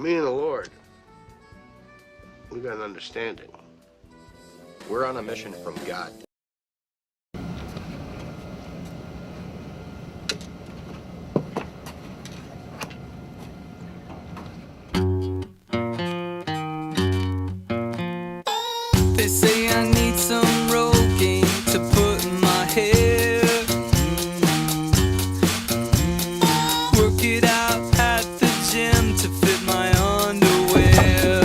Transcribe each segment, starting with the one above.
Me and the Lord, we got an understanding. We're on a mission from God. They say I need some Rogaine to put in my hair. Work it out at the gym to fit my underwear.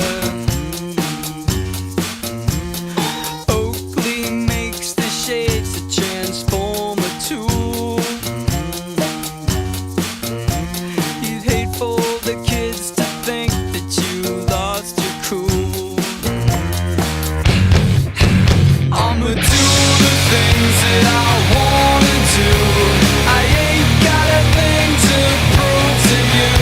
Oakley makes the shades to transform a tool. You'd hate for the kids to think that you lost your cool. I'ma do the things that I wanna do. I ain't got a thing to prove to you.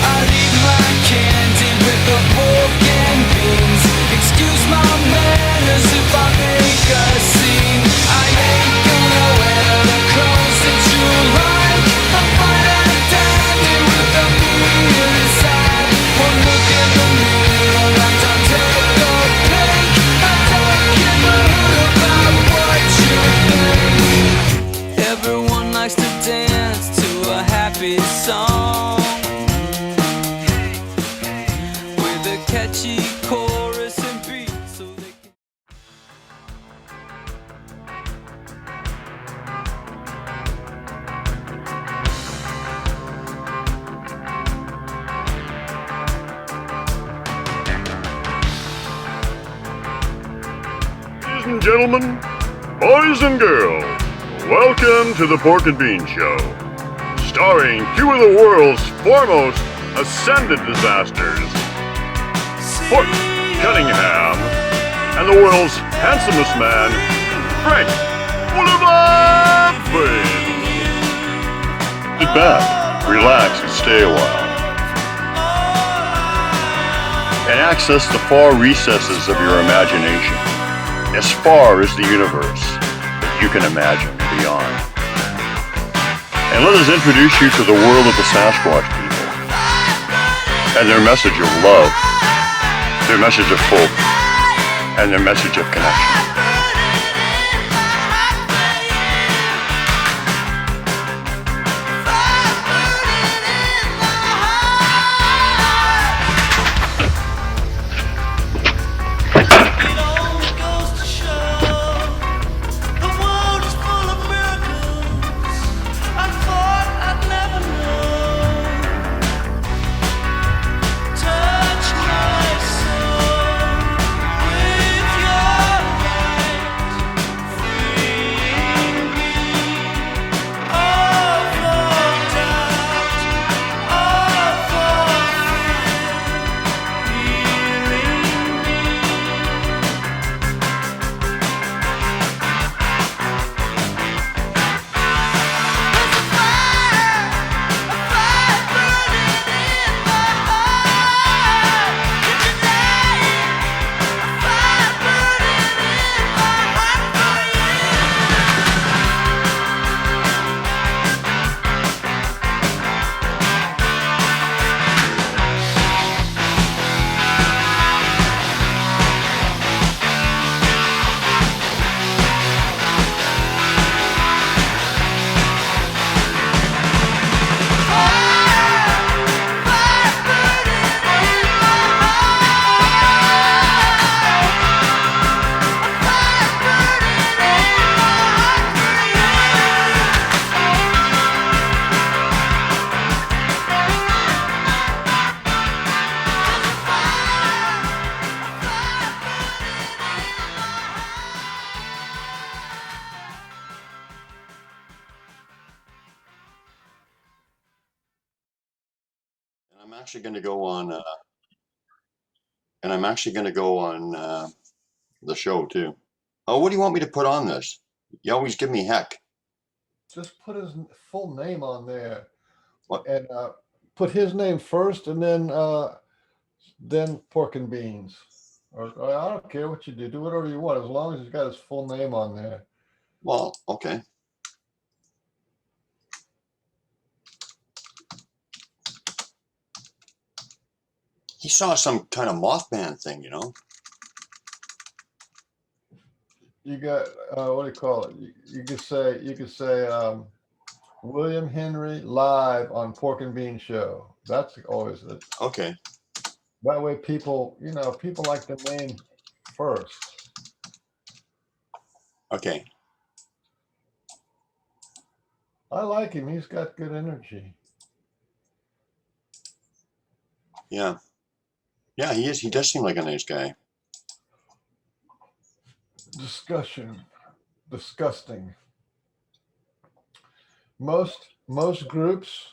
I'll eat my candy with a fork and beans. Excuse my manners if I make a scene. I ain't gonna wear the clothes that you like. I'm fine and dandy with a mirror inside. One look in the mirror and I'll take a peek. I don't give a hoot about what you think. Everyone likes to dance to a happy song with a catchy chorus and beat, so they can. Ladies and gentlemen, boys and girls, welcome to the Pork and Bean Show, starring two of the world's foremost ascended disasters, Pork Cunningham and the world's handsomest man, Frank Bean. Sit back, relax, and stay a while, and access the far recesses of your imagination, as far as the universe that you can imagine beyond. And let us introduce you to the world of the Sasquatch people and their message of love, their message of hope, and their message of connection. I'm actually going to go on, the show too. Oh, what do you want me to put on this? You always give me heck. Just put his full name on there. What? And put his name first, and then Pork and Beans. Or I don't care what you do. Do whatever you want, as long as he's got his full name on there. Well, okay. he saw some kind of Mothman thing, you know. You got what do you call it? You could say William Henry live on Pork and Bean Show. That's always it. Okay. That way, people people like the name first. Okay. I like him. He's got good energy. Yeah. Yeah, he is. He does seem like a nice guy. Disgusting. Most groups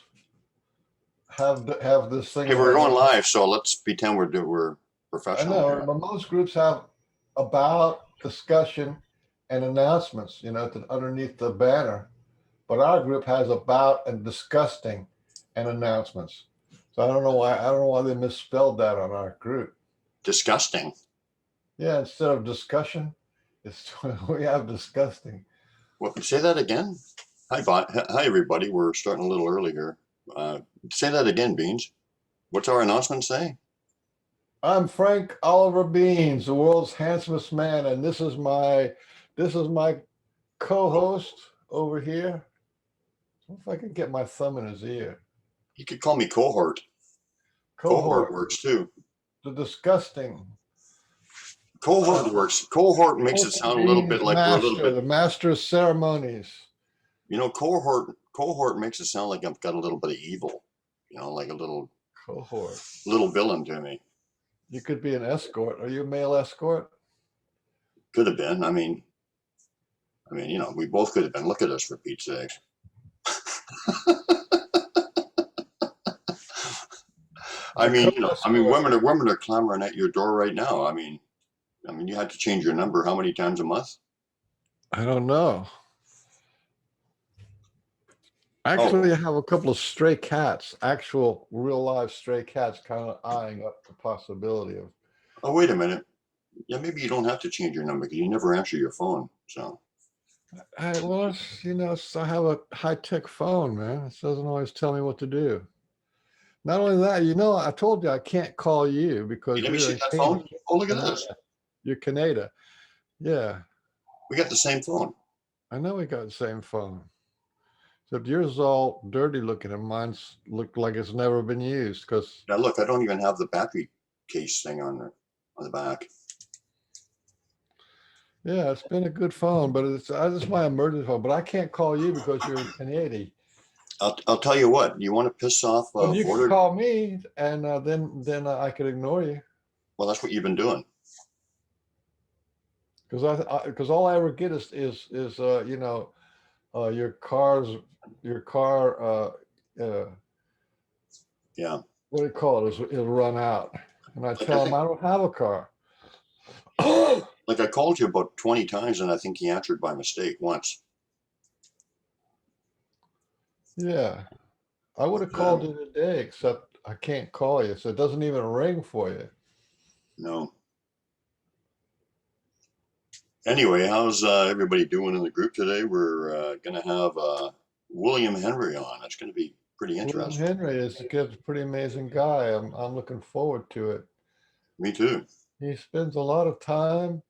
have this thing. Hey, we're going live, so let's pretend we're I professional know, here. but most groups have about, discussion, and announcements. Underneath the banner. But our group has about and disgusting and announcements. So I don't know why they misspelled that on our group. Disgusting. Yeah, instead of discussion, we have disgusting. What? Say that again. Hi, everybody. We're starting a little early here. Say that again, Beans. What's our announcement say? I'm Frank Oliver Beans, the world's handsomest man, and this is my co-host over here. If I could get my thumb in his ear. You could call me cohort. Cohort works too. The disgusting. Cohort works. Cohort makes it sound a little bit like we're a little bit. The master of ceremonies. You know, cohort makes it sound like I've got a little bit of evil. You know, like a little cohort, little villain to me. You could be an escort. Are you a male escort? Could have been. I mean, you know, we both could have been. Look at us, for Pete's sake. I mean, you know, women are clamoring at your door right now. I mean, you had to change your number how many times a month? I don't know. Actually, I have a couple of stray cats, actual real live stray cats, kind of eyeing up the possibility of. Oh, wait a minute. Yeah, maybe you don't have to change your number because you never answer your phone. So. Well, I have a high-tech phone, man. It doesn't always tell me what to do. Not only that, I told you I can't call you because Let me see that phone. Oh, look at this. You're Canada. Yeah. We got the same phone. I know we got the same phone. Except yours is all dirty looking and mine's looked like it's never been used. Now look, I don't even have the battery case thing on the back. Yeah, it's been a good phone, but it's my emergency phone. But I can't call you because you're in Canadian. I'll tell you what. You want to piss off? You can call me, and then I could ignore you. Well, that's what you've been doing. Because all I ever get is your car. Yeah. What do you call it? It'll run out, and I tell him I don't have a car. Like I called you about 20 times, and I think he answered by mistake once. Yeah, I would have called you today, except I can't call you, so it doesn't even ring for you. No. Anyway, how's everybody doing in the group today? We're going to have William Henry on. It's going to be pretty interesting. William Henry is a pretty amazing guy. I'm looking forward to it. Me too. He spends a lot of time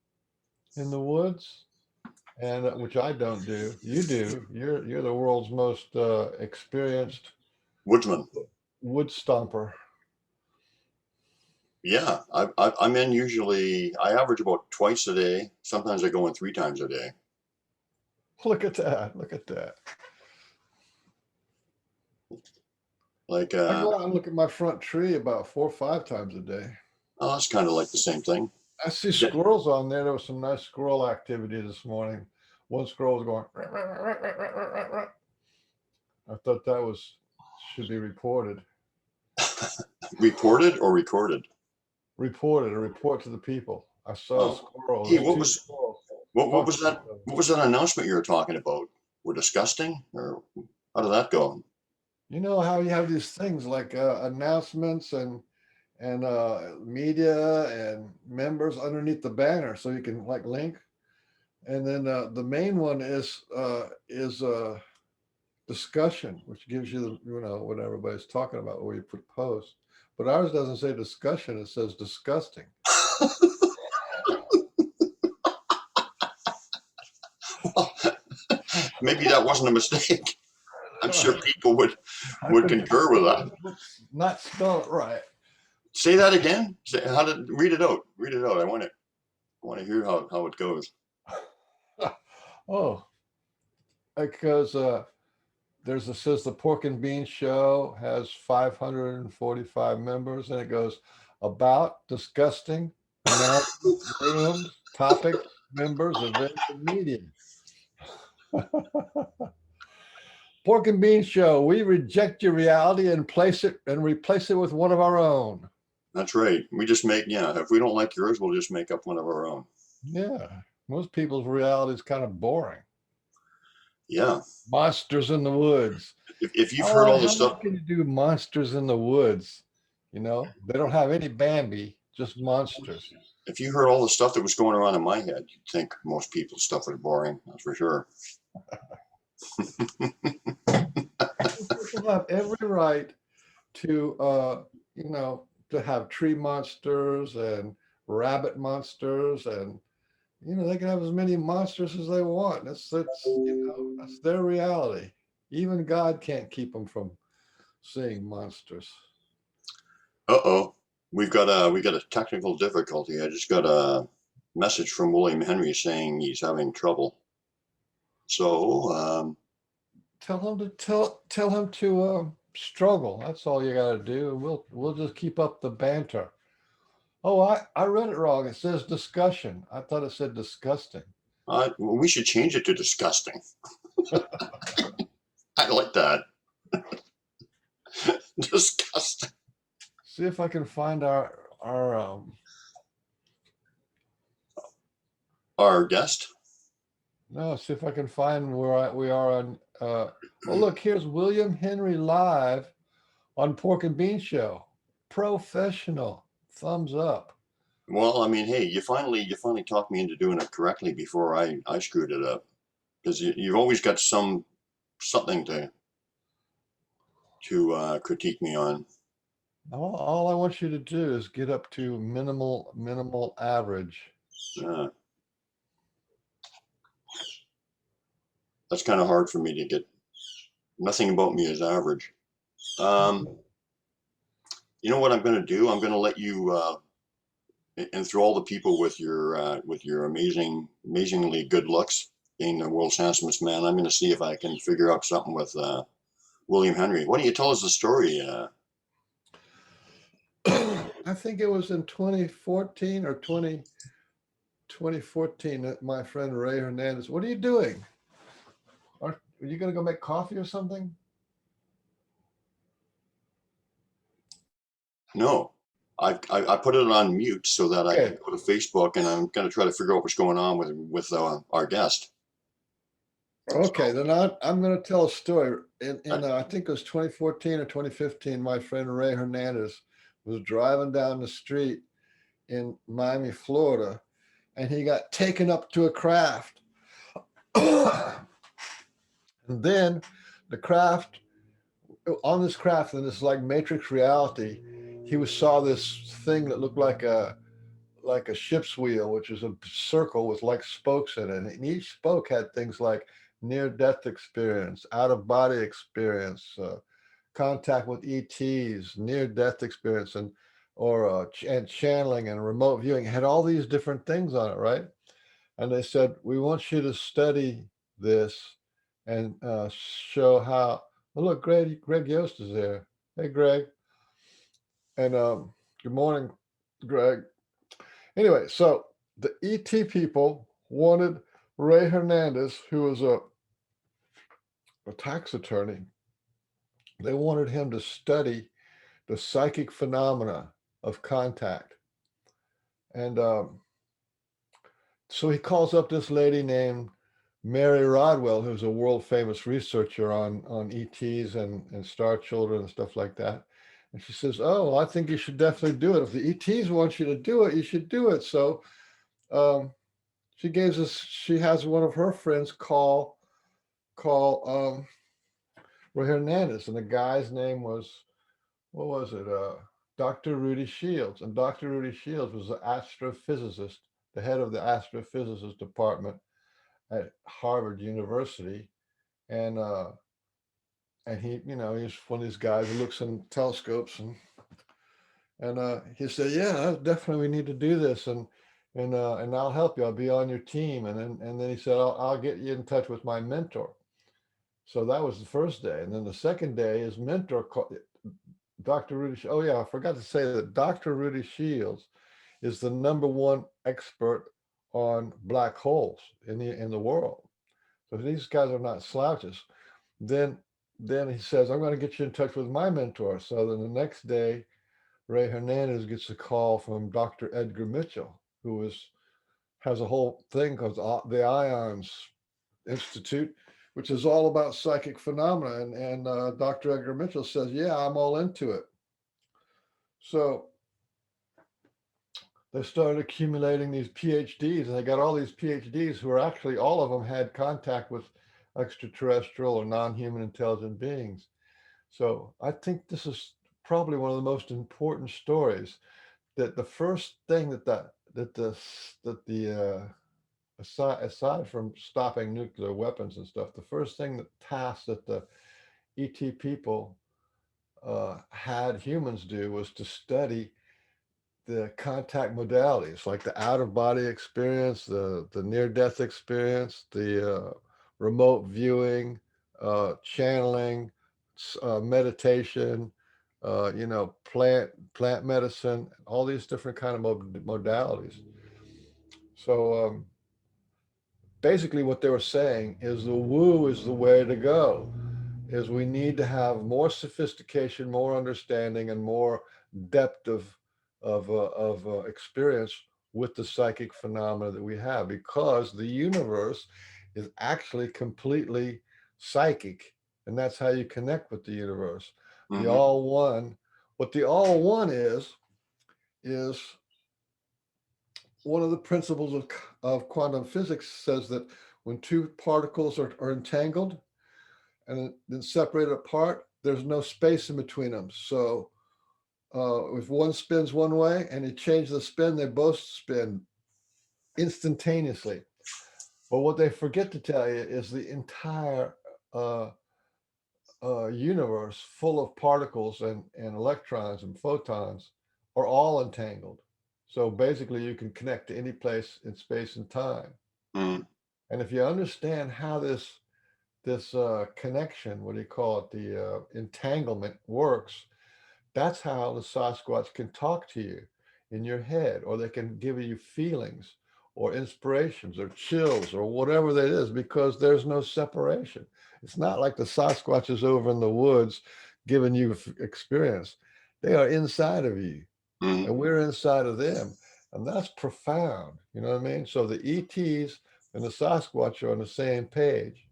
in the woods, and which I don't do. You do. You're the world's most experienced woodsman, wood stomper. Yeah, I'm in usually. I average about twice a day. Sometimes I go in 3 times a day. Look at that! Look at that! Like I go out and look at my front tree about 4 or 5 times a day. Oh, that's kind of like the same thing. I see squirrels on there. There was some nice squirrel activity this morning. One squirrel was going. I thought that should be reported. Reported or recorded? Reported. A report to the people. I saw a squirrel. Hey, what was that? What was that announcement you were talking about? We're disgusting, or how did that go? You know how you have these things like announcements and media and members underneath the banner, so you can like link. And then the main one is discussion, which gives you what everybody's talking about where you put posts. but ours doesn't say discussion. It says disgusting. Maybe that wasn't a mistake. I'm sure people would How could concur with that. not spell it right? Say that again. Read it out? Read it out. I want to hear how it goes. Oh, because it says the Pork and Bean Show has 545 members, and it goes about, disgusting, announcements, rooms, topics, members, events, and media. Pork and Bean Show. We reject your reality and replace it with one of our own. That's right. We just if we don't like yours, we'll just make up one of our own. Yeah. Most people's reality is kind of boring. Yeah. Monsters in the woods. If you've heard all the stuff. How can you do monsters in the woods? You know, they don't have any Bambi, just monsters. If you heard all the stuff that was going around in my head, you'd think most people's stuff was boring. That's for sure. People have every right to, to have tree monsters and rabbit monsters, and they can have as many monsters as they want. That's their reality. Even God can't keep them from seeing monsters. Uh-oh. We got a technical difficulty. I just got a message from William Henry saying he's having trouble. So tell him to struggle. That's all you got to do. We'll just keep up the banter. Oh, I read it wrong. It says discussion. I thought it said disgusting. We should change it to disgusting. I like that. Disgusting. See if I can find our guest. No, see if I can find where we are on. Well, look, here's William Henry live on Pork and Bean Show. Professional. Thumbs up. Well, I mean, hey, you finally talked me into doing it correctly before I screwed it up, because you've always got something to critique me on. All I want you to do is get up to minimal average. That's kind of hard for me to get. Nothing about me is average. You know what I'm going to do? I'm going to let you, and through all the people with your amazingly good looks, being the world's handsomest man, I'm going to see if I can figure out something with William Henry. Why don't you tell us the story? I think it was in 2014 or 2014 that my friend Ray Hernandez. What are you doing? Are you going to go make coffee or something? No, I put it on mute so that I can go to Facebook, and I'm going to try to figure out what's going on with our guest. Okay, then I'm going to tell a story. In I think it was 2014 or 2015, my friend Ray Hernandez was driving down the street in Miami, Florida, and he got taken up to a craft. And then on this craft, in this like matrix reality, he saw this thing that looked like a ship's wheel, which is a circle with like spokes in it. And each spoke had things like near-death experience, out-of-body experience, contact with ETs, near-death experience, and channeling and remote viewing. It had all these different things on it, right? And they said, we want you to study this and show how. Oh, look, Greg Yost is there. Hey, Greg. And good morning, Greg. Anyway, so the ET people wanted Ray Hernandez, who was a tax attorney. They wanted him to study the psychic phenomena of contact. And so he calls up this lady named Mary Rodwell, who's a world famous researcher on ETs and star children and stuff like that. And she says, oh, I think you should definitely do it. If the ETs want you to do it, you should do it. So she has one of her friends call Ray Hernandez, and the guy's name was, what was it? Dr. Rudy Shields. And Dr. Rudy Shields was an astrophysicist, the head of the astrophysicist department at Harvard University. And and he, he's one of these guys who looks in telescopes, and he said, "Yeah, definitely we need to do this, and I'll help you. I'll be on your team." And then he said, "I'll get you in touch with my mentor." So that was the first day, and then the second day, his mentor, Dr. Rudy. Oh yeah, I forgot to say that Dr. Rudy Shields is the #1 expert on black holes in the world. So these guys are not slouches. Then then he says, "I'm going to get you in touch with my mentor." So then the next day, Ray Hernandez gets a call from Dr. Edgar Mitchell, who has a whole thing called the Ions Institute, which is all about psychic phenomena. And Dr. Edgar Mitchell says, "Yeah, I'm all into it." So they started accumulating these PhDs, and they got all these PhDs who are actually, all of them had contact with extraterrestrial or non-human intelligent beings. So I think this is probably one of the most important stories. That the first thing aside from stopping nuclear weapons and stuff, the first thing, the task that the ET people had humans do was to study the contact modalities, like the out of body experience, the near death experience, the remote viewing, channeling, meditation, plant medicine, all these different kind of modalities. So basically, what they were saying is the woo is the way to go. Is we need to have more sophistication, more understanding, and more depth of experience with the psychic phenomena that we have, because the universe is actually completely psychic, and that's how you connect with the universe. The all one. What the all one is one of the principles of quantum physics says that when two particles are entangled and then separated apart, there's no space in between them. So if one spins one way and you change the spin, they both spin instantaneously. But what they forget to tell you is the entire universe, full of particles and electrons and photons, are all entangled. So basically, you can connect to any place in space and time. Mm. And if you understand how this connection, what do you call it, the entanglement works, that's how the Sasquatch can talk to you in your head, or they can give you feelings or inspirations or chills or whatever that is, because there's no separation. It's not like the Sasquatch is over in the woods giving you experience. They are inside of you, and we're inside of them. And that's profound. You know what I mean? So the ETs and the Sasquatch are on the same page.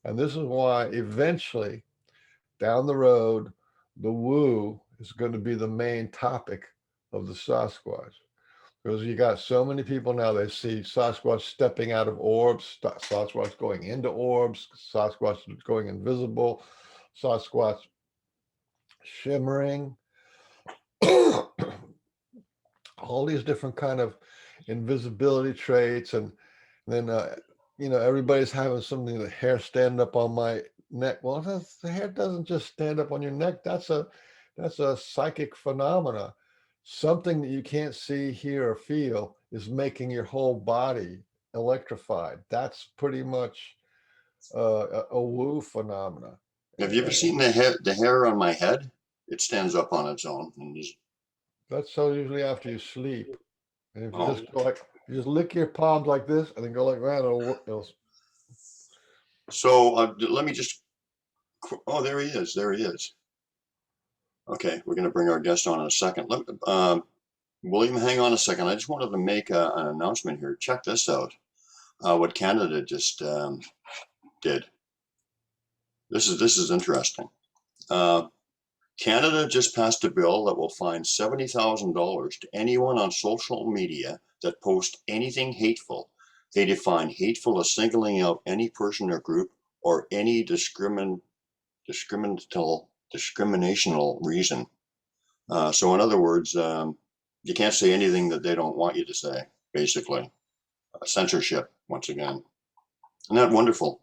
And this is why eventually down the road, the woo is going to be the main topic of the Sasquatch. Because you got so many people now, they see Sasquatch stepping out of orbs, Sasquatch going into orbs, Sasquatch going invisible, Sasquatch shimmering, all these different kind of invisibility traits. And then, everybody's having something, the hair stand up on my neck. Well, the hair doesn't just stand up on your neck. That's a psychic phenomena. Something that you can't see, hear, or feel is making your whole body electrified. That's pretty much a woo phenomena. Have you ever seen the hair on my head? It stands up on its own. And That's so usually after you sleep. And if you Oh. just go you just lick your palms like this and then go like that, it'll So let me just. Oh, there he is. There he is. Okay, we're going to bring our guest on in a second. William, hang on a second. I just wanted to make an announcement here. Check this out. What Canada just did. This is interesting. Canada just passed a bill that will fine $70,000 to anyone on social media that posts anything hateful. They define hateful as singling out any person or group or any discriminational reason. So in other words, you can't say anything that they don't want you to say, basically. Censorship, once again. Isn't that wonderful?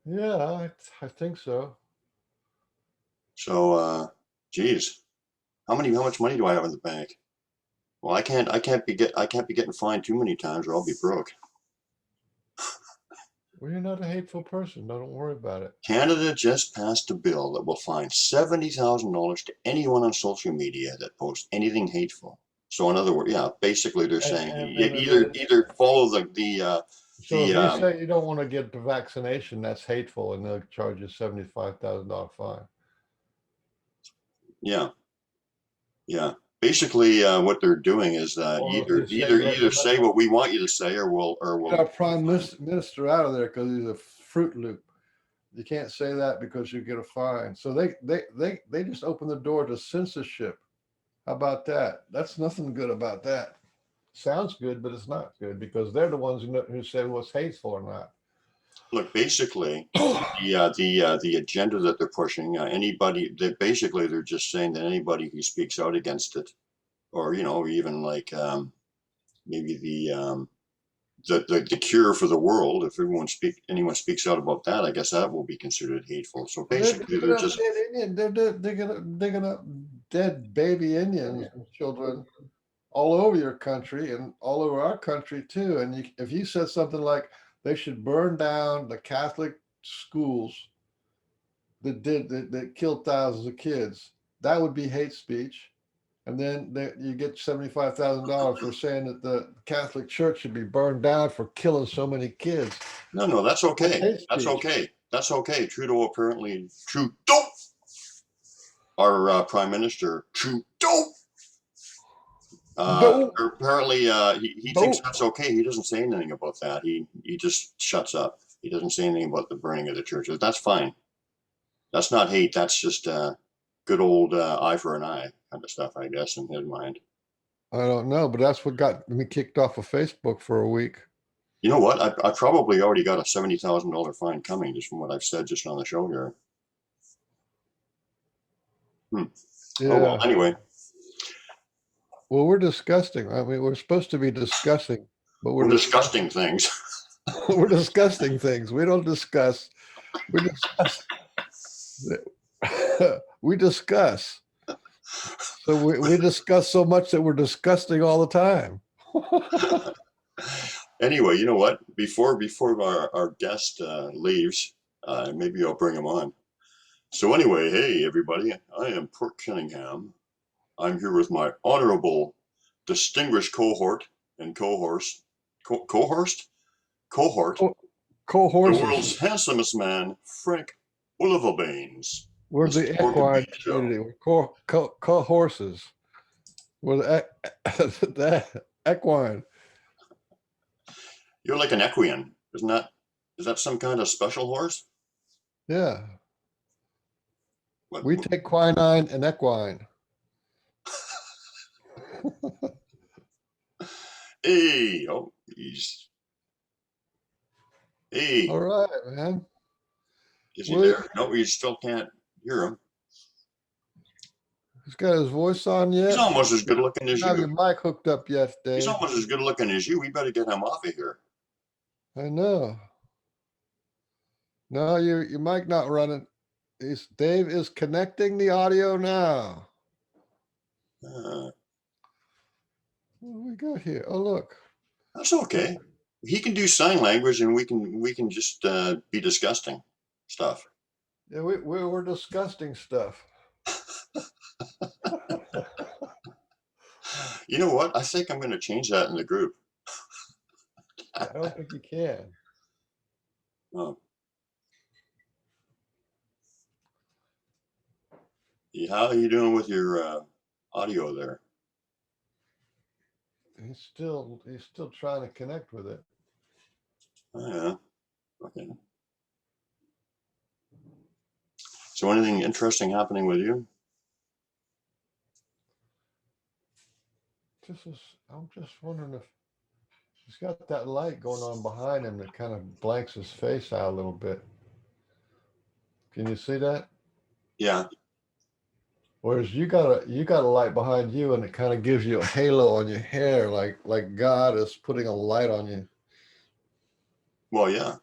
Yeah, I think so. So, geez, how much money do I have in the bank? Well, I can't be getting fined too many times, or I'll be broke. Well, you're not a hateful person. Don't worry about it. Canada just passed a bill that will fine $70,000 to anyone on social media that posts anything hateful. So, in other words, yeah, basically they're saying either follow So if the you say you don't want to get the vaccination, that's hateful, and they'll charge you $75,000 fine. yeah. Basically, what they're doing is Or if you say, either say what we want you to say, or we'll get our prime minister out of there because he's a Fruit Loop. You can't say that because you get a fine. So they just open the door to censorship. How about that? That's nothing good about that. Sounds good, but it's not good because they're the ones who say what's hateful or not. look. Basically, the agenda that they're pushing, anybody that basically they're just saying that anybody who speaks out against it, or even like maybe the cure for the world. If anyone speaks out about that, I guess that will be considered hateful. So Well, they're basically, digging they're up just dead Indian. They're digging up dead baby Indians and children all over your country and all over our country too. And if you said something like they should burn down the Catholic schools that killed thousands of kids, that would be hate speech. And then you get $75,000 for saying that the Catholic Church should be burned down for killing so many kids. no. That's okay. That's Speech. okay. That's okay. Trudeau, our Prime Minister, Trudeau. Apparently, he thinks that's okay. He doesn't say anything about that. He just shuts up. He doesn't say anything about the burning of the churches. That's fine. That's not hate. That's just good old eye for an eye kind of stuff, I guess, in his mind. I don't know, but that's what got me kicked off of Facebook for a week. You know what? I probably already got a $70,000 fine coming just from what I've said just on the show here. Yeah. Oh well. Anyway. Well, we're disgusting. I mean, we're supposed to be discussing, but we're disgusting things. We're disgusting things. We don't discuss. We discuss. We discuss. So we discuss so much that we're disgusting all the time. Anyway, you know what? Before our guest leaves, maybe I'll bring him on. So anyway, hey everybody, I am Port Cunningham. I'm here with my honorable, distinguished cohort and cohort, the world's handsomest man, Frank Oliverbaines. We're the equine community. We're co-horses. We're the equine. You're like an equine, isn't that? Is that some kind of special horse? Yeah. We take quinine and equine. Hey, hey. All right, man. Is he there? No, we still can't hear him. He's got his voice on yet? He's almost as good looking as you. Have your mic hooked up yet, Dave? He's almost as good looking as you. We better get him off of here. I know. No, your mic not running. Dave is connecting the audio now. What do we got here? Oh, look. That's okay. He can do sign language, and we can just be disgusting stuff. Yeah, we're disgusting stuff. You know what? I think I'm going to change that in the group. I don't think you can. Oh. How are you doing with your audio there? He's still trying to connect with it. Oh, yeah. Okay. So anything interesting happening with you? I'm just wondering if he's got that light going on behind him that kind of blanks his face out a little bit. Can you see that? Yeah. Whereas you got a light behind you, and it kind of gives you a halo on your hair, like God is putting a light on you. Well, yeah.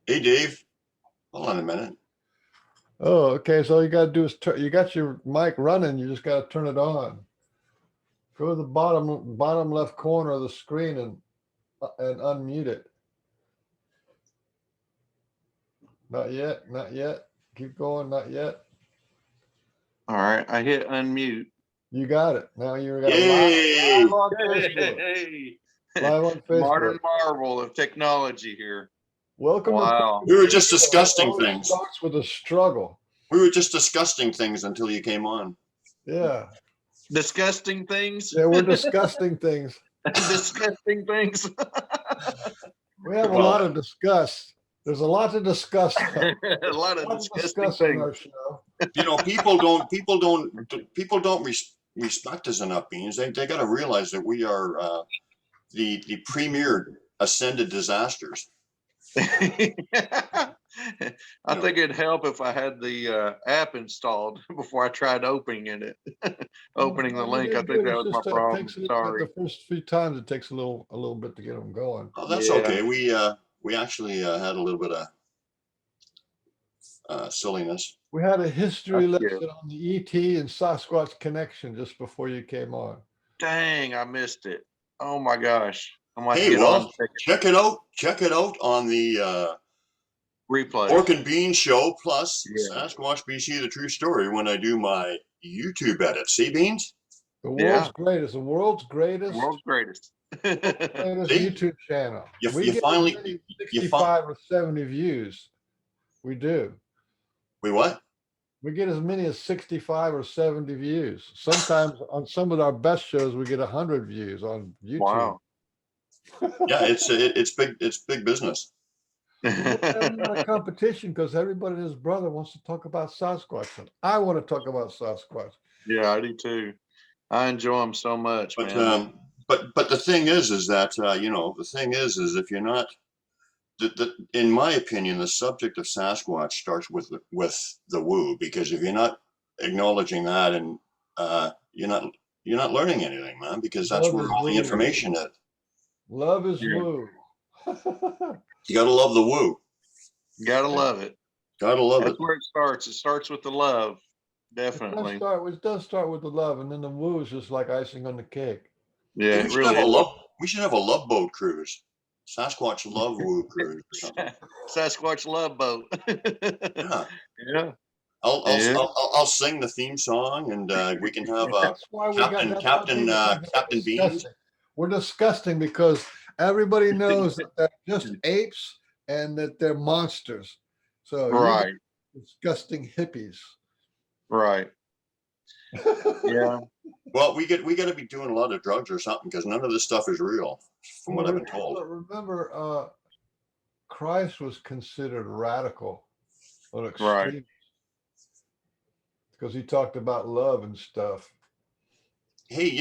Hey, Dave. Hold on a minute. Oh, okay. So all you got to do is you got your mic running. You just got to turn it on. Go to the bottom left corner of the screen and unmute it. Not yet. Not yet. Keep going. Not yet. All right, I hit unmute. You got it. Now you're got Yay! live on Facebook. Hey, Live on Facebook. modern marvel of technology here. Welcome Wow. to We were just discussing It always things. starts with a struggle. We were just discussing things until you came on. Yeah. Disgusting things. Yeah, we're discussing things. Disgusting things. We have a lot of discuss. There's a lot to discuss. A lot of disgusting on our things. show. You know, people don't respect us enough, Beans. They got to realize that we are the premier ascended disasters. I think it'd help if I had the app installed before I tried opening it. Opening the link. I think that was my problem. Sorry. The first few times it takes a little bit to get them going. Oh, that's Yeah. okay. We actually had a little bit of silliness. We had a history That's lesson on the ET and Sasquatch connection just before you came on. Dang, I missed it. Oh my gosh. I might Hey, get well, on and check check it out. Check it out on the it. Replay. Pork and Bean Show plus Yeah. Sasquatch BC: The True Story when I do my YouTube edit. See, Beans? The world's greatest. The world's greatest. World's greatest. Greatest See? YouTube channel. You We get finally- as many you 65 or 70 views. We do. We what? We get as many as 65 or 70 views. Sometimes on some of our best shows, we get 100 views on YouTube. Wow. Yeah, it's big business. We're having a lot of competition because everybody and his brother wants to talk about Sasquatch. And I want to talk about Sasquatch. Yeah, I do too. I enjoy them so much, But man. but the thing is that the thing is if you're not in my opinion, the subject of Sasquatch starts with the woo, because if you're not acknowledging that, and you're not learning anything, man, because that's Love where is all the woo. information is. Love is Yeah. woo. You gotta love the woo. Gotta love it. Gotta love That's it. where it starts. It starts with the love. Definitely. It does start with the love, and then the woo is just like icing on the cake. Yeah, Hey, it really we should have a love boat cruise. Sasquatch love woo cruise or something. Sasquatch love boat. Yeah. Yeah. I'll sing the theme song, and we can have That's why we Captain got Captain Beans. We're disgusting because everybody knows that they're just apes and that they're monsters. So Right. disgusting hippies. Right. Yeah. Well, we got to be doing a lot of drugs or something, because none of this stuff is real, from what I've been told. Remember, Christ was considered radical or extreme, Right. because he talked about love and stuff. Hey,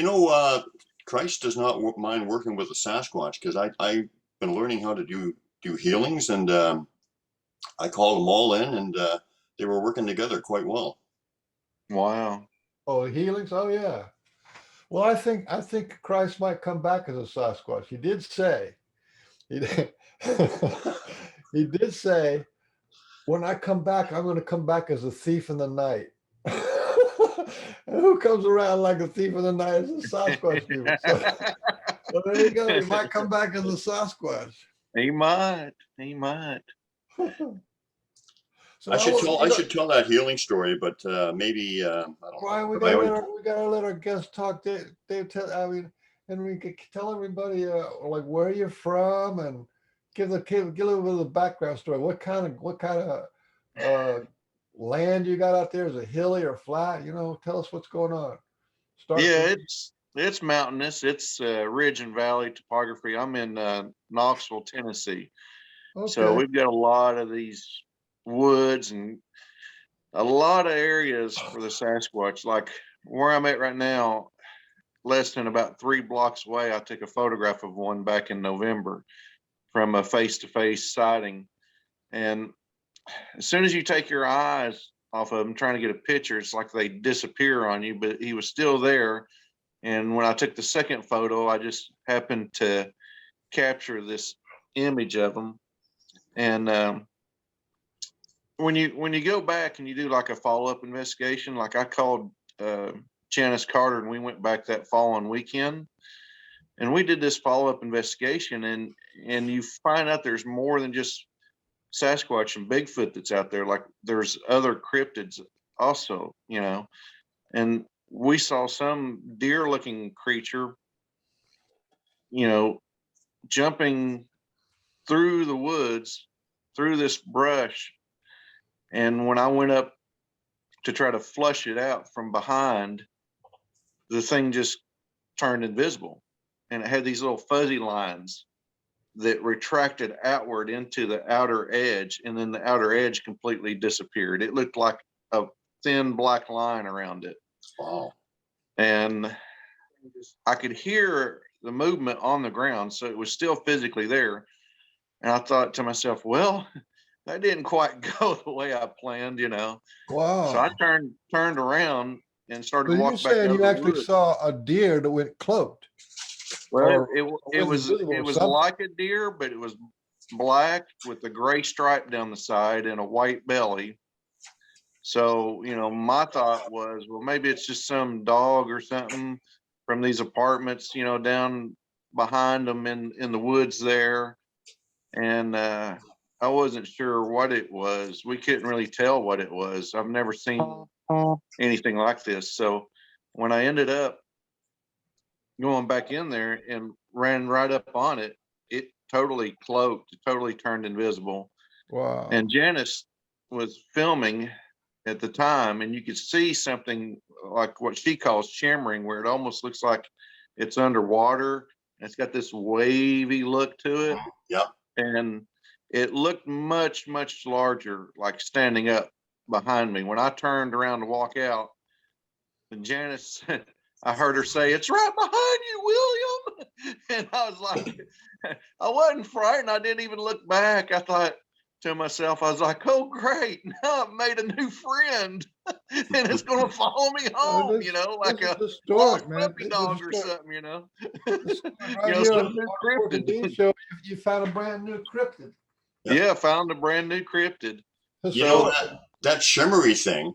Christ does not mind working with the Sasquatch, because I've been learning how to do healings, and I called them all in, and they were working together quite well. Wow. Oh, healings? Oh, yeah. Well, I think Christ might come back as a Sasquatch. He did say, he did say, when I come back, I'm going to come back as a thief in the night. And who comes around like a thief in the night is a Sasquatch people. So there you go. He might come back as a Sasquatch. He might. He might. So I should tell that healing story, but maybe I don't Why know. we gotta let our guests talk. They tell. I mean, and we could tell everybody like where you're from, and give a little bit of the background story. What kind of land you got out there? Is it hilly or flat? Tell us what's going on. Yeah, it's mountainous. It's ridge and valley topography. I'm in Knoxville, Tennessee. Okay. So we've got a lot of these woods and a lot of areas for the Sasquatch. Like where I'm at right now, less than about 3 blocks away, I took a photograph of one back in November from a face-to-face sighting. And as soon as you take your eyes off of him, trying to get a picture. It's like they disappear on you, but he was still there. And when I took the second photo, I just happened to capture this image of him. And when you go back and you do like a follow-up investigation, like I called Janice Carter, and we went back that following weekend, and we did this follow-up investigation, and you find out there's more than just Sasquatch and Bigfoot that's out there. Like there's other cryptids also, you know. And we saw some deer-looking creature, you know, jumping through the woods, through this brush. And when I went up to try to flush it out from behind, the thing just turned invisible. And it had these little fuzzy lines that retracted outward into the outer edge, and then the outer edge completely disappeared. It looked like a thin black line around it. Wow. And I could hear the movement on the ground, so it was still physically there. And I thought to myself, well, that didn't quite go the way I planned, you know. Wow. So I turned around and started So you walking back said out you of the actually woods. saw a deer that went cloaked. Well, or it was was invisible or it was something. like a deer, but it was black with a gray stripe down the side and a white belly. So, you know, my thought was, well, maybe it's just some dog or something from these apartments, you know, down behind them in the woods there. And I wasn't sure what it was. We couldn't really tell what it was. I've never seen anything like this. So when I ended up going back in there and ran right up on it, it totally cloaked, it totally turned invisible. Wow. And Janice was filming at the time, and you could see something like what she calls shimmering, where it almost looks like it's underwater. It's got this wavy look to it. Yeah. And it looked much, much larger, like standing up behind me. When I turned around to walk out, and Janice, I heard her say, "It's right behind you, William." And I was like, I wasn't frightened. I didn't even look back. I thought to myself, I was like, oh, great. Now I've made a new friend and it's going to follow me home, you know, like a lost puppy dog or something, you know. Right You know, here some on new the cryptid. show, you found a brand new cryptid. Yeah, found a brand new cryptid. You know, that shimmery thing,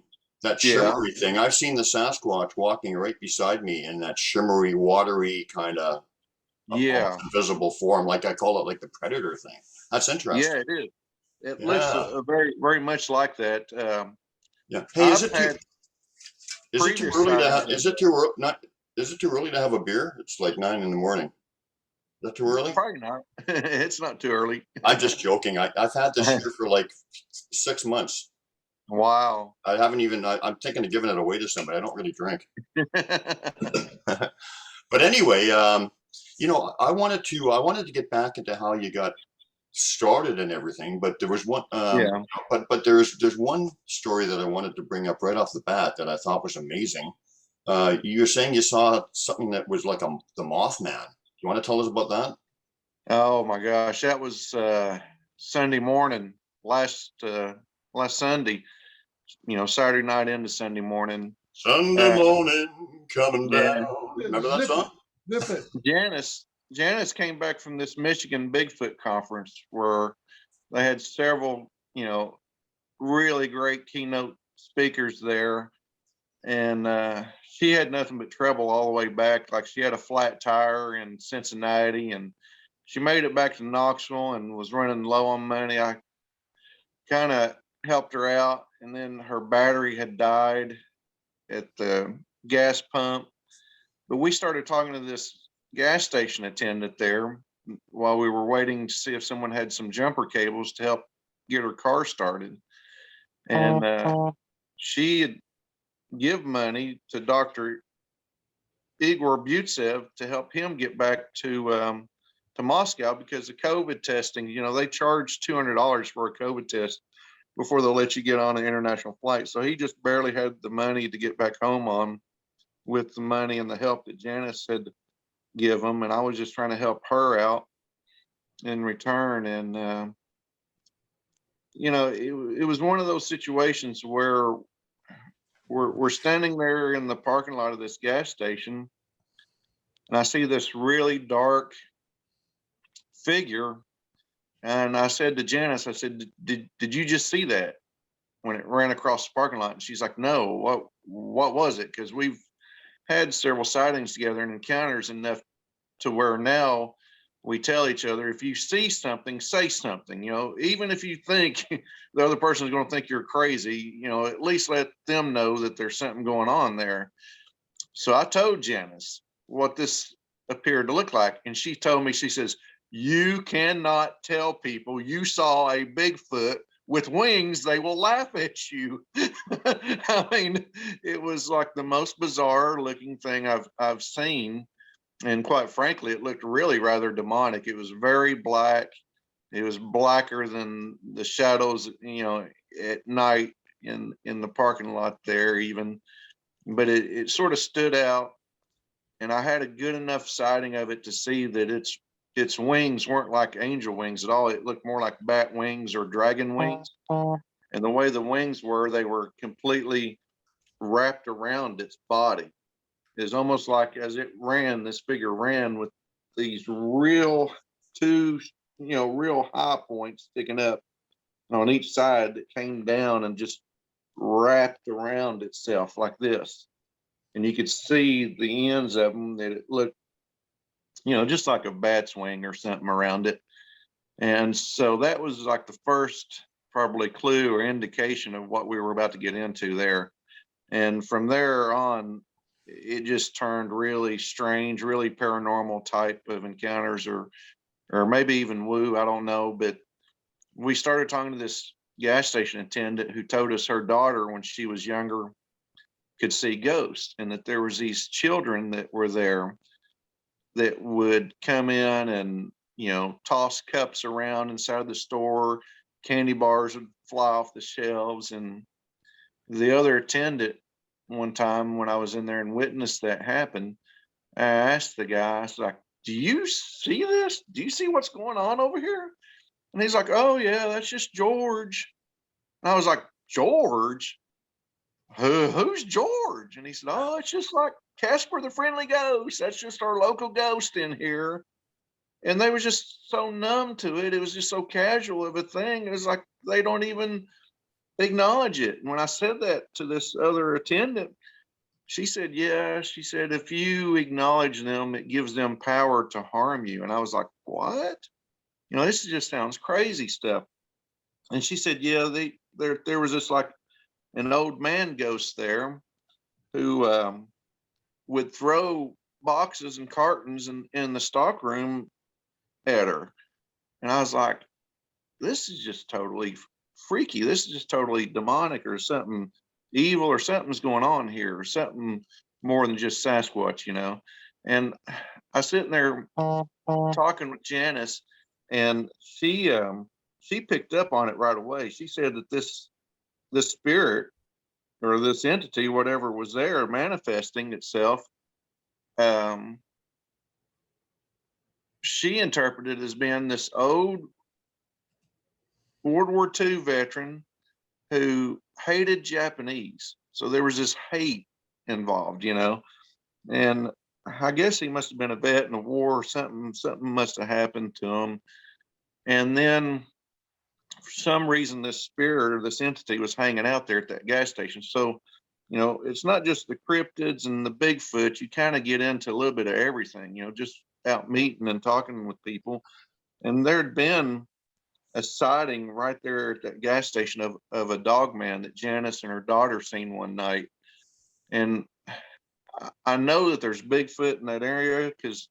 Yeah. I've seen the Sasquatch walking right beside me in that shimmery, watery kind of Yeah. invisible form. Like I call it like the predator thing. That's interesting. Yeah, it is. It looks very, very much like that. Yeah. Hey, is it too previous early to sightings have, is it too early to have a beer? It's like 9 a.m. Is that too early? Probably not. It's not too early. I'm just joking. I've had this beer for like 6 months. Wow. I haven't even, I'm thinking of giving it away to somebody. I don't really drink. But anyway, you know, I wanted to get back into how you got started and everything, but there was one, but there's one story that I wanted to bring up right off the bat that I thought was amazing. You're saying you saw something that was like the Mothman. You want to tell us about that? Oh my gosh, that was Sunday morning, last Sunday. You know, Saturday night into Sunday morning. Sunday morning coming down. Remember that song? Janice came back from this Michigan Bigfoot conference where they had several, you know, really great keynote speakers there. And she had nothing but trouble all the way back. Like she had a flat tire in Cincinnati and she made it back to Knoxville and was running low on money. I kind of helped her out, and then her battery had died at the gas pump. But we started talking to this gas station attendant there while we were waiting to see if someone had some jumper cables to help get her car started. And she had give money to Dr. Igor Butsev to help him get back to Moscow because of COVID testing. You know, they charge $200 for a COVID test before they'll let you get on an international flight. So he just barely had the money to get back home on with the money and the help that Janice had give him. And I was just trying to help her out in return. And it was one of those situations where we're standing there in the parking lot of this gas station, and I see this really dark figure. And I said to Janice, I said, did you just see that when it ran across the parking lot? And she's like, no, what was it? Because we've had several sightings together and encounters enough to where now we tell each other, if you see something, say something, even if you think the other person is going to think you're crazy, at least let them know that there's something going on there. So I told Janice what this appeared to look like. And she told me, she says, you cannot tell people you saw a Bigfoot with wings, they will laugh at you. I mean, it was like the most bizarre looking thing I've seen. And quite frankly, it looked really rather demonic. It was very black. It was blacker than the shadows, at night in the parking lot there even. But it sort of stood out. And I had a good enough sighting of it to see that its wings weren't like angel wings at all. It looked more like bat wings or dragon wings. And the way the wings were, they were completely wrapped around its body. It's almost like as it ran, this figure ran with these real real high points sticking up on each side that came down and just wrapped around itself like this. And you could see the ends of them that it looked, just like a bat's wing or something around it. And so that was like the first probably clue or indication of what we were about to get into there. And from there on, it just turned really strange, really paranormal type of encounters, or maybe even woo, I don't know. But we started talking to this gas station attendant who told us her daughter, when she was younger, could see ghosts, and that there was these children that were there that would come in and toss cups around inside the store. Candy bars would fly off the shelves. And the other attendant, one time when I was in there and witnessed that happen, I asked the guy, I was like, do you see this? Do you see what's going on over here? And he's like, oh yeah, that's just George. And I was like, George? Who's George? And he said, oh, it's just like Casper the Friendly Ghost. That's just our local ghost in here. And they were just so numb to it. It was just so casual of a thing. It was like they don't even acknowledge it. And when I said that to this other attendant, she said, yeah, she said, if you acknowledge them, it gives them power to harm you. And I was like, what? This just sounds crazy stuff. And she said, yeah, there was this like an old man ghost there who would throw boxes and cartons in the stock room at her. And I was like, this is just totally freaky. This is just totally demonic, or something evil, or something's going on here, or something more than just Sasquatch, And I was sitting there talking with Janice, and she picked up on it right away. She said that this spirit or this entity, whatever was there manifesting itself, she interpreted as being this old World War II veteran who hated Japanese. So there was this hate involved, and I guess he must have been a vet in a war or something must have happened to him. And then for some reason, this spirit or this entity was hanging out there at that gas station. So, it's not just the cryptids and the Bigfoot. You kind of get into a little bit of everything, just out meeting and talking with people. And there'd been a sighting right there at that gas station of a dog man that Janice and her daughter seen one night. And I know that there's Bigfoot in that area because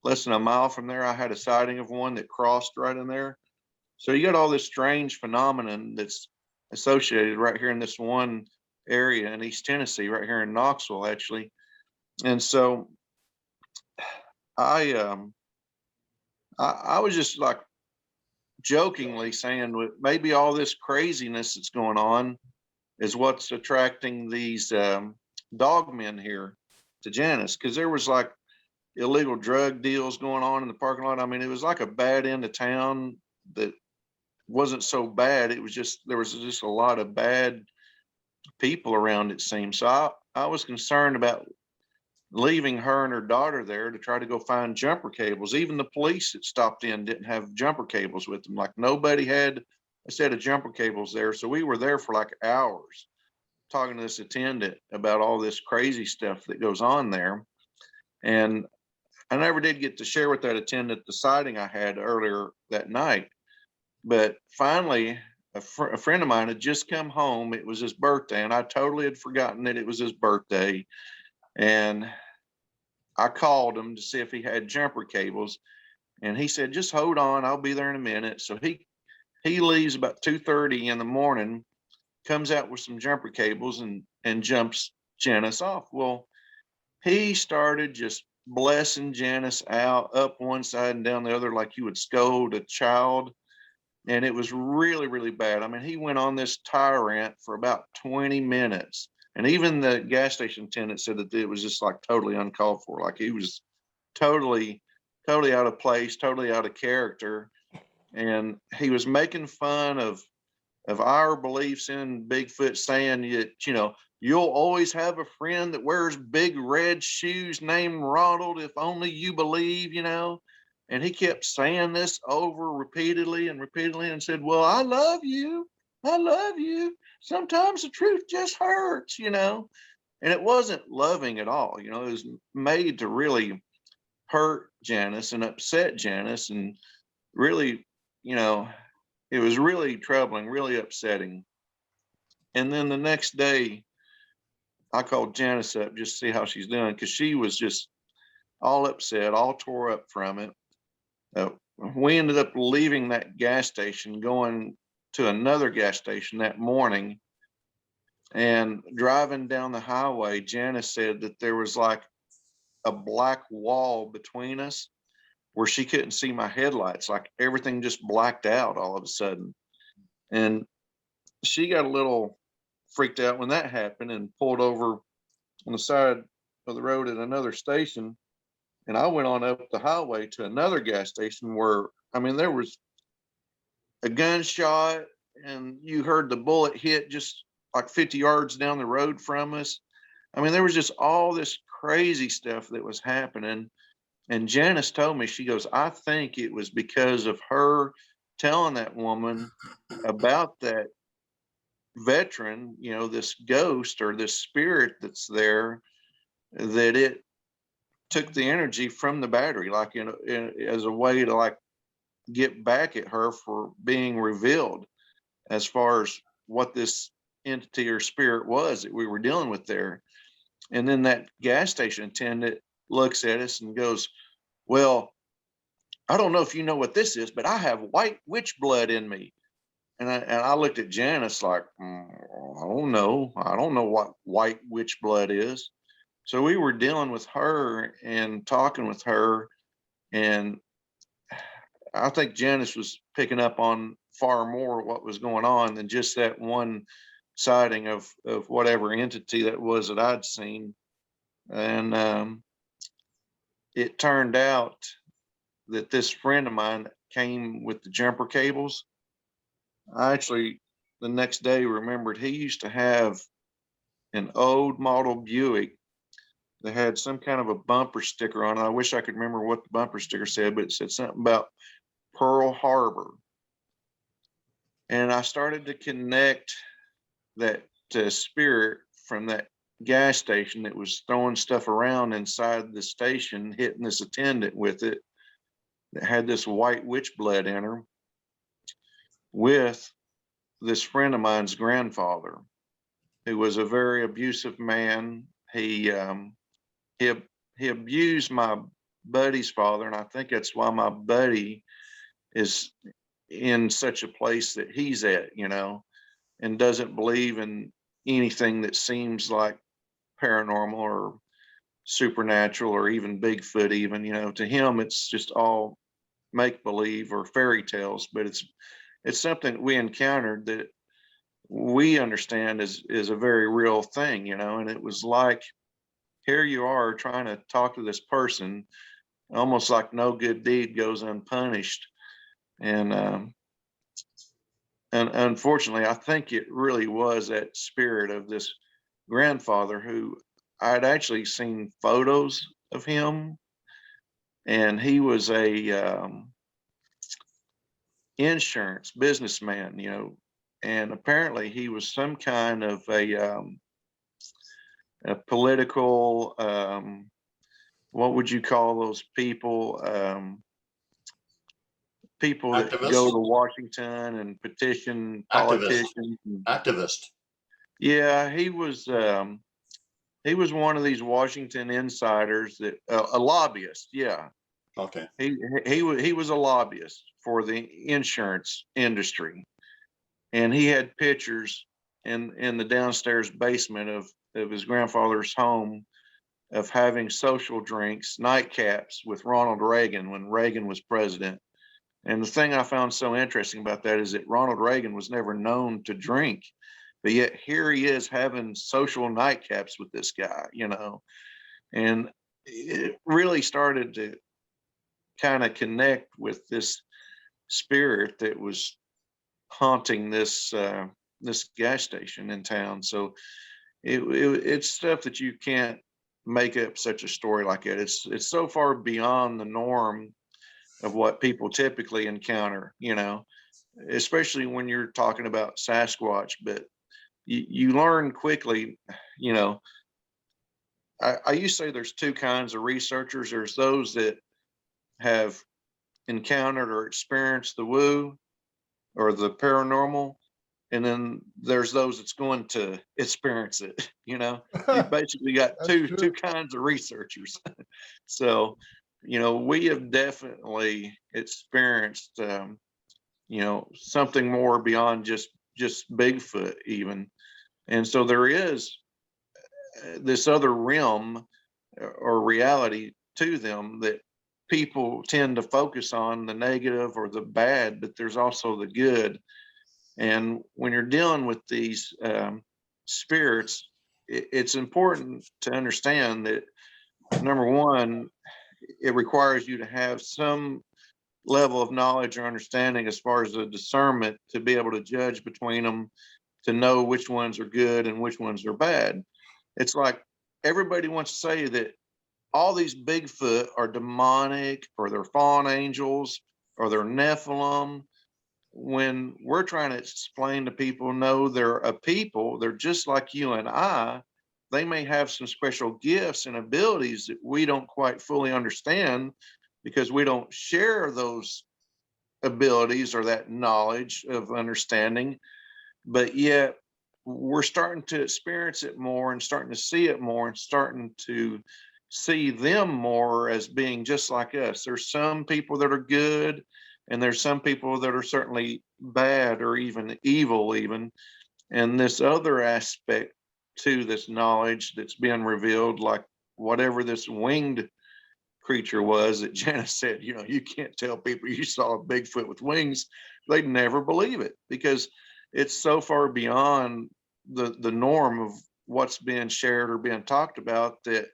less than a mile from there, I had a sighting of one that crossed right in there. So you got all this strange phenomenon that's associated right here in this one area in East Tennessee, right here in Knoxville, actually. And so I was just like jokingly saying maybe all this craziness that's going on is what's attracting these dog men here to Janice, because there was like illegal drug deals going on in the parking lot. I mean, it was like a bad end of town that wasn't so bad. It was just, there was just a lot of bad people around, it seemed. So I was concerned about leaving her and her daughter there to try to go find jumper cables. Even the police that stopped in didn't have jumper cables with them. Like nobody had a set of jumper cables there. So we were there for like hours talking to this attendant about all this crazy stuff that goes on there. And I never did get to share with that attendant the sighting I had earlier that night. But finally, a friend of mine had just come home. It was his birthday, and I totally had forgotten that it was his birthday. And I called him to see if he had jumper cables, and he said, "Just hold on, I'll be there in a minute." So he leaves about 2:30 in the morning, comes out with some jumper cables and jumps Janice off. Well, he started just blessing Janice out up one side and down the other like you would scold a child. And it was really, really bad. I mean, he went on this tirade for about 20 minutes. And even the gas station attendant said that it was just like totally uncalled for. Like he was totally, totally out of place, totally out of character. And he was making fun of our beliefs in Bigfoot, saying that, you know, you'll always have a friend that wears big red shoes named Ronald if only you believe, you know. And he kept saying this over repeatedly and said, "Well, I love you. I love you. Sometimes the truth just hurts," you know. And it wasn't loving at all. You know, it was made to really hurt Janice and upset Janice. And really, you know, it was really troubling, really upsetting. And then the next day, I called Janice up just to see how she's doing, because she was just all upset, all tore up from it. We ended up leaving that gas station, going to another gas station that morning, and driving down the highway. Janice said that there was like a black wall between us where she couldn't see my headlights. Like everything just blacked out all of a sudden. And she got a little freaked out when that happened and pulled over on the side of the road at another station. And I went on up the highway to another gas station where, I mean, there was a gunshot and you heard the bullet hit just like 50 yards down the road from us. I mean, there was just all this crazy stuff that was happening. And Janice told me, she goes, "I think it was because of her telling that woman about that veteran, you know, this ghost or this spirit that's there, that it took the energy from the battery, like as a way to like get back at her for being revealed as far as what this entity or spirit was that we were dealing with there." And then that gas station attendant looks at us and goes, "Well, I don't know if you know what this is, but I have white witch blood in me." And I looked at Janice like, I don't know what white witch blood is. So we were dealing with her and talking with her, and I think Janice was picking up on far more what was going on than just that one sighting of whatever entity that was that I'd seen. And it turned out that this friend of mine came with the jumper cables. I actually, the next day, remembered he used to have an old model Buick that had some kind of a bumper sticker on it. I wish I could remember what the bumper sticker said, but it said something about Pearl Harbor. And I started to connect that spirit from that gas station that was throwing stuff around inside the station, hitting this attendant with it, that had this white witch blood in her, with this friend of mine's grandfather, who was a very abusive man. He abused my buddy's father, and I think that's why my buddy is in such a place that he's at, you know, and doesn't believe in anything that seems like paranormal or supernatural or even Bigfoot. Even, you know, to him it's just all make believe or fairy tales, but it's something that we encountered that we understand is a very real thing, you know. And it was like, here you are trying to talk to this person, almost like no good deed goes unpunished. And And unfortunately, I think it really was that spirit of this grandfather who I'd actually seen photos of him, and he was a insurance businessman, and apparently he was some kind of a political, what would you call those people? People that go Activist. to Washington and petition Activist. politicians. Activist. Yeah, he was one of these Washington insiders that a lobbyist. Yeah, Okay. he was a lobbyist for the insurance industry, and he had pictures in the downstairs basement of his grandfather's home of having social drinks, nightcaps with Ronald Reagan when Reagan was president. And the thing I found so interesting about that is that Ronald Reagan was never known to drink, but yet here he is having social nightcaps with this guy. And it really started to kind of connect with this spirit that was haunting this gas station in town. So it's stuff that you can't make up such a story like it. It's so far beyond the norm of what people typically encounter, especially when you're talking about Sasquatch. But you learn quickly, you know. I used to say there's two kinds of researchers. There's those that have encountered or experienced the woo or the paranormal, and then there's those that's going to experience it. You've basically got That's two true. kinds of researchers. So, we have definitely experienced, something more beyond just Bigfoot even. And so there is this other realm or reality to them that people tend to focus on the negative or the bad, but there's also the good. And when you're dealing with these spirits, it's important to understand that, number one, it requires you to have some level of knowledge or understanding as far as the discernment to be able to judge between them, to know which ones are good and which ones are bad. It's like everybody wants to say that all these Bigfoot are demonic or they're fallen angels or they're Nephilim, when we're trying to explain to people, no, they're a people, they're just like you and I. They may have some special gifts and abilities that we don't quite fully understand because we don't share those abilities or that knowledge of understanding, but yet we're starting to experience it more and starting to see it more and starting to see them more as being just like us. There's some people that are good, and there's some people that are certainly bad or even evil even. And this other aspect to this knowledge that's being revealed, like whatever this winged creature was that Janice said, you can't tell people you saw a Bigfoot with wings. They'd never believe it because it's so far beyond the norm of what's being shared or being talked about that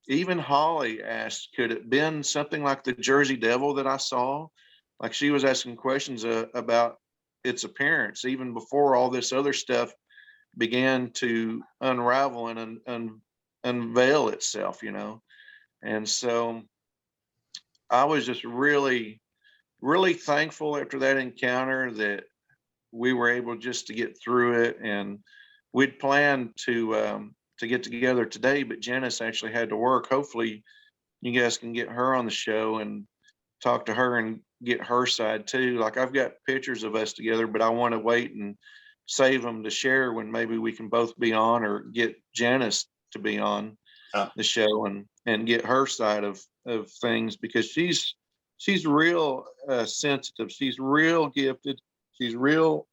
even Holly asked, could it been something like the Jersey Devil that I saw? Like she was asking questions about its appearance even before all this other stuff began to unravel and unveil itself. And so I was just really, really thankful after that encounter that we were able just to get through it. And we'd planned to get together today, but Janice actually had to work. Hopefully you guys can get her on the show and talk to her and get her side too. Like I've got pictures of us together, but I want to wait and save them to share when maybe we can both be on, or get Janice to be on the show and get her side of things, because she's real sensitive. She's real gifted. She's real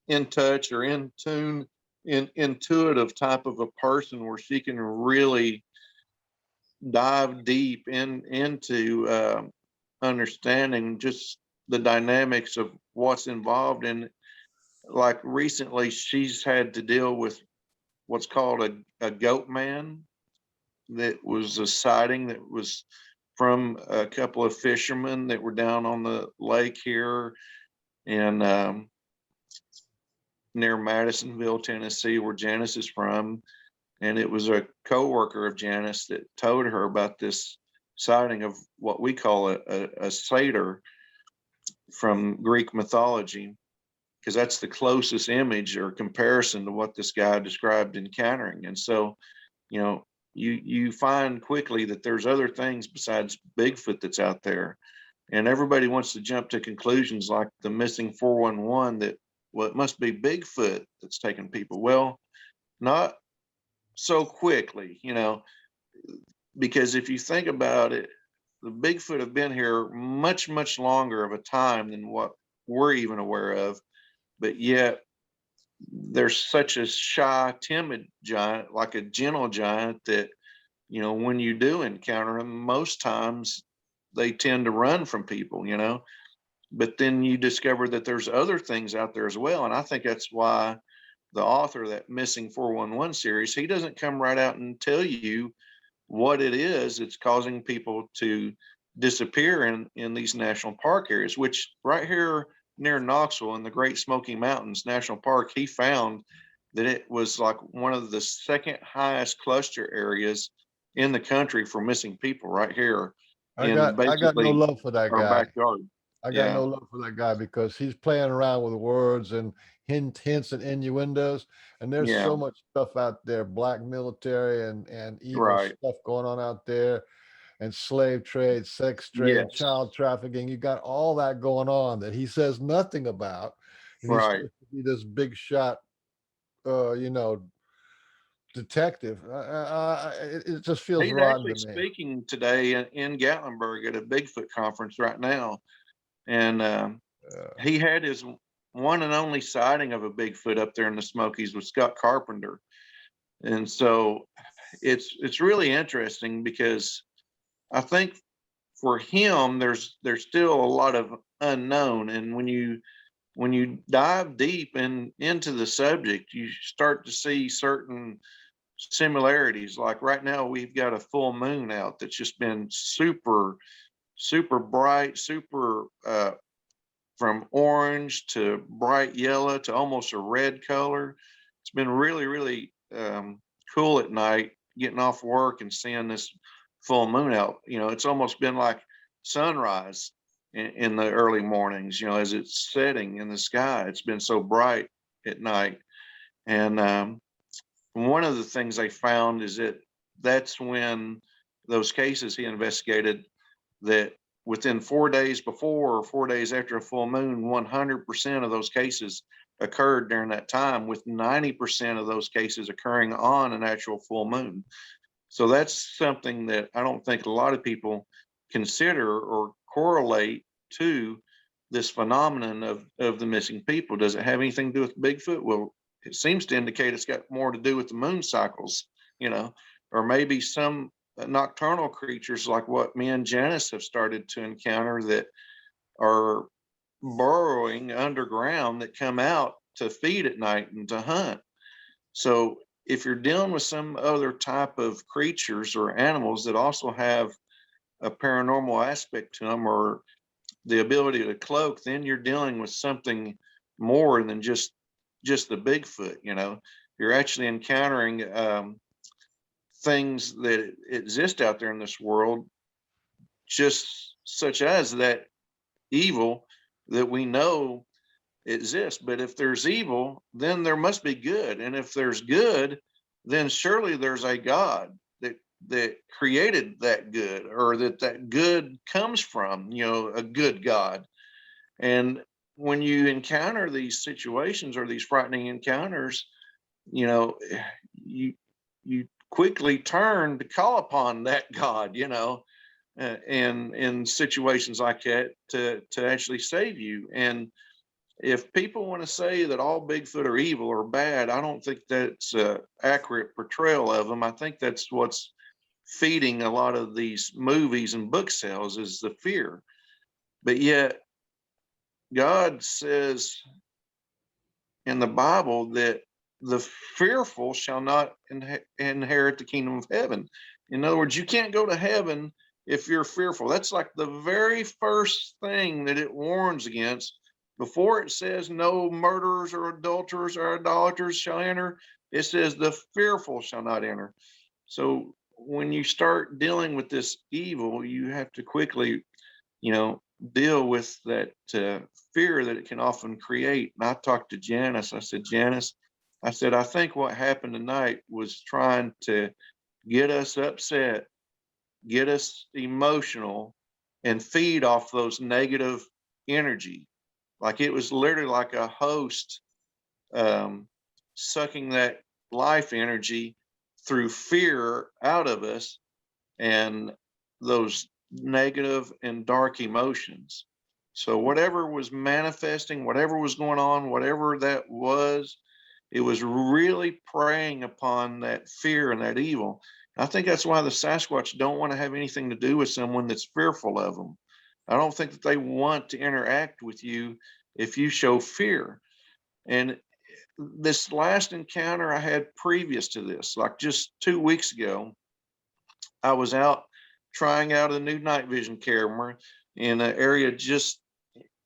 in touch or in tune, intuitive type of a person where she can really dive deep into understanding just the dynamics of what's involved in. Like recently, she's had to deal with what's called a goat man. That was a sighting that was from a couple of fishermen that were down on the lake here, and near Madisonville, Tennessee, where Janice is from. And it was a co-worker of Janice that told her about this sighting of what we call a satyr from Greek mythology, because that's the closest image or comparison to what this guy described encountering. And so, you know, you find quickly that there's other things besides Bigfoot that's out there. And everybody wants to jump to conclusions like the missing 411 that, well, it must be Bigfoot that's taking people. Well, not so quickly, you know, because if you think about it, the Bigfoot have been here much, much longer of a time than what we're even aware of. But yet there's such a shy, timid giant, like a gentle giant, that, you know, when you do encounter them, most times they tend to run from people, you know. But then you discover that there's other things out there as well. And I think that's why the author of that Missing 411 series, he doesn't come right out and tell you what it is that's causing people to disappear in these national park areas, which right here near Knoxville in the Great Smoky Mountains National Park, he found that it was like one of the second highest cluster areas in the country for missing people right here I in got no basically love for that our guy. backyard. I got Yeah. no love for that guy because he's playing around with words and hints and innuendos. And there's Yeah. so much stuff out there, black military and evil Right. stuff going on out there, and slave trade, sex trade, Yes. child trafficking. You got all that going on that he says nothing about. And he's Right. supposed to be this big shot, you know, detective. It just feels He's rotten actually to me. speaking today in Gatlinburg at a Bigfoot conference right now. And he had his one and only sighting of a Bigfoot up there in the Smokies with Scott Carpenter. And so it's really interesting because I think for him there's still a lot of unknown. And when you dive deep into the subject, you start to see certain similarities. Like right now we've got a full moon out that's just been super bright, super from orange to bright yellow to almost a red color. It's been really, really cool at night, getting off work and seeing this full moon out. You know, it's almost been like sunrise in the early mornings, you know, as it's setting in the sky. It's been so bright at night. And one of the things they found is that that's when those cases he investigated, that within 4 days before or 4 days after a full moon, 100% of those cases occurred during that time, with 90% of those cases occurring on an actual full moon. So that's something that I don't think a lot of people consider or correlate to this phenomenon of the missing people. Does it have anything to do with Bigfoot? Well, it seems to indicate it's got more to do with the moon cycles, you know, or maybe some nocturnal creatures like what me and Janice have started to encounter that are burrowing underground that come out to feed at night and to hunt. So if you're dealing with some other type of creatures or animals that also have a paranormal aspect to them or the ability to cloak, then you're dealing with something more than just the Bigfoot. You know, you're actually encountering things that exist out there in this world, just such as that evil that we know exists. But if there's evil, then there must be good. And if there's good, then surely there's a God that created that good, or that good comes from, you know, a good God. And when you encounter these situations or these frightening encounters, you know, you quickly turn to call upon that God, you know, and in situations like that to actually save you. And if people want to say that all Bigfoot are evil or bad, I don't think that's an accurate portrayal of them. I think that's what's feeding a lot of these movies and book sales, is the fear. But yet God says in the Bible that the fearful shall not inherit the kingdom of heaven. In other words, you can't go to heaven if you're fearful. That's like the very first thing that it warns against, before it says no murderers or adulterers or idolaters shall enter, it says the fearful shall not enter. So when you start dealing with this evil, you have to quickly, deal with that fear that it can often create. And I talked to Janice. I said, Janice, I think what happened tonight was trying to get us upset, get us emotional, and feed off those negative energy. Like it was literally like a host sucking that life energy through fear out of us and those negative and dark emotions. So whatever was manifesting, whatever was going on, whatever that was, it was really preying upon that fear and that evil. I think that's why the Sasquatch don't want to have anything to do with someone that's fearful of them. I don't think that they want to interact with you if you show fear. And this last encounter I had previous to this, like just 2 weeks ago, I was out trying out a new night vision camera in an area just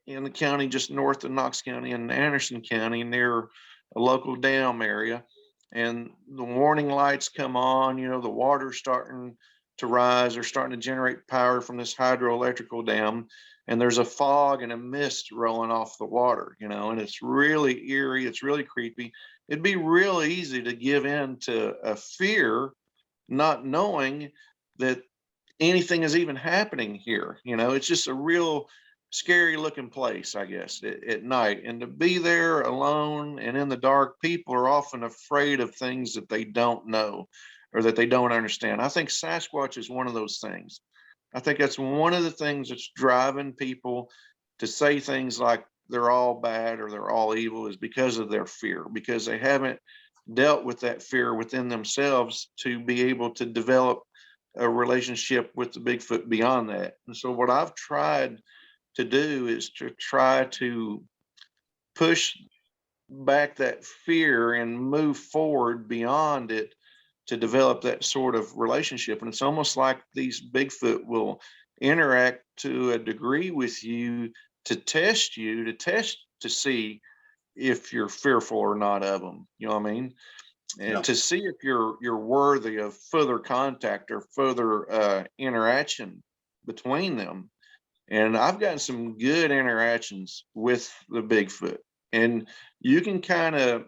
in the county, just north of Knox County in Anderson County, near a local dam area. And the warning lights come on, the water's starting to rise. They're starting to generate power from this hydroelectrical dam. And there's a fog and a mist rolling off the water, and it's really eerie. It's really creepy. It'd be real easy to give in to a fear, not knowing that anything is even happening here. It's just a real scary looking place, I guess, at night. And to be there alone and in the dark, people are often afraid of things that they don't know or that they don't understand. I think Sasquatch is one of those things. I think that's one of the things that's driving people to say things like they're all bad or they're all evil, is because of their fear, because they haven't dealt with that fear within themselves to be able to develop a relationship with the Bigfoot beyond that. And so what I've tried to do is to try to push back that fear and move forward beyond it to develop that sort of relationship. And it's almost like these Bigfoot will interact to a degree with you to test to see if you're fearful or not of them. You know what I mean? And to see if you're worthy of further contact or further interaction between them. And I've gotten some good interactions with the Bigfoot, and you can kind of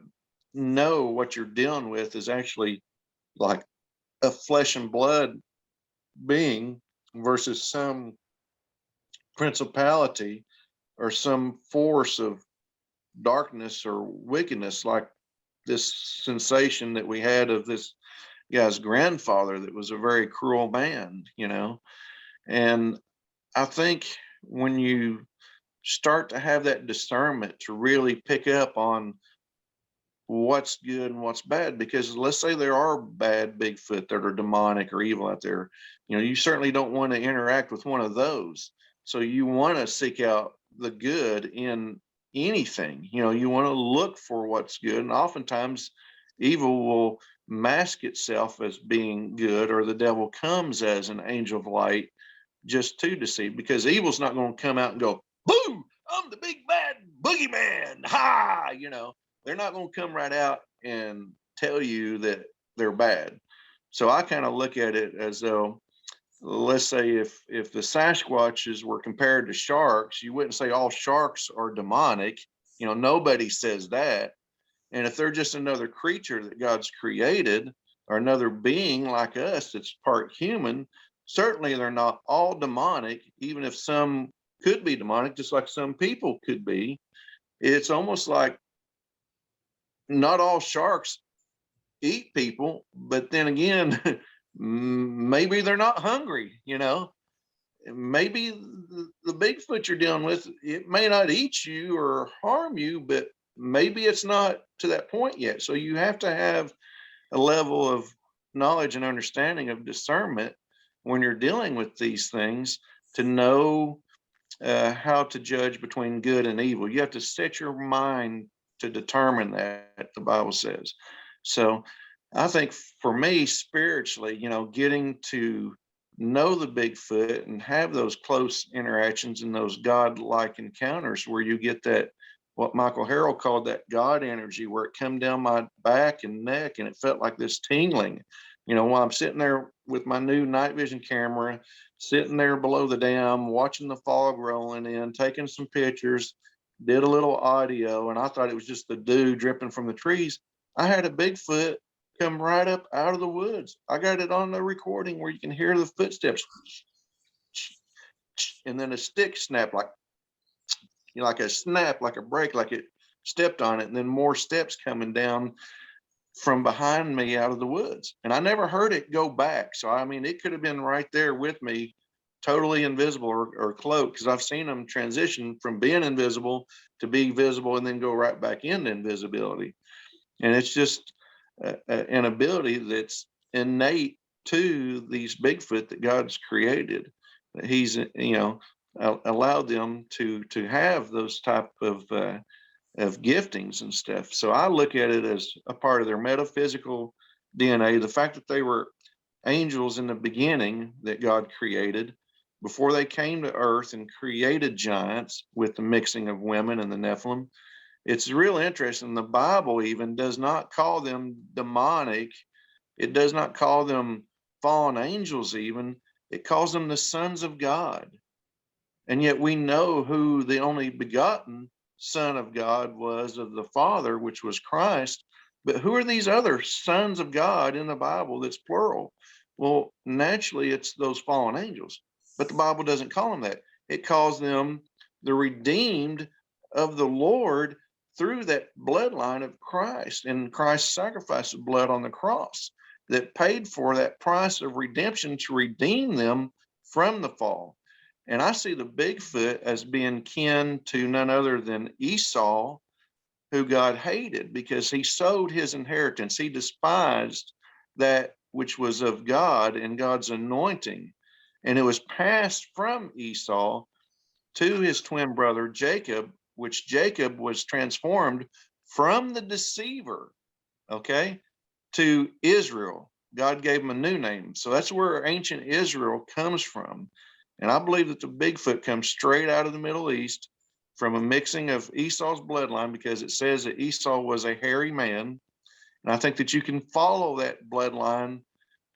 know what you're dealing with is actually like a flesh and blood being versus some principality or some force of darkness or wickedness, like this sensation that we had of this guy's grandfather that was a very cruel man, And I think when you start to have that discernment to really pick up on what's good and what's bad, because let's say there are bad Bigfoot that are demonic or evil out there, you certainly don't want to interact with one of those. So you want to seek out the good in anything. You want to look for what's good, and oftentimes evil will mask itself as being good, or the devil comes as an angel of light just to deceive, because evil's not going to come out and go, boo, I'm the big bad boogeyman, ha, they're not going to come right out and tell you that they're bad. So I kind of look at it as though, let's say if the Sasquatches were compared to sharks, you wouldn't say all sharks are demonic. Nobody says that. And if they're just another creature that God's created, or another being like us that's part human, certainly they're not all demonic, even if some could be demonic, just like some people could be. It's almost like not all sharks eat people, but then again, maybe they're not hungry, Maybe the Bigfoot you're dealing with, it may not eat you or harm you, but maybe it's not to that point yet. So you have to have a level of knowledge and understanding of discernment when you're dealing with these things to know how to judge between good and evil. You have to set your mind to determine that, the Bible says. So I think for me, spiritually, getting to know the Bigfoot and have those close interactions and those God-like encounters where you get that, what Michael Harrell called that God energy, where it come down my back and neck and it felt like this tingling. While I'm sitting there with my new night vision camera, sitting there below the dam, watching the fog rolling in, taking some pictures, did a little audio, and I thought it was just the dew dripping from the trees. I had a Bigfoot come right up out of the woods. I got it on the recording where you can hear the footsteps, and then a stick snap, like a snap, like a break, like it stepped on it, and then more steps coming down from behind me out of the woods. And I never heard it go back. So, I mean, it could have been right there with me, totally invisible or cloaked, because I've seen them transition from being invisible to be visible and then go right back into invisibility. And it's just an ability that's innate to these Bigfoot that God's created. He's, allowed them to have those type of giftings and stuff. So I look at it as a part of their metaphysical DNA. The fact that they were angels in the beginning that God created before they came to earth and created giants with the mixing of women and the Nephilim. It's real interesting. The Bible even does not call them demonic. It does not call them fallen angels even. It calls them the sons of God. And yet we know who the only begotten Son of God was of the Father, which was Christ. But who are these other sons of God in the Bible that's plural? Well, naturally, it's those fallen angels. But the Bible doesn't call them that. It calls them the redeemed of the Lord through that bloodline of Christ and Christ's sacrifice of blood on the cross that paid for that price of redemption to redeem them from the fall. And I see the Bigfoot as being kin to none other than Esau, who God hated because he sold his inheritance. He despised that which was of God and God's anointing. And it was passed from Esau to his twin brother Jacob, which Jacob was transformed from the deceiver, okay, to Israel. God gave him a new name. So that's where ancient Israel comes from. And I believe that the Bigfoot comes straight out of the Middle East from a mixing of Esau's bloodline, because it says that Esau was a hairy man. And I think that you can follow that bloodline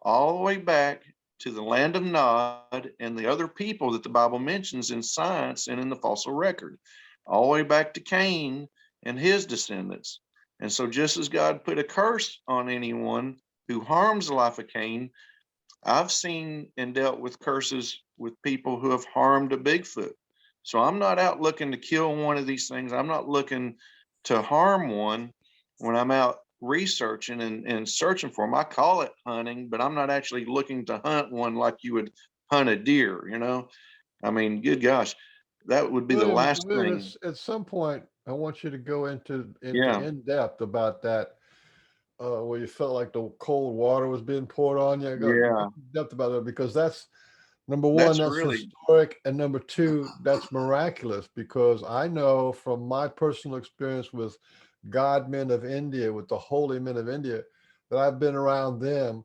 all the way back to the land of Nod and the other people that the Bible mentions in science and in the fossil record, all the way back to Cain and his descendants. And so just as God put a curse on anyone who harms the life of Cain, I've seen and dealt with curses with people who have harmed a Bigfoot. So I'm not out looking to kill one of these things. I'm not looking to harm one when I'm out researching and searching for them. I call it hunting, but I'm not actually looking to hunt one like you would hunt a deer, I mean, good gosh, that would be the last thing. At some point, I want you to go into Yeah. in depth about that, where you felt like the cold water was being poured on you. Go Yeah. in depth about that, because that's number one, that's really historic, and number two, that's miraculous, because I know from my personal experience with God men of India, with the holy men of India, that I've been around them.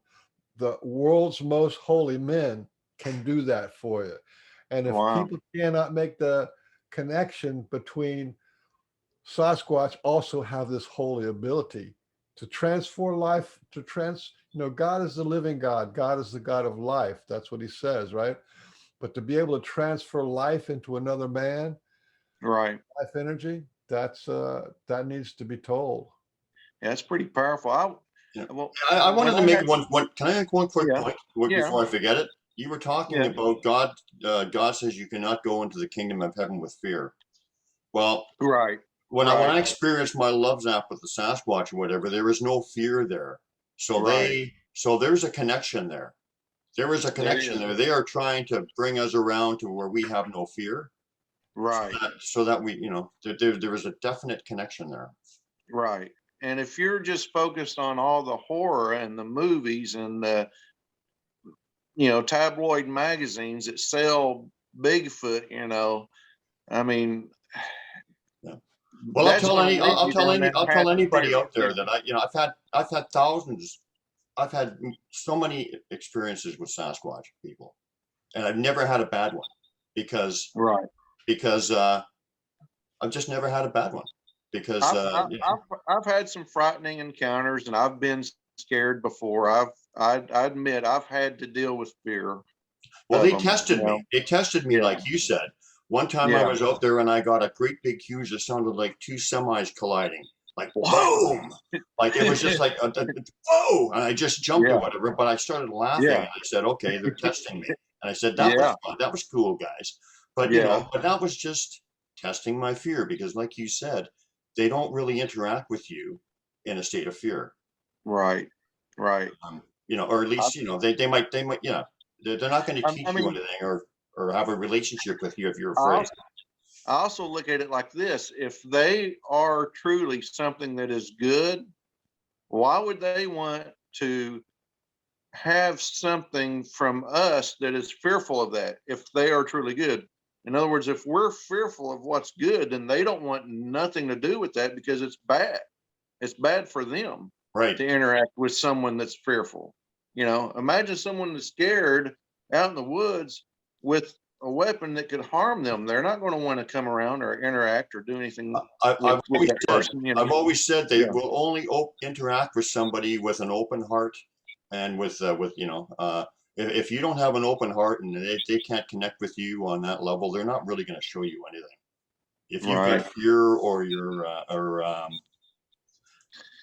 The world's most holy men can do that for you. And if people cannot make the connection between Sasquatch also have this holy ability to transform life, God is the living God. God is the God of life. That's what he says, right? But to be able to transfer life into another man, right, life energy, that needs to be told. Yeah, that's pretty powerful. I wanted to make one. Can I make one quick point before I forget it? You were talking about God. God says you cannot go into the kingdom of heaven with fear. Well, right. When I experienced my love zap with the Sasquatch or whatever, there was no fear there. So so there's a connection there. There is a connection there. They are trying to bring us around to where we have no fear. Right. So that we, there is a definite connection there. Right. And if you're just focused on all the horror and the movies and the, tabloid magazines that sell Bigfoot, I mean, well, I'll tell anybody out there that I've had thousands, I've had so many experiences with Sasquatch people. and I've never had a bad one because Right. I've just never had a bad one because I've had some frightening encounters, and I've been scared before. I admit I've had to deal with fear well, of they them. tested me. They tested me, Yeah. like you said. One time I Yeah. was out there and I got a great big huge that sounded like two semis colliding, like Wow. boom, like it was just like whoa, and I just jumped or Yeah. whatever. But I started laughing Yeah. and I said, okay, they're testing me, and I said that was Yeah. fun, that was cool, guys. But Yeah. but that was just testing my fear because, like you said, they don't really interact with you in a state of fear. Right. Right. Or at I, least they might they're not going to I teach you mean, anything or have a relationship with you if you're I afraid. also, I also look at it like this: if they are truly something that is good, why would they want to have something from us that is fearful of that if they are truly good? In other words, if we're fearful of what's good, then they don't want nothing to do with that because it's bad. It's bad for them Right. to interact with someone that's fearful. Imagine someone that's scared out in the woods with a weapon that could harm them. They're not going to want to come around or interact or do anything I, with I've always that said, person. I've always said they Yeah. will only interact with somebody with an open heart and with if you don't have an open heart and they can't connect with you on that level, they're not really going to show you anything. If you've Right. got fear or you're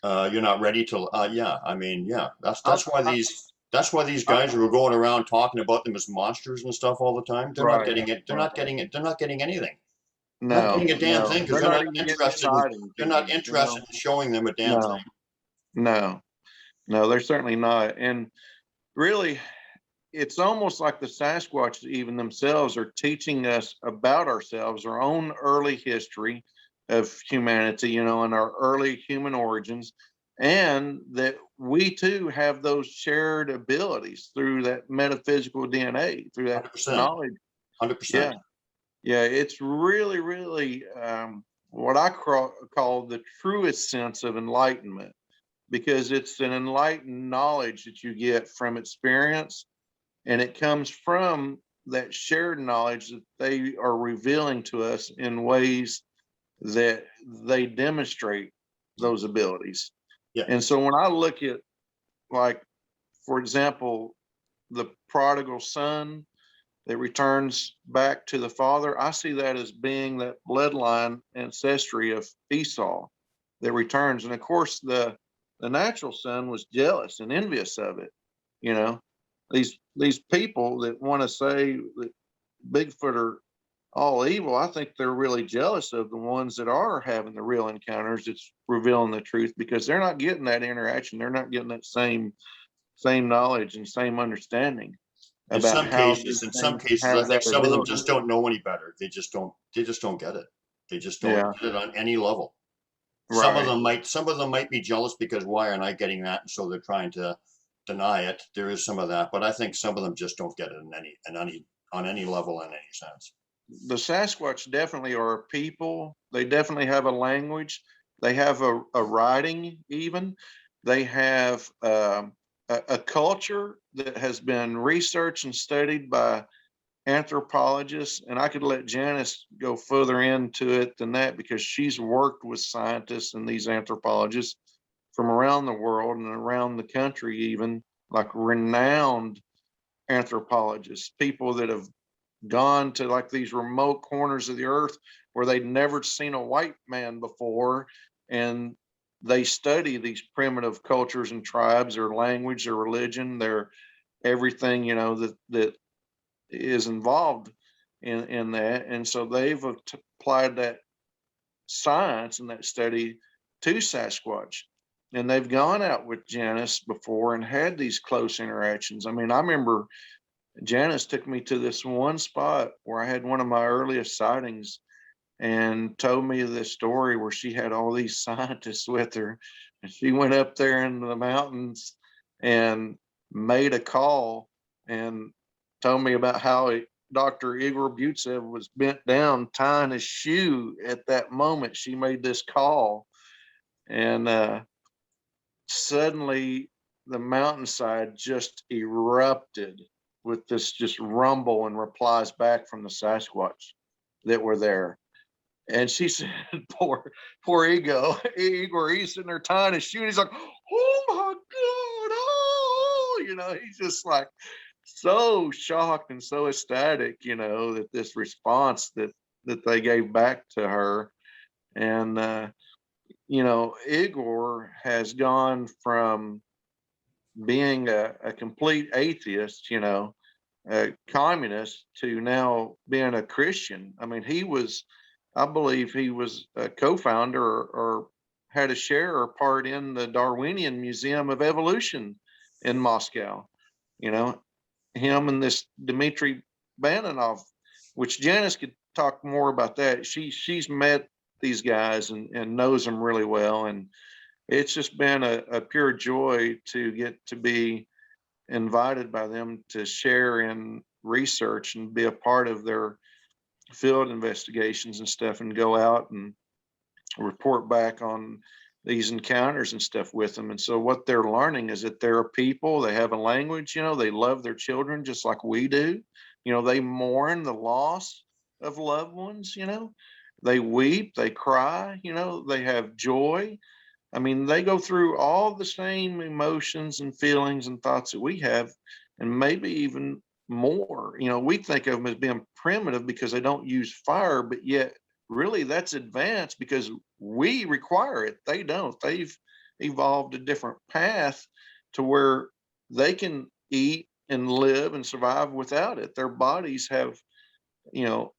not ready to, yeah, I mean, yeah, that's I, that's why I, these I, guys who are going around talking about them as monsters and stuff all the time. They're not right. getting it. They're Right. not getting it. They're not getting anything. Not No, getting a damn no, thing because they're not even getting they're not sightings. interested in showing them a damn thing. No, no, no, they're certainly not. And really, it's almost like the Sasquatch, even themselves, are teaching us about ourselves, our own early history of humanity, and our early human origins, and that we too have those shared abilities through that metaphysical DNA, through that 100%. knowledge. 100%. Yeah, yeah, it's really, really what I call the truest sense of enlightenment, because it's an enlightened knowledge that you get from experience, and it comes from that shared knowledge that they are revealing to us in ways that they demonstrate those abilities. Yeah. And so when I look at, like, for example, the prodigal son that returns back to the father, I see that as being that bloodline ancestry of Esau that returns. And of course, the natural son was jealous and envious of it. You know, these people that want to say that Bigfoot are all evil, I think they're really jealous of the ones that are having the real encounters that's revealing the truth, because they're not getting that interaction. They're not getting that same knowledge and same understanding about how these In some things cases, I have think that some of them ability. just don't know any better. They just don't get it. They just don't Yeah, get it on any level. right. Some of them might be jealous because why aren't I getting that? And so they're trying to deny it. There is some of that, but I think some of them just don't get it on any level in any sense. The Sasquatch definitely are a people. They definitely have a language. They have a writing, even. They have a culture that has been researched and studied by anthropologists. And I could let Janice go further into it than that, because she's worked with scientists and these anthropologists from around the world and around the country, even, like renowned anthropologists, people that have gone to like these remote corners of the earth where they'd never seen a white man before, and they study these primitive cultures and tribes, their language, their religion, their everything, that is involved in that. And so they've applied that science and that study to Sasquatch. And they've gone out with Janice before and had these close interactions. I mean, I remember Janice took me to this one spot where I had one of my earliest sightings, and told me this story where she had all these scientists with her. And she went up there in the mountains and made a call and told me about how Dr. Igor Butsev was bent down tying his shoe at that moment she made this call. And suddenly the mountainside just erupted with this just rumble and replies back from the Sasquatch that were there. And she said, poor Igor, he's sitting there tying his shoe, and he's like, oh my God, oh, he's just like so shocked and so ecstatic, that this response that they gave back to her. And Igor has gone from being a complete atheist, a communist, to now being a Christian. I mean, I believe he was a co-founder or had a share or part in the Darwinian Museum of Evolution in Moscow. Him and this Dmitry Bananov, which Janice could talk more about that. She's met these guys and knows them really well. And it's just been a pure joy to get to be invited by them to share in research and be a part of their field investigations and stuff, and go out and report back on these encounters and stuff with them. And so what they're learning is that they're people, they have a language, they love their children just like we do. They mourn the loss of loved ones, they weep, they cry, they have joy. I mean, they go through all the same emotions and feelings and thoughts that we have, and maybe even more. We think of them as being primitive because they don't use fire, but yet really that's advanced because we require it. They don't. They've evolved a different path to where they can eat and live and survive without it. Their bodies have,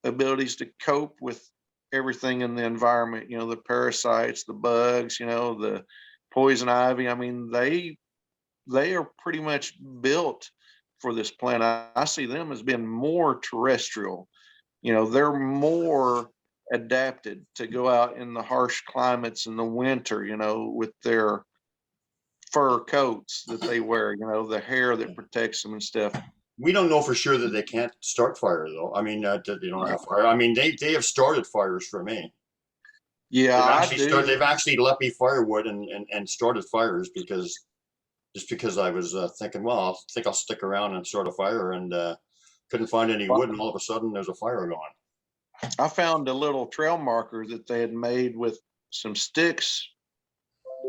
abilities to cope with everything in the environment, the parasites, the bugs, the poison ivy. I mean, they are pretty much built for this planet. I see them as being more terrestrial. They're more adapted to go out in the harsh climates in the winter, with their fur coats that they wear, the hair that protects them and stuff. We don't know for sure that they can't start fire, though. I mean, that they don't have fire. I mean, they have started fires for me. Yeah, they've actually let me firewood and started fires because I was thinking, well, I think I'll stick around and start a fire, and couldn't find any wood, and all of a sudden there's a fire going. I found a little trail marker that they had made with some sticks,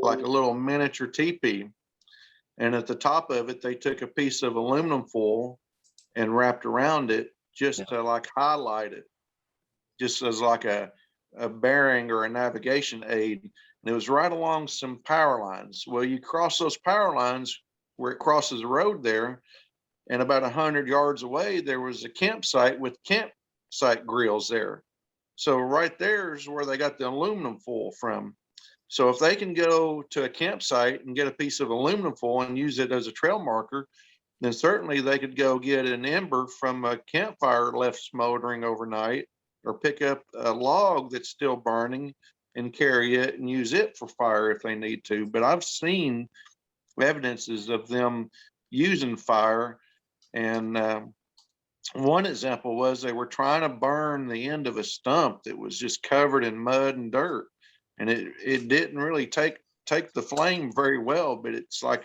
like a little miniature teepee. And at the top of it, they took a piece of aluminum foil and wrapped around it just to like highlight it, just as like a bearing or a navigation aid. And it was right along some power lines. Well, you cross those power lines where it crosses the road there, and about 100 yards away, there was a campsite with campsite grills there. So right there is where they got the aluminum foil from. So if they can go to a campsite and get a piece of aluminum foil and use it as a trail marker, then certainly they could go get an ember from a campfire left smoldering overnight, or pick up a log that's still burning and carry it and use it for fire if they need to. But I've seen evidences of them using fire. And one example was they were trying to burn the end of a stump that was just covered in mud and dirt. And it didn't really take the flame very well, but it's like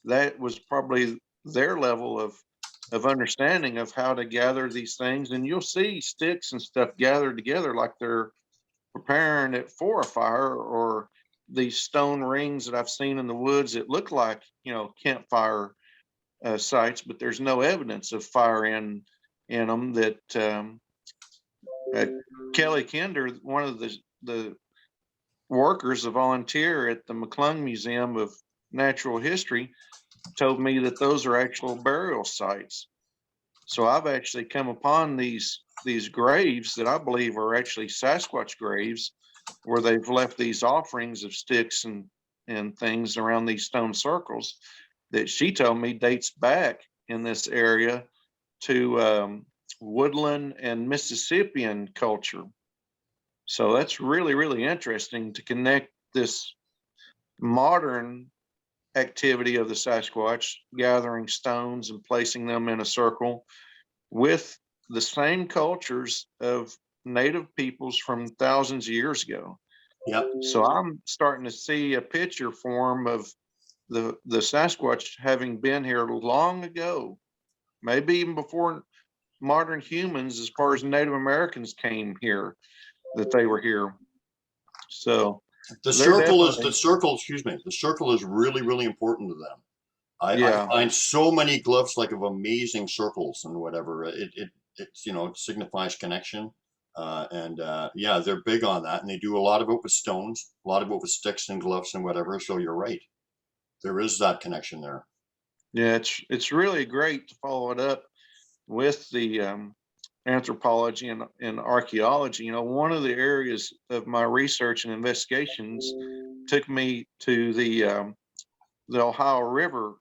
that was probably their level of understanding of how to gather these things. And you'll see sticks and stuff gathered together like they're preparing it for a fire, or these stone rings that I've seen in the woods that look like, campfire sites, but there's no evidence of fire in them. That Kelly Kinder, one of the workers, a volunteer at the McClung Museum of Natural History, told me that those are actual burial sites. So I've actually come upon these graves that I believe are actually Sasquatch graves, where they've left these offerings of sticks and things around these stone circles that she told me dates back in this area to woodland and Mississippian culture. So that's really, really interesting to connect this modern activity of the Sasquatch, gathering stones and placing them in a circle, with the same cultures of native peoples from thousands of years ago. Yep. So I'm starting to see a picture form of the Sasquatch having been here long ago, maybe even before modern humans, as far as Native Americans came here, that they were here. So The they're circle is definitely, the circle is really, really important to them. I yeah, find so many glyphs like of amazing circles and whatever. It's it signifies connection. Yeah, they're big on that, and they do a lot of it with stones, a lot of it with sticks and glyphs and whatever. So you're right, there is that connection there. yeah. It's really great to follow it up with the anthropology and archaeology. You know, one of the areas of my research and investigations took me to the Ohio River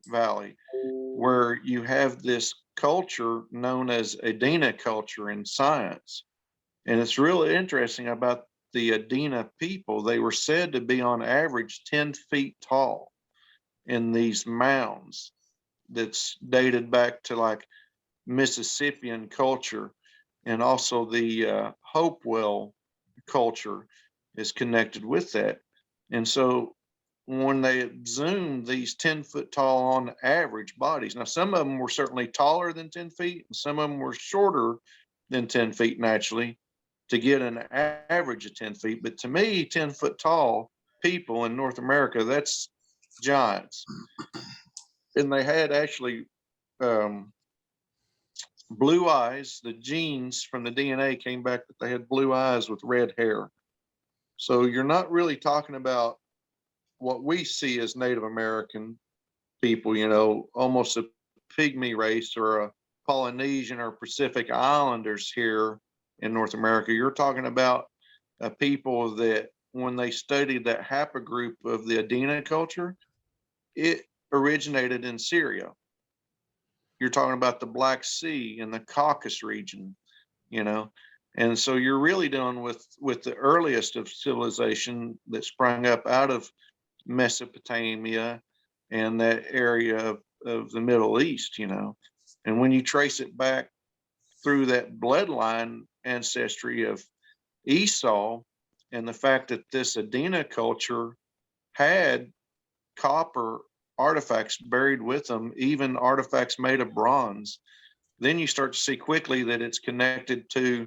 Valley, where you have this culture known as Adena culture in science. And it's really interesting about the Adena people. They were said to be on average 10 feet tall in these mounds that's dated back to like Mississippian culture. And also the Hopewell culture is connected with that. And so when they exhumed these 10-foot tall on average bodies, now some of them were certainly taller than 10 feet, and some of them were shorter than 10 feet naturally to get an average of 10 feet. But to me, 10-foot tall people in North America, that's giants. And they had actually um, blue eyes. The genes from the DNA came back that they had blue eyes with red hair. So you're not really talking about what we see as Native American people, you know, almost a pygmy race or a Polynesian or Pacific Islanders here in North America. You're talking about a people that when they studied that haplogroup of the Adena culture, it originated in Syria. You're talking about the Black Sea and the Caucasus region, you know. And so you're really dealing with the earliest of civilization that sprang up out of Mesopotamia and that area of the Middle East, you know. And when you trace it back through that bloodline ancestry of Esau and the fact that this Adena culture had copper artifacts buried with them, even artifacts made of bronze, then you start to see quickly that it's connected to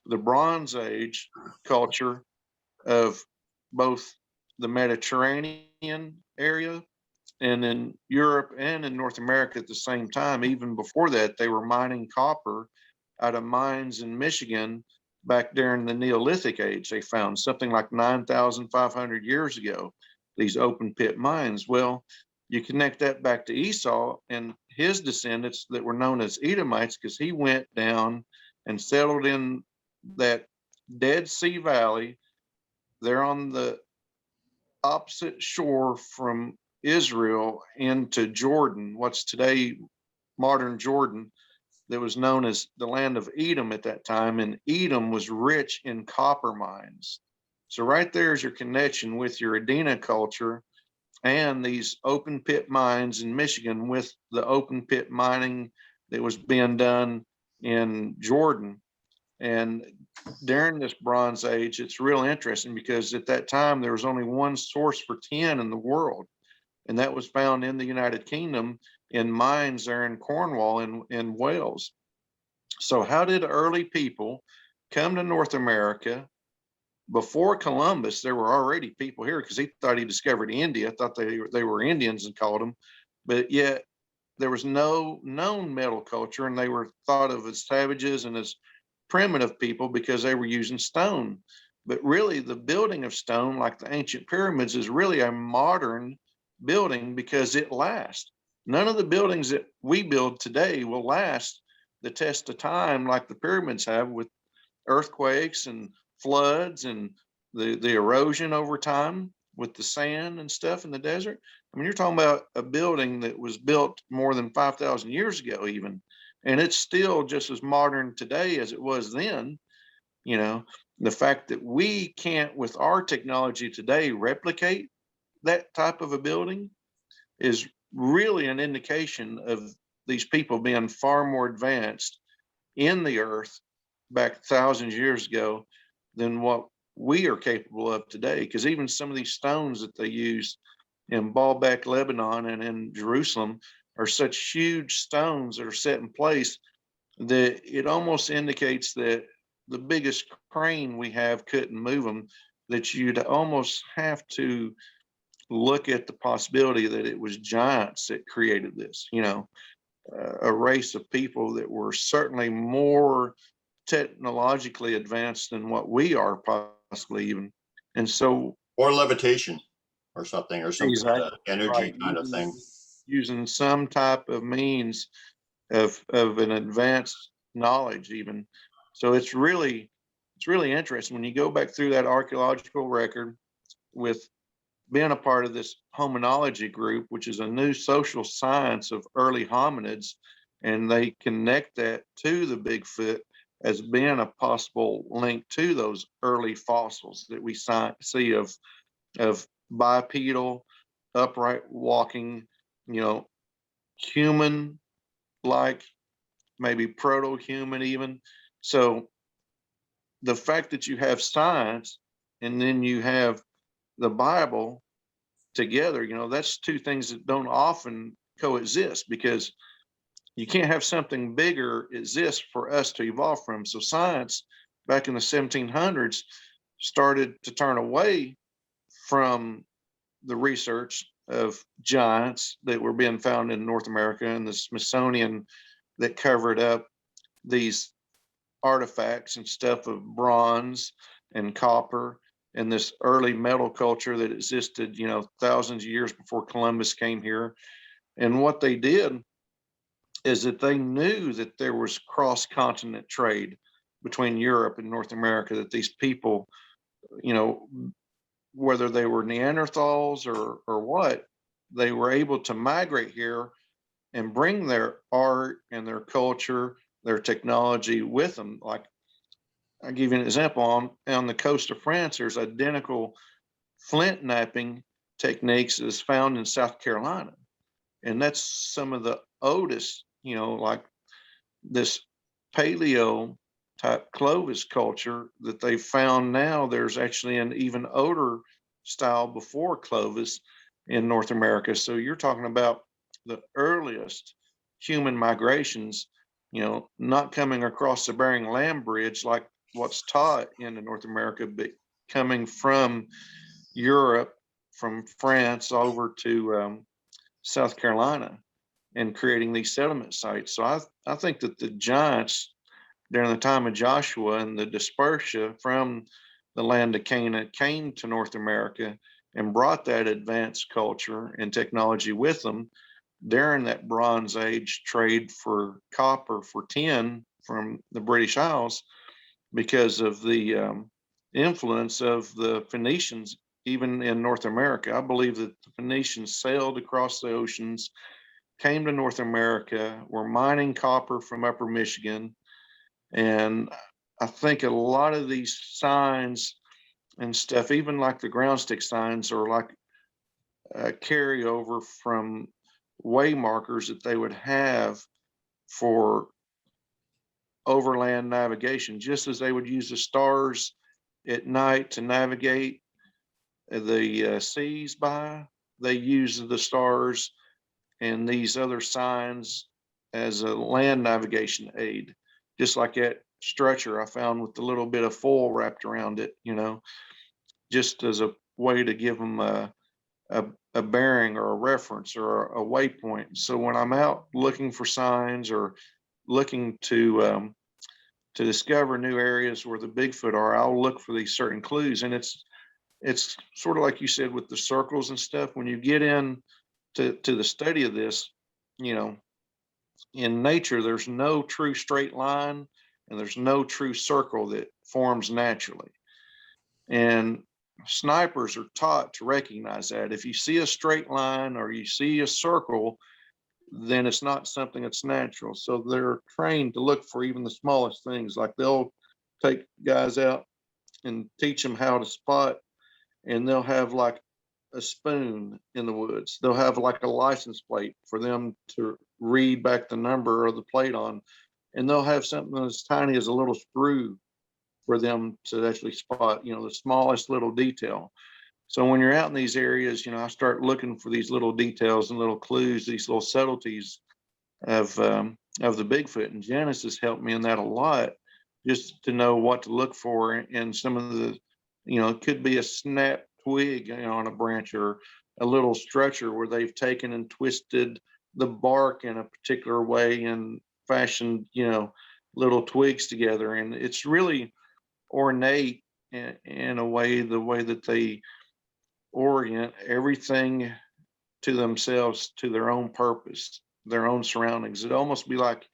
the Bronze Age culture of both the Mediterranean area and in Europe and in North America at the same time. Even before that, they were mining copper out of mines in Michigan back during the Neolithic age. They found something like 9,500 years ago, these open pit mines. Well, you connect that back to Esau and his descendants that were known as Edomites because he went down and settled in that Dead Sea Valley. They're on the opposite shore from Israel into Jordan, what's today modern Jordan, that was known as the land of Edom at that time. And Edom was rich in copper mines. So right there is your connection with your Adena culture and these open pit mines in Michigan with the open pit mining that was being done in Jordan. And during this Bronze Age, it's real interesting because at that time there was only one source for tin in the world, and that was found in the United Kingdom in mines there in Cornwall in Wales. So, how did early people come to North America? Before Columbus, there were already people here because he thought he discovered India, thought they were Indians and called them, but yet there was no known metal culture, and they were thought of as savages and as primitive people because they were using stone. But really, the building of stone, like the ancient pyramids, is really a modern building because it lasts. None of the buildings that we build today will last the test of time like the pyramids have, with earthquakes and floods and the erosion over time with the sand and stuff in the desert. I mean, you're talking about a building that was built more than 5,000 years ago, even, and it's still just as modern today as it was then. You know, the fact that we can't, with our technology today, replicate that type of a building is really an indication of these people being far more advanced in the earth back thousands of years ago than what we are capable of today. Because even some of these stones that they use in Baalbek, Lebanon, and in Jerusalem are such huge stones that are set in place that it almost indicates that the biggest crane we have couldn't move them, that you'd almost have to look at the possibility that it was giants that created this, a race of people that were certainly more technologically advanced than what we are, possibly even. And so, Or levitation or something, or some kind of exactly energy right, kind of thing. using some type of means of an advanced knowledge even. So it's really interesting when you go back through that archaeological record with being a part of this hominology group, which is a new social science of early hominids, and they connect that to the Bigfoot as being a possible link to those early fossils that we see of bipedal, upright walking, human like, maybe proto-human even. So the fact that you have science and then you have the Bible together, that's two things that don't often coexist, because you can't have something bigger exist for us to evolve from. So science back in the 1700s started to turn away from the research of giants that were being found in North America, and the Smithsonian that covered up these artifacts and stuff of bronze and copper and this early metal culture that existed, thousands of years before Columbus came here. And what they did is that they knew that there was cross-continent trade between Europe and North America, that these people, whether they were Neanderthals or what, they were able to migrate here and bring their art and their culture, their technology with them. Like, I'll give you an example. On the coast of France, there's identical flint knapping techniques as found in South Carolina. And that's some of the oldest, like this paleo type Clovis culture that they found. Now there's actually an even older style before Clovis in North America. So you're talking about the earliest human migrations, not coming across the Bering Land Bridge like what's taught in North America, but coming from Europe, from France over to South Carolina, and creating these settlement sites. So I think that the giants during the time of Joshua and the dispersion from the land of Canaan came to North America and brought that advanced culture and technology with them during that Bronze Age trade for copper, for tin from the British Isles, because of the influence of the Phoenicians even in North America. I believe that the Phoenicians sailed across the oceans, came to North America, were mining copper from Upper Michigan. And I think a lot of these signs and stuff, even like the ground stick signs, are like a carryover from way markers that they would have for overland navigation, just as they would use the stars at night to navigate the seas by. They use the stars and these other signs as a land navigation aid, just like that stretcher I found with the little bit of foil wrapped around it, just as a way to give them a bearing or a reference or a waypoint. So when I'm out looking for signs or looking to discover new areas where the Bigfoot are, I'll look for these certain clues. And it's sort of like you said with the circles and stuff. When you get in to the study of this, in nature, there's no true straight line and there's no true circle that forms naturally. And snipers are taught to recognize that. If you see a straight line or you see a circle, then it's not something that's natural. So they're trained to look for even the smallest things. Like they'll take guys out and teach them how to spot, and they'll have like a spoon in the woods. They'll have like a license plate for them to read back the number of the plate on, and they'll have something as tiny as a little screw for them to actually spot, the smallest little detail. So when you're out in these areas, I start looking for these little details and little clues, these little subtleties of the Bigfoot. And Janice has helped me in that a lot, just to know what to look for in some of the, it could be a snap twig, on a branch, or a little structure where they've taken and twisted the bark in a particular way and fashioned, little twigs together. And it's really ornate in a way, the way that they orient everything to themselves, to their own purpose, their own surroundings. It'd almost be like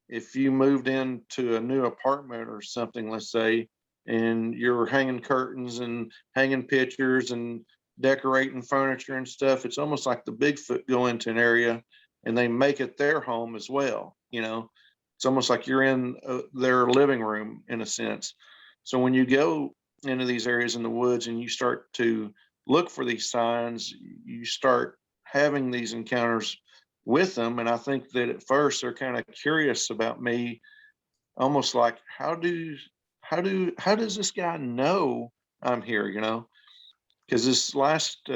if you moved into a new apartment or something, let's say, and you're hanging curtains and hanging pictures and decorating furniture and stuff. It's almost like the Bigfoot go into an area and they make it their home as well. It's almost like you're in their living room in a sense. So when you go into these areas in the woods and you start to look for these signs, you start having these encounters with them. And I think that at first they're kind of curious about me, almost like, how does this guy know I'm here? Because this last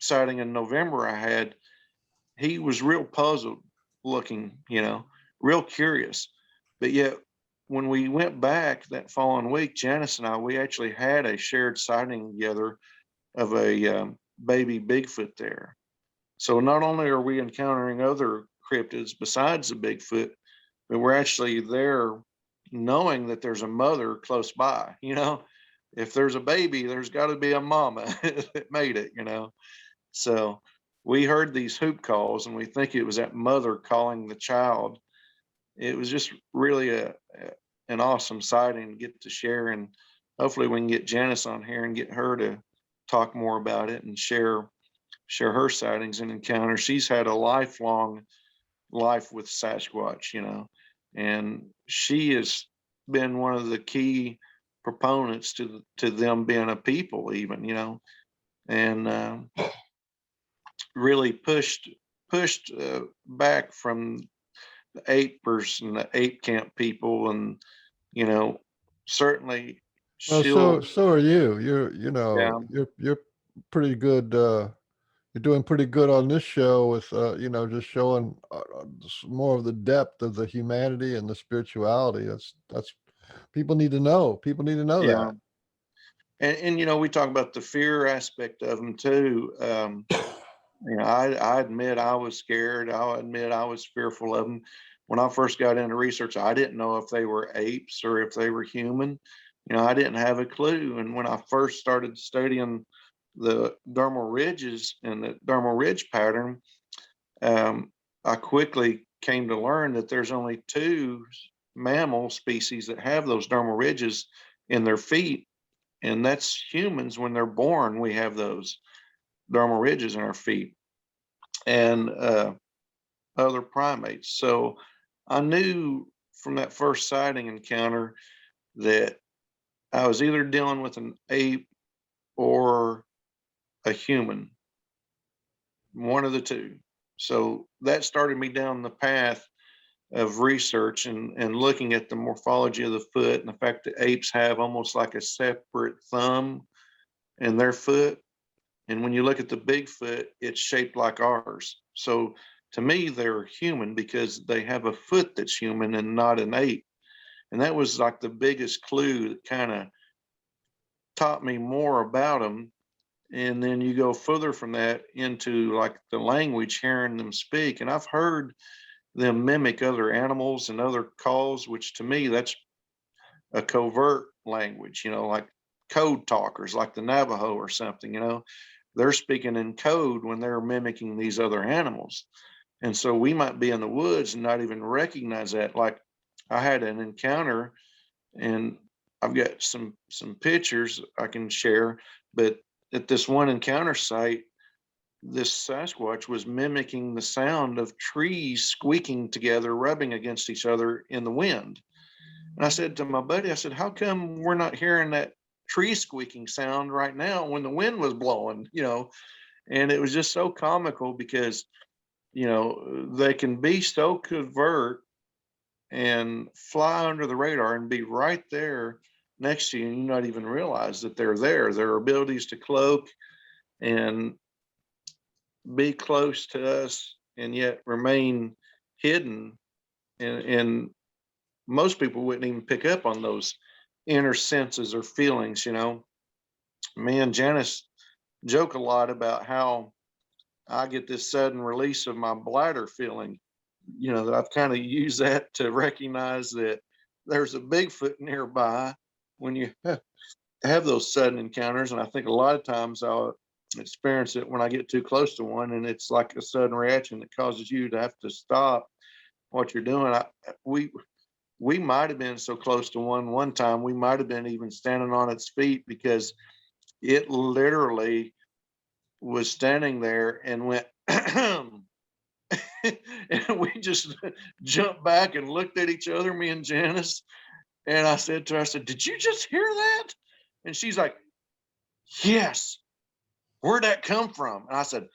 sighting in November I had, he was real puzzled looking, real curious. But yet when we went back that following week, Janice and I, we actually had a shared sighting together of a baby Bigfoot there. So not only are we encountering other cryptids besides the Bigfoot, but we're actually there knowing that there's a mother close by. If there's a baby, there's got to be a mama that made it, So we heard these hoop calls and we think it was that mother calling the child. It was just really an awesome sighting to get to share. And hopefully we can get Janice on here and get her to talk more about it and share her sightings and encounters. She's had a lifelong life with Sasquatch, and she has been one of the key proponents to them being a people, even, and really pushed back from the apers and the ape camp people, and certainly Well, so are you. Yeah. You're pretty good. You're doing pretty good on this show with just showing more of the depth of the humanity and the spirituality. That's people need to know. People need to know Yeah. that. And we talk about the fear aspect of them too. I admit I was scared. I'll admit I was fearful of them. When I first got into research, I didn't know if they were apes or if they were human. I didn't have a clue. And when I first started studying the dermal ridges and the dermal ridge pattern, I quickly came to learn that there's only two mammal species that have those dermal ridges in their feet. And that's humans. When they're born, we have those dermal ridges in our feet, and other primates. So I knew from that first sighting encounter that I was either dealing with an ape or a human, one of the two. So that started me down the path of research and looking at the morphology of the foot and the fact that apes have almost like a separate thumb in their foot. And when you look at the Bigfoot, it's shaped like ours. So to me, they're human because they have a foot that's human and not an ape. And that was like the biggest clue that kind of taught me more about them. And then you go further from that into like the language, hearing them speak. And I've heard them mimic other animals and other calls, which to me, that's a covert language, like code talkers, like the Navajo or something, they're speaking in code when they're mimicking these other animals. And so we might be in the woods and not even recognize that. Like I had an encounter, and I've got some pictures I can share, but at this one encounter site, this Sasquatch was mimicking the sound of trees squeaking together, rubbing against each other in the wind. And I said to my buddy, I said, how come we're not hearing that tree squeaking sound right now when the wind was blowing, And it was just so comical because, they can be so covert and fly under the radar and be right there next to you and you not even realize that they're there. Their abilities to cloak and be close to us and yet remain hidden. And most people wouldn't even pick up on those inner senses or feelings, you know. Me and Janice joke a lot about how I get this sudden release of my bladder feeling. You know, that I've kind of used that to recognize that there's a Bigfoot nearby when you have those sudden encounters. And I think a lot of times I'll experience it when I get too close to one, and it's like a sudden reaction that causes you to have to stop what you're doing. We might have been so close to one time, we might have been even standing on its feet, because it literally was standing there and went and we just jumped back and looked at each other, me and Janice. And I said to her, I said, "Did you just hear that?" And she's like, "Yes." "Where'd that come from?" And I said,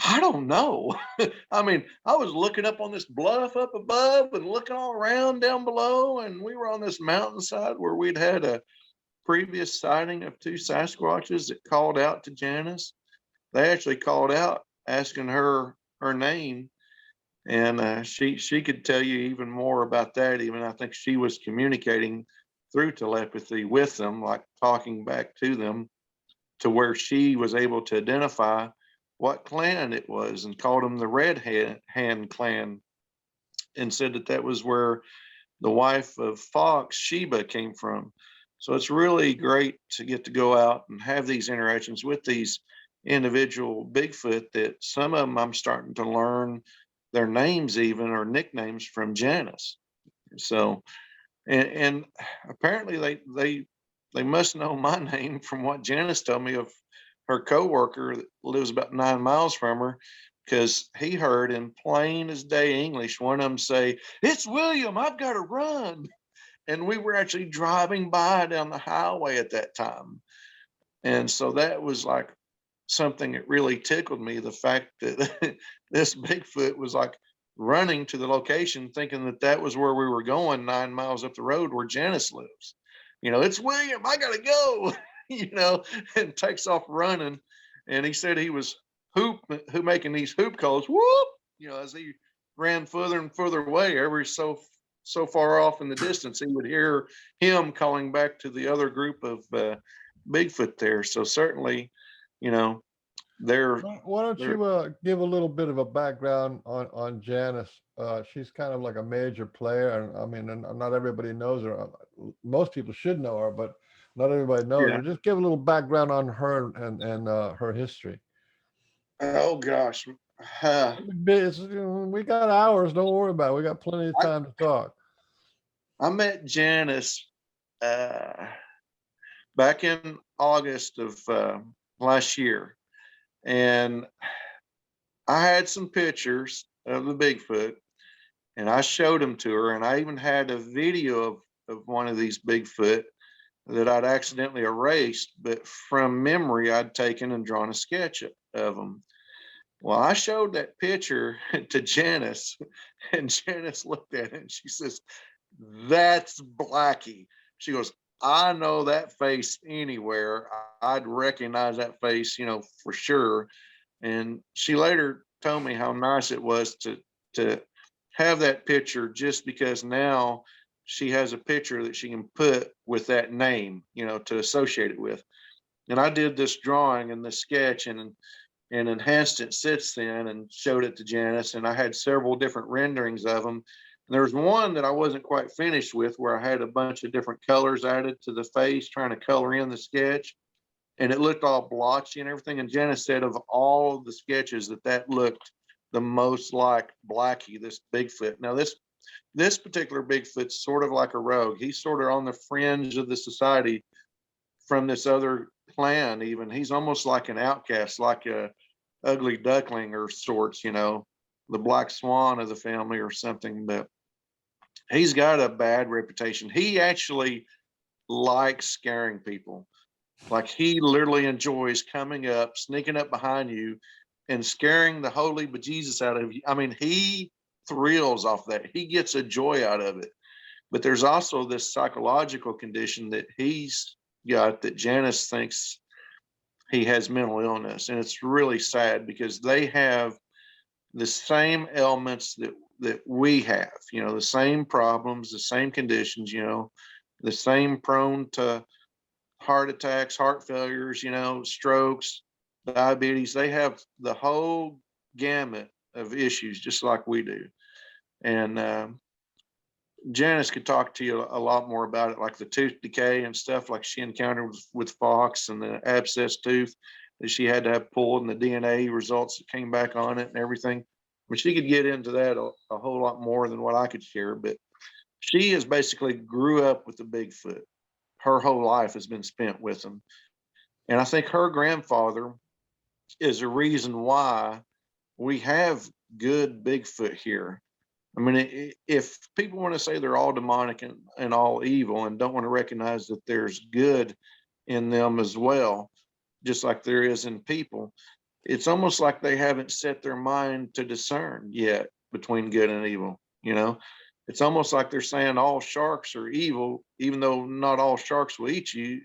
"I don't know." I mean, I was looking up on this bluff up above and looking all around down below, and we were on this mountainside where we'd had a previous sighting of 2 Sasquatches that called out to Janice. They actually called out asking her name, and she could tell you even more about that. Even I think she was communicating through telepathy with them, like talking back to them, to where she was able to identify what clan it was and called them the Red Hand clan, and said that that was where the wife of Fox, Sheba, came from. So it's really great to get to go out and have these interactions with these individual Bigfoot, that some of them I'm starting to learn their names even, or nicknames, from Janice. So, and apparently they must know my name from what Janice told me of her coworker that lives about 9 miles from her, because he heard in plain as day English one of them say, "It's William, I've got to run." And we were actually driving by down the highway at that time. And so that was like something that really tickled me, the fact that this Bigfoot was like running to the location, thinking that that was where we were going, 9 miles up the road where Janice lives. You know, "It's William, I gotta go." You know, and takes off running. And he said he was making these hoop calls, whoop, you know, as he ran further and further away. Every so far off in the distance, he would hear him calling back to the other group of Bigfoot there. So certainly, you know, they're Why don't you give a little bit of a background on Janice? She's kind of like a major player, and I mean, and not everybody knows her. Most people should know her, but not everybody knows Yeah. her. Just give a little background on her and her history. Oh gosh. We got hours. Don't worry about it. We got plenty of time to talk. I met Janice back in August of last year, and I had some pictures of the Bigfoot, and I showed them to her, and I even had a video of one of these Bigfoot that I'd accidentally erased, but from memory I'd taken and drawn a sketch of them. Well, I showed that picture to Janice, and Janice looked at it and she says, "That's Blackie." She goes, "I know that face anywhere. I'd recognize that face, you know, for sure." And she later told me how nice it was to have that picture, just because now she has a picture that she can put with that name, you know, to associate it with. And I did this drawing and this sketch and enhanced it since then and showed it to Janice. And I had several different renderings of them. And there was one that I wasn't quite finished with, where I had a bunch of different colors added to the face, trying to color in the sketch. And it looked all blotchy and everything. And Janice said of all the sketches that looked the most like Blackie, this Bigfoot. Now this particular Bigfoot's sort of like a rogue. He's sort of on the fringe of the society from this other clan. Even he's almost like an outcast, like a ugly duckling or sorts, you know, the black swan of the family or something. But he's got a bad reputation. He actually likes scaring people. Like, he literally enjoys coming up, sneaking up behind you and scaring the holy bejesus out of you. I mean, he thrills off that. He gets a joy out of it. But there's also this psychological condition that he's got that Janice thinks he has mental illness. And it's really sad because they have the same ailments that we have, the same problems, the same conditions, the same prone to heart attacks, heart failures, strokes, diabetes. They have the whole gamut of issues just like we do. And Janice could talk to you a lot more about it, like the tooth decay and stuff like she encountered with Fox, and the abscess tooth that she had to have pulled, and the DNA results that came back on it and everything. But she could get into that a whole lot more than what I could share. But she has basically grew up with the Bigfoot. Her whole life has been spent with them. And I think her grandfather is a reason why we have good Bigfoot here. I mean, if people want to say they're all demonic and all evil and don't want to recognize that there's good in them as well, just like there is in people, it's almost like they haven't set their mind to discern yet between good and evil. It's almost like they're saying all sharks are evil, even though not all sharks will eat you,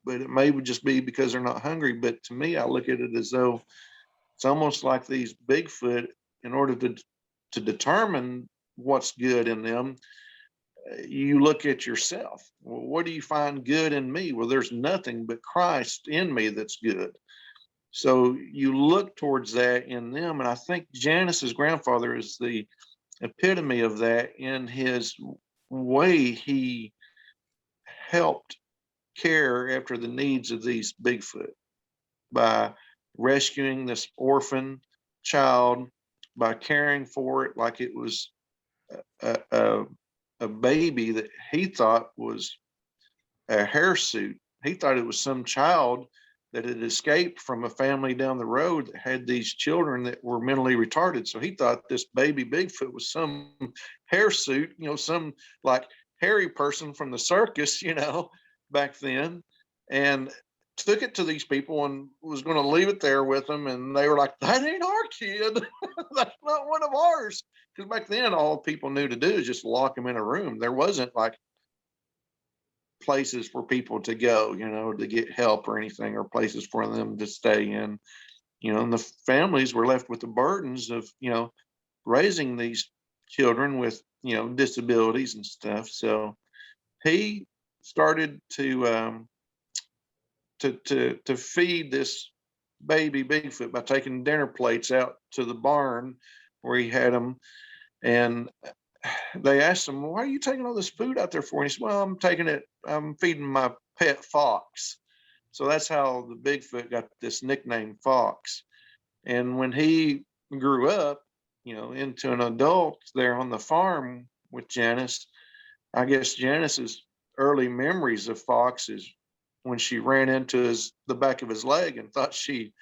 but it may just be because they're not hungry. But to me, I look at it as though it's almost like these Bigfoot, in order to determine what's good in them, you look at yourself. Well, what do you find good in me? Well, there's nothing but Christ in me that's good. So you look towards that in them. And I think Janice's grandfather is the epitome of that in his way he helped care after the needs of these Bigfoot by rescuing this orphan child, by caring for it like it was a baby that he thought was a hirsute. He thought it was some child that had escaped from a family down the road that had these children that were mentally retarded. So he thought this baby Bigfoot was some hirsute, some like hairy person from the circus, back then, and took it to these people and was going to leave it there with them. And they were like, that ain't our kid. That's not one of ours. Because back then, all people knew to do is just lock them in a room. There wasn't like places for people to go, to get help or anything, or places for them to stay in, and the families were left with the burdens of, raising these children with, disabilities and stuff. So he started to feed this baby Bigfoot by taking dinner plates out to the barn where he had them. And they asked him, why are you taking all this food out there for? And he said, well, I'm feeding my pet Fox. So that's how the Bigfoot got this nickname Fox. And when he grew up, into an adult there on the farm with Janice, I guess Janice's early memories of Fox is when she ran into the back of his leg and thought she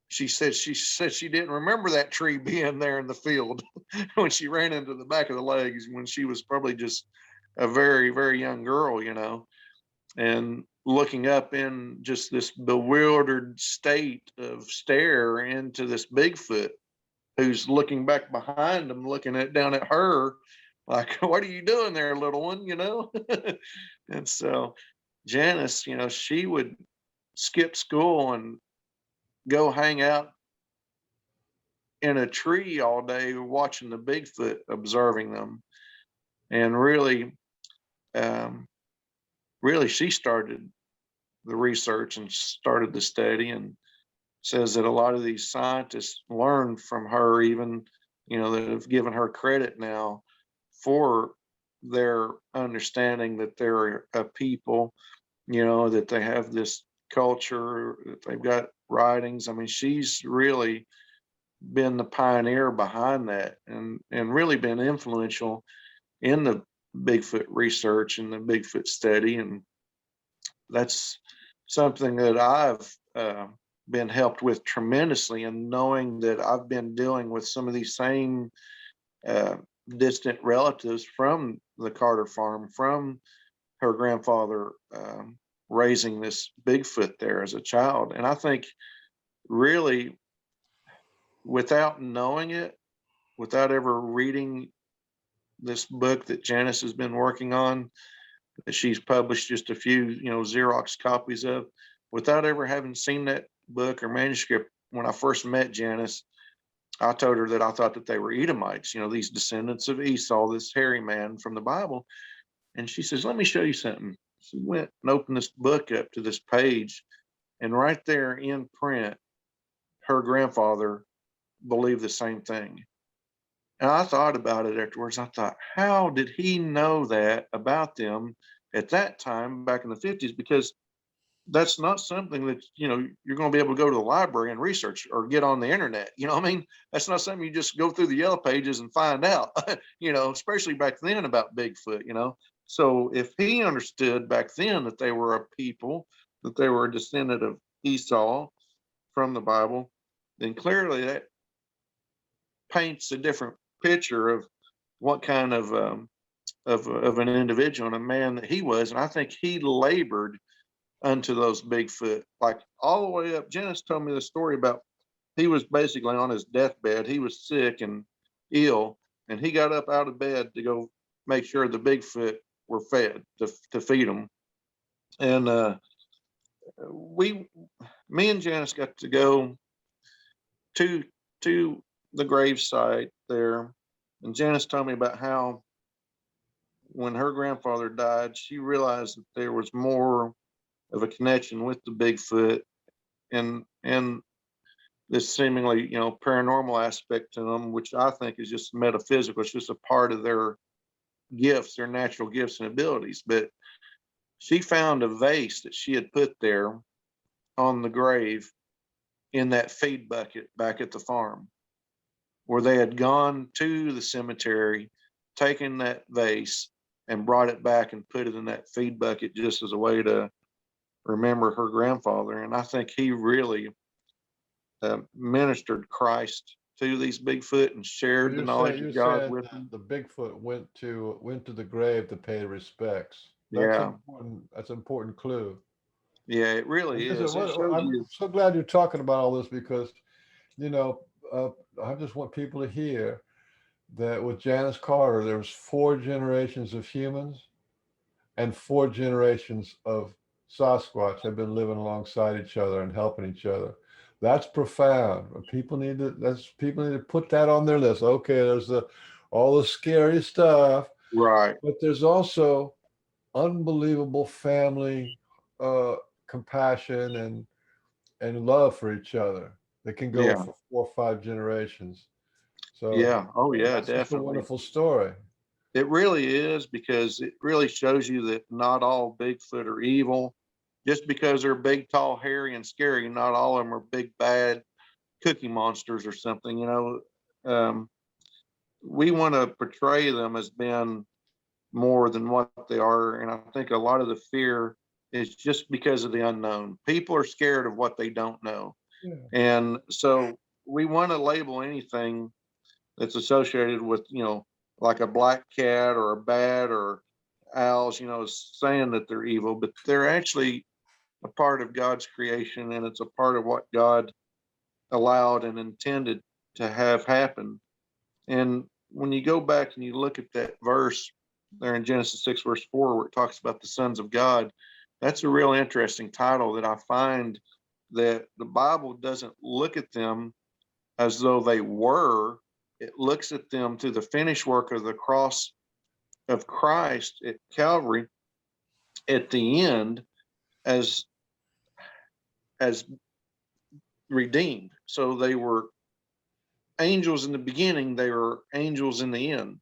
said she didn't remember that tree being there in the field when she ran into the back of the legs when she was probably just a very, very young girl, and looking up in just this bewildered state of stare into this Bigfoot who's looking back behind him, looking down at her like, what are you doing there, little one, And so Janice, she would skip school and go hang out in a tree all day watching the Bigfoot, observing them. And really, she started the research and started the study, and says that a lot of these scientists learned from her, even, that have given her credit now for their understanding that they're a people, that they have this culture, that they've got writings. I mean, she's really been the pioneer behind that, and really been influential in the Bigfoot research and the Bigfoot study. And that's something that I've been helped with tremendously, in knowing that I've been dealing with some of these same distant relatives from the Carter farm, from her grandfather raising this Bigfoot there as a child. And I think really, without knowing it, without ever reading this book that Janice has been working on, that she's published just a few, Xerox copies of, without ever having seen that book or manuscript. When I first met Janice, I told her that I thought that they were Edomites, these descendants of Esau, this hairy man from the Bible. And she says, let me show you something. She went and opened this book up to this page, and right there in print, her grandfather believed the same thing. And I thought about it afterwards. I thought, how did he know that about them at that time back in the 50s? Because that's not something that, you're going to be able to go to the library and research or get on the internet. You know what I mean? That's not something you just go through the yellow pages and find out, especially back then about Bigfoot, So if he understood back then that they were a people, that they were a descendant of Esau from the Bible, then clearly that paints a different picture of what kind of an individual and a man that he was. And I think he labored unto those Bigfoot, like all the way up. Janice told me the story about he was basically on his deathbed. He was sick and ill, and he got up out of bed to go make sure the Bigfoot were fed, to feed them. And me and Janice got to go to the grave site there, and Janice told me about how when her grandfather died, she realized that there was more of a connection with the Bigfoot and this seemingly, paranormal aspect to them, which I think is just metaphysical. It's just a part of their gifts, their natural gifts and abilities. But she found a vase that she had put there on the grave in that feed bucket back at the farm, where they had gone to the cemetery, taken that vase and brought it back and put it in that feed bucket just as a way to remember her grandfather. And I think he really ministered Christ to these Bigfoot and shared the knowledge of God with them. The Bigfoot went to the grave to pay respects. Yeah. That's an important clue. Yeah, it really is. I'm so glad you're talking about all this, because I just want people to hear that with Janice Carter, there was 4 generations of humans and 4 generations of Sasquatch have been living alongside each other and helping each other. That's profound. People need to put that on their list. Okay, there's all the scary stuff, right? But there's also unbelievable family compassion and love for each other that can go for 4 or 5 generations. So that's definitely a wonderful story. It really is, because it really shows you that not all Bigfoot are evil. Just because they're big, tall, hairy, and scary, not all of them are big, bad cookie monsters or something. We want to portray them as being more than what they are. And I think a lot of the fear is just because of the unknown. People are scared of what they don't know. Yeah. And so we want to label anything that's associated with, like a black cat or a bat or owls, saying that they're evil, but they're actually a part of God's creation, and it's a part of what God allowed and intended to have happen. And when you go back and you look at that verse there in Genesis 6, verse 4, where it talks about the sons of God, that's a real interesting title that I find that the Bible doesn't look at them as though they were. It looks at them through the finished work of the cross of Christ at Calvary at the end as redeemed. So they were angels in the beginning, they were angels in the end.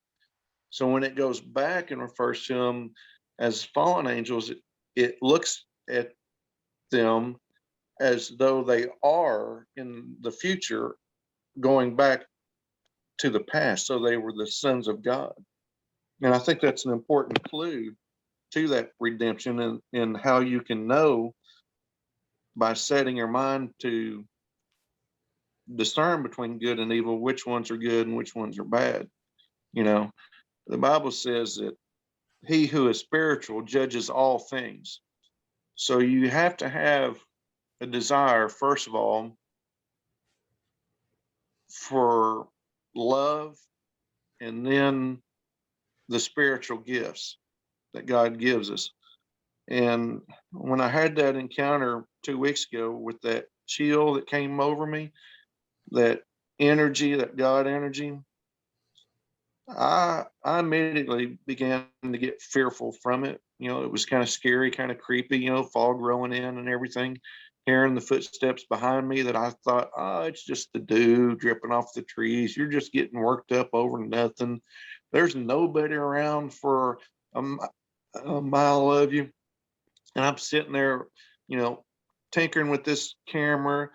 So when it goes back and refers to them as fallen angels, it looks at them as though they are in the future going back to the past. So they were the sons of God. And I think that's an important clue to that redemption, and how you can know by setting your mind to discern between good and evil, which ones are good and which ones are bad. The Bible says that he who is spiritual judges all things. So you have to have a desire, first of all, for love, and then the spiritual gifts that God gives us. And when I had that encounter 2 weeks ago with that chill that came over me, that energy, that God energy, I immediately began to get fearful from it. You know, it was kind of scary, kind of creepy, you know, fog rolling in and everything, hearing the footsteps behind me that I thought, oh, it's just the dew dripping off the trees. You're just getting worked up over nothing. There's nobody around for a mile of you. And I'm sitting there, you know, tinkering with this camera.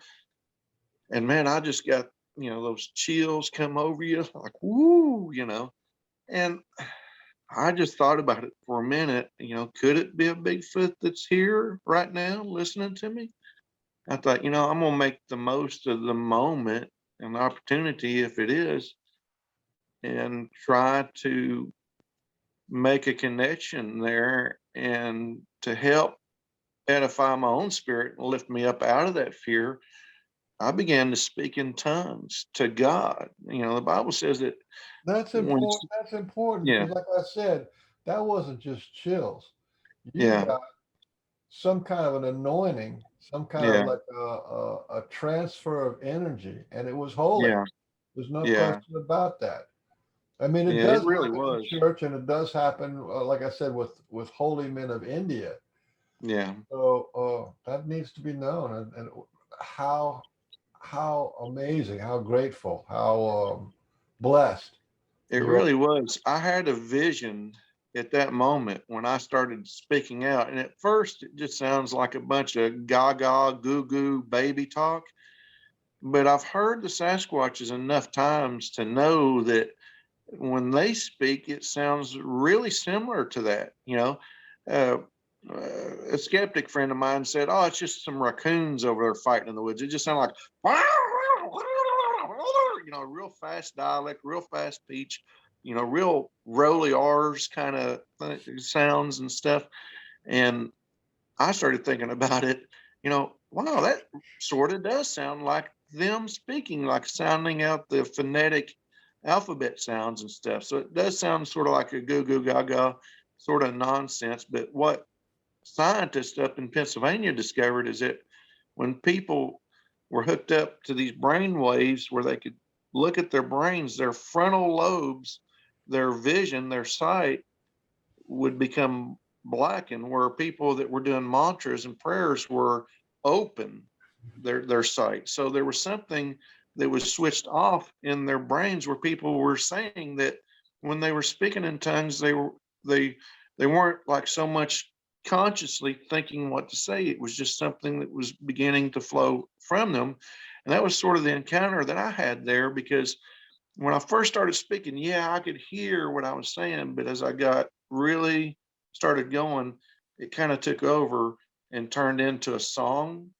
And man, I just got, you know, those chills come over you like, woo, you know. And I just thought about it for a minute. You know, could it be a Bigfoot that's here right now listening to me? I thought, you know, I'm going to make the most of the moment and the opportunity if it is, and try to make a connection there and to help edify my own spirit and lift me up out of that fear. I began to speak in tongues to God. You know, the Bible says that That's when, important. That's important yeah, because, like I said, that wasn't just chills. You yeah, got some kind of an anointing, some kind of yeah, like a transfer of energy, and it was holy. yeah, There's no yeah, question about that. I mean, it yeah, it does really happen was. in church, and it does happen, like I said, with holy men of India. Yeah, So that needs to be known, and how amazing, how grateful, how blessed it you are. really was. I had a vision at that moment when I started speaking out. And at first, it just sounds like a bunch of gaga, goo goo baby talk. But I've heard the Sasquatches enough times to know that when they speak, it sounds really similar to that. You know, uh, a skeptic friend of mine said, "Oh, it's just some raccoons over there fighting in the woods." It just sounded like, you know, real fast dialect, real fast speech, you know, real rolly R's kind of sounds and stuff. And I started thinking about it, you know, wow, that sort of does sound like them speaking, like sounding out the phonetic alphabet sounds and stuff. So it does sound sort of like a goo goo gaga sort of nonsense. But what scientists up in Pennsylvania discovered is that when people were hooked up to these brain waves where they could look at their brains, their frontal lobes, their vision, their sight would become blackened, where people that were doing mantras and prayers were open their sight. So there was something that was switched off in their brains where people were saying that when they were speaking in tongues, they weren't like so much consciously thinking what to say. It was just something that was beginning to flow from them. And that was sort of the encounter that I had there, because when I first started speaking, yeah, I could hear what I was saying, but as I got really started going, it kind of took over and turned into a song.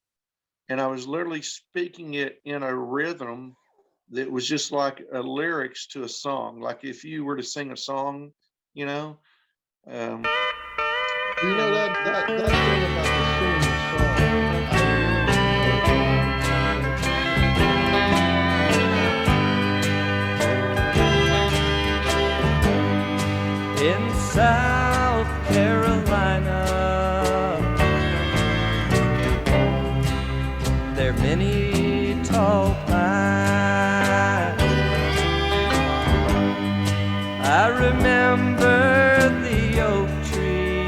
And I was literally speaking it in a rhythm that was just like a lyrics to a song. Like if you were to sing a song, you know, um, You know that thing about the singing the song. In South Carolina, there are many tall pines. I remember the oak tree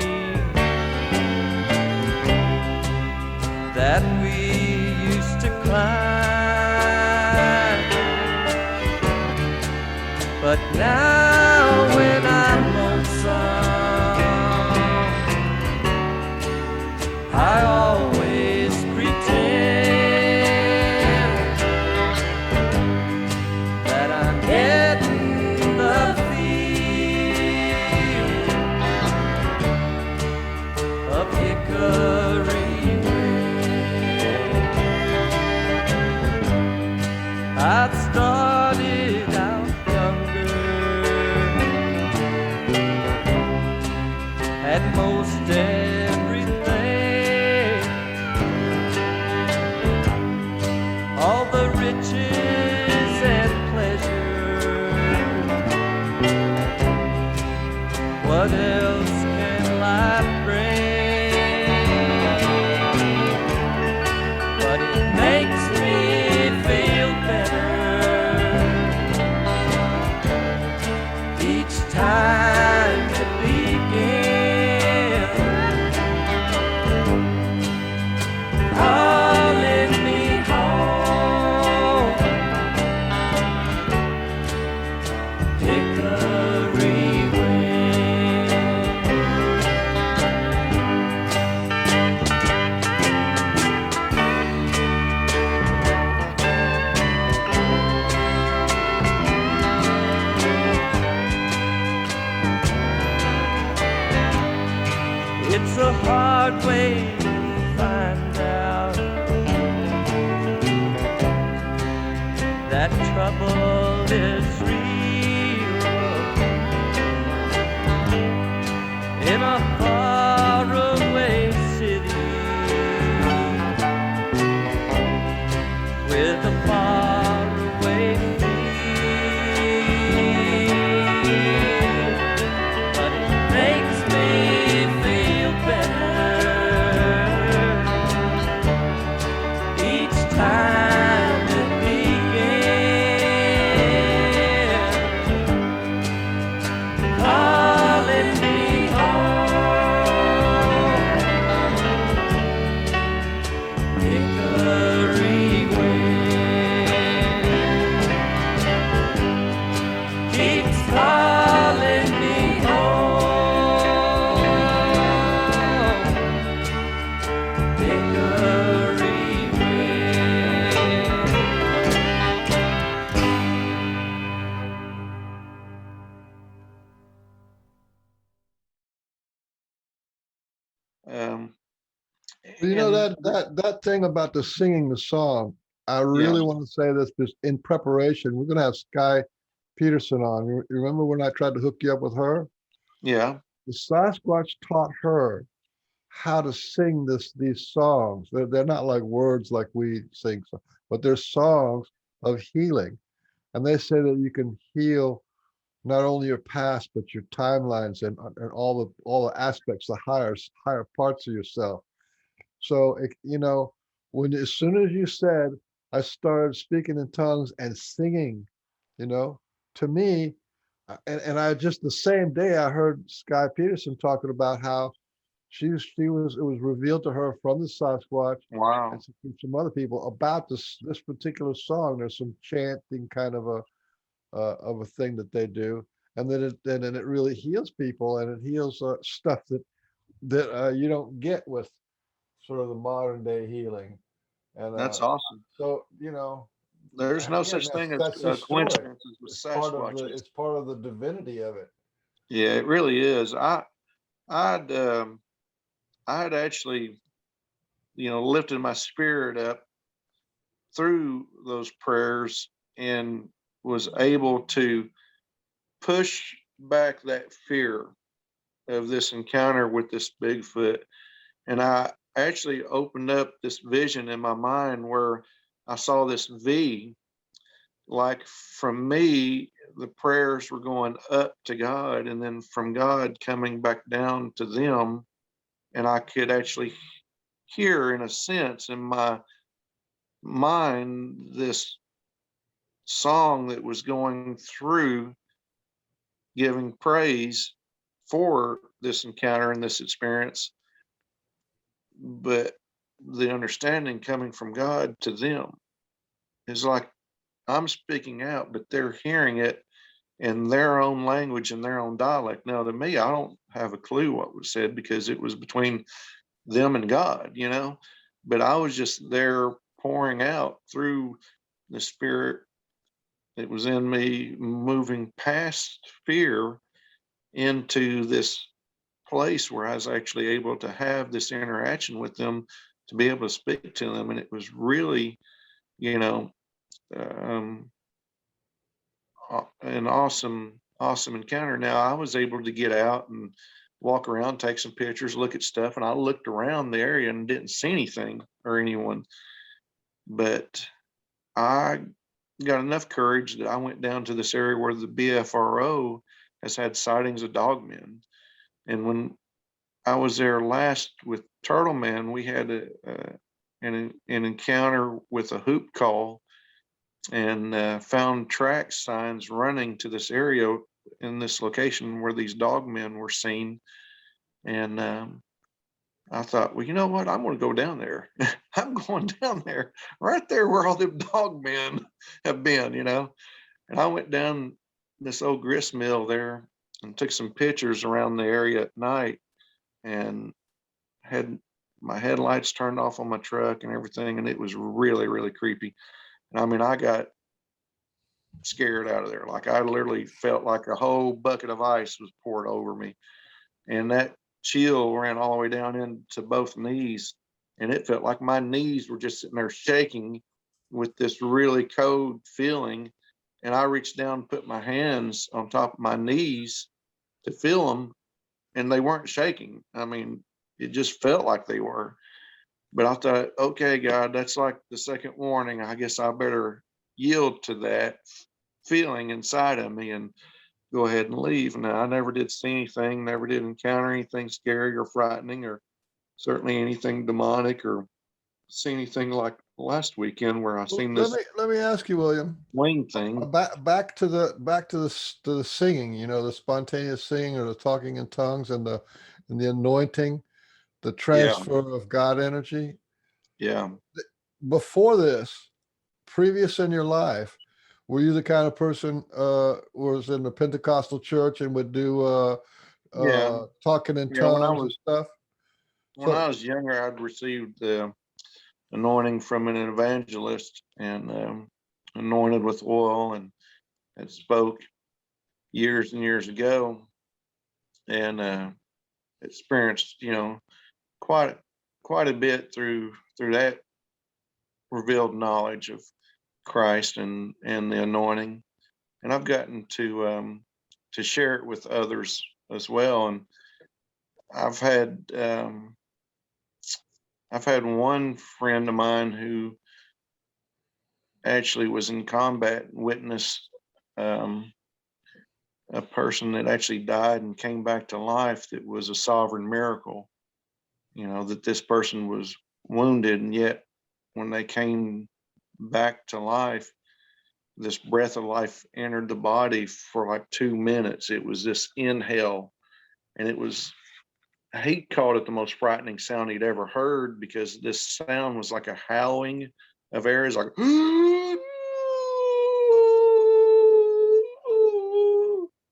that we used to climb, but now when I'm I always pretend that I'm getting the feel of hickory wind. I'd started out younger, at most everything, all the riches and pleasure hard way to find out that trouble is real in a faraway city with a faraway feel, but it makes me feel better each time it begins, calling me home, Hickory wind keeps calling me home, Hickory wind. Um, You know and that thing about the singing the song. I yeah, really want to say this because in preparation, we're going to have Sky Peterson on. You remember when I tried to hook you up with her? yeah, The Sasquatch taught her how to sing these songs. They're not like words like we sing, but they're songs of healing. And they say that you can heal not only your past but your timelines and all the aspects, the higher parts of yourself. So when as soon as you said I started speaking in tongues and singing, you know, to me, and I just the same day I heard Sky Peterson talking about how she was it was revealed to her from the Sasquatch and wow, from some other people about this particular song. There's some chanting kind of a thing that they do, and then it really heals people, and it heals stuff that you don't get with sort of the modern day healing. And that's awesome. so There's no again, such thing as that's historic. coincidences with It's Sasquatches. part of the divinity of it. Yeah, it really is. I'd I had actually, lifted my spirit up through those prayers and was able to push back that fear of this encounter with this Bigfoot. And I actually opened up this vision in my mind where I saw this V, like from me, the prayers were going up to God, and then from God coming back down to them. And I could actually hear, in a sense, in my mind, this song that was going through giving praise for this encounter and this experience, but the understanding coming from God to them is like I'm speaking out, but they're hearing it in their own language and their own dialect. Now, to me, I don't have a clue what was said because it was between them and God. But I was just there pouring out through the spirit that was in me, moving past fear into this place where I was actually able to have this interaction with them, to be able to speak to them. And it was really, you know, um, an awesome encounter. Now, I was able to get out and walk around, take some pictures, look at stuff, and I looked around the area and didn't see anything or anyone. But I got enough courage that I went down to this area where the BFRO has had sightings of dogmen. And when I was there last with Turtle Man, we had an encounter with a hoop call and found track signs running to this area in this location where these dogmen were seen. And I thought, well, you know what? I'm going to go down there. I'm going down there, right there where all the dogmen have been. And I went down this old grist mill there and took some pictures around the area at night and had my headlights turned off on my truck and everything. And it was really, really creepy. And I mean, I got scared out of there. Like I literally felt like a whole bucket of ice was poured over me. And that chill ran all the way down into both knees. And it felt like my knees were just sitting there shaking with this really cold feeling. And I reached down and put my hands on top of my knees to feel them, and they weren't shaking. I mean, it just felt like they were. But I thought, okay, God, that's like the second warning. I guess I better yield to that feeling inside of me and go ahead and leave. Now, I never did see anything, never did encounter anything scary or frightening, or certainly anything demonic, or see anything like last weekend where I seen Let this me ask you, William. wing thing. Back to the singing. You know, the spontaneous singing or the talking in tongues and the anointing, the Yeah, transfer of God energy. yeah, Before this, previous in your life, were you the kind of person was in the Pentecostal church and would do yeah, talking in yeah. tongues and stuff? When I So was younger, I'd received the anointing from an evangelist, and anointed with oil, and had spoke years and years ago, and experienced, quite quite a bit through that revealed knowledge of Christ and the anointing. And I've gotten to share it with others as well. And I've had um, I've had one friend of mine who actually was in combat and witnessed um, a person that actually died and came back to life. That was a sovereign miracle. That this person was wounded, and yet when they came back to life, this breath of life entered the body for like 2 minutes. It was this inhale, and he called it the most frightening sound he'd ever heard, because this sound was like a howling of air. It's like,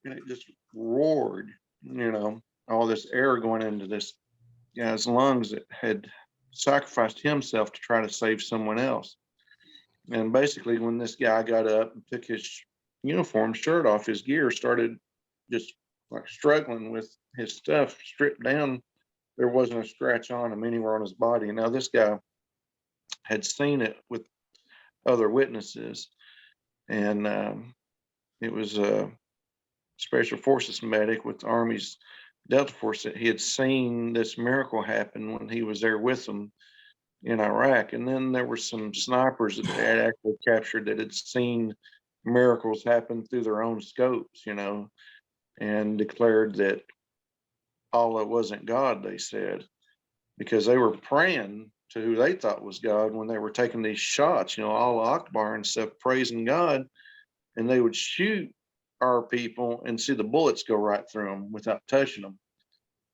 and it just roared, all this air going into this guy's lungs that had sacrificed himself to try to save someone else. And basically, when this guy got up and took his uniform shirt off, his gear, started just like struggling with his stuff stripped down, there wasn't a scratch on him anywhere on his body. And now this guy had seen it with other witnesses, and it was a special forces medic with the Army's Delta Force that he had seen this miracle happen when he was there with them in Iraq. And then there were some snipers that they had actually captured that had seen miracles happen through their own scopes, and declared that Allah wasn't God, they said, because they were praying to who they thought was God when they were taking these shots, Allah Akbar and stuff, praising God, and they would shoot our people and see the bullets go right through them without touching them.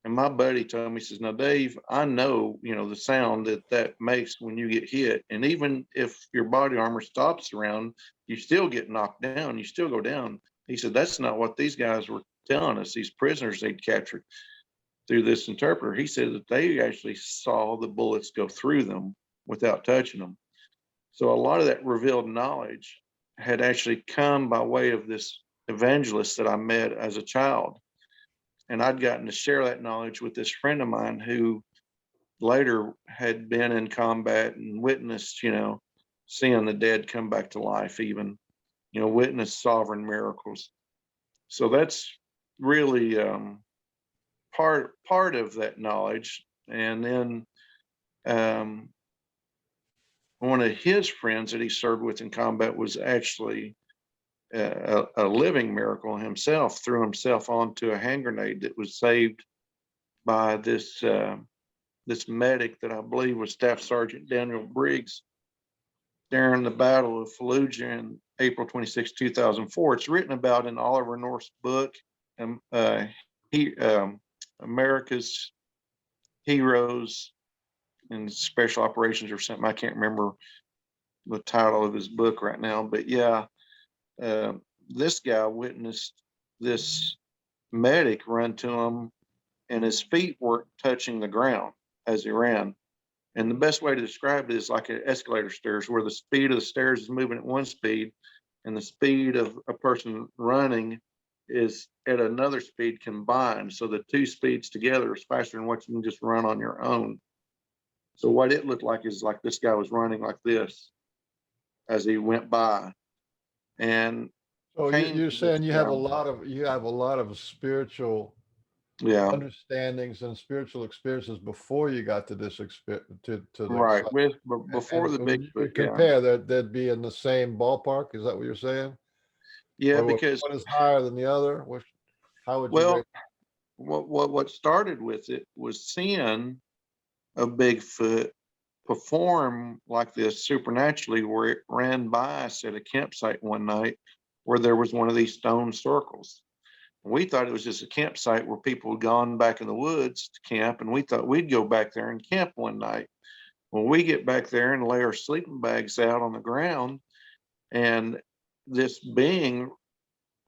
And my buddy told me, he says, "Now, Dave, I know, the sound that makes when you get hit. And even if your body armor stops around, you still get knocked down. You still go down." He said, "That's not what these guys were telling us, these prisoners they'd captured through this interpreter." He said that they actually saw the bullets go through them without touching them. So a lot of that revealed knowledge had actually come by way of this evangelist that I met as a child. And I'd gotten to share that knowledge with this friend of mine who later had been in combat and witnessed, seeing the dead come back to life, even, witnessed sovereign miracles. So that's really part of that knowledge. And then one of his friends that he served with in combat was actually a living miracle himself, threw himself onto a hand grenade that was saved by this medic that I believe was Staff Sergeant Daniel Briggs during the Battle of Fallujah in April 26, 2004. It's written about in Oliver North's book, America's Heroes in Special Operations or something. I can't remember the title of his book right now, but yeah, this guy witnessed this medic run to him, and his feet weren't touching the ground as he ran. And the best way to describe it is like an escalator stairs, where the speed of the stairs is moving at one speed, and the speed of a person running is at another speed combined. So the two speeds together is faster than what you can just run on your own. So what it looked like is like this guy was running like this as he went by, and So came you're to this saying you have guy. a lot of spiritual Yeah, understandings and spiritual experiences before you got to this to the right. site. Before the When you Bigfoot, would yeah. compare that, they'd be in the same ballpark. Is that what you're saying? Yeah, Or because one is higher than the other? Which, how would you well, rate? what started with it was seeing a Bigfoot perform like this supernaturally, where it ran by us at a campsite one night where there was one of these stone circles. We thought it was just a campsite where people had gone back in the woods to camp, and we thought we'd go back there and camp one night. When we get back there and lay our sleeping bags out on the ground, and this being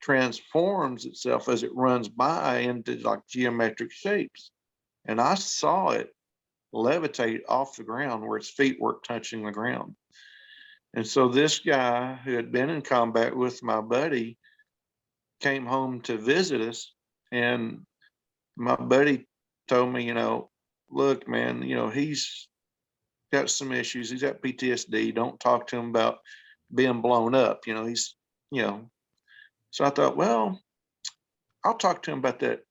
transforms itself as it runs by into like geometric shapes. And I saw it levitate off the ground where its feet weren't touching the ground. And so this guy who had been in combat with my buddy came home to visit us. And my buddy told me, look, man, he's got some issues. He's got PTSD. Don't talk to him about being blown up. You know. So I thought, well, I'll talk to him about that,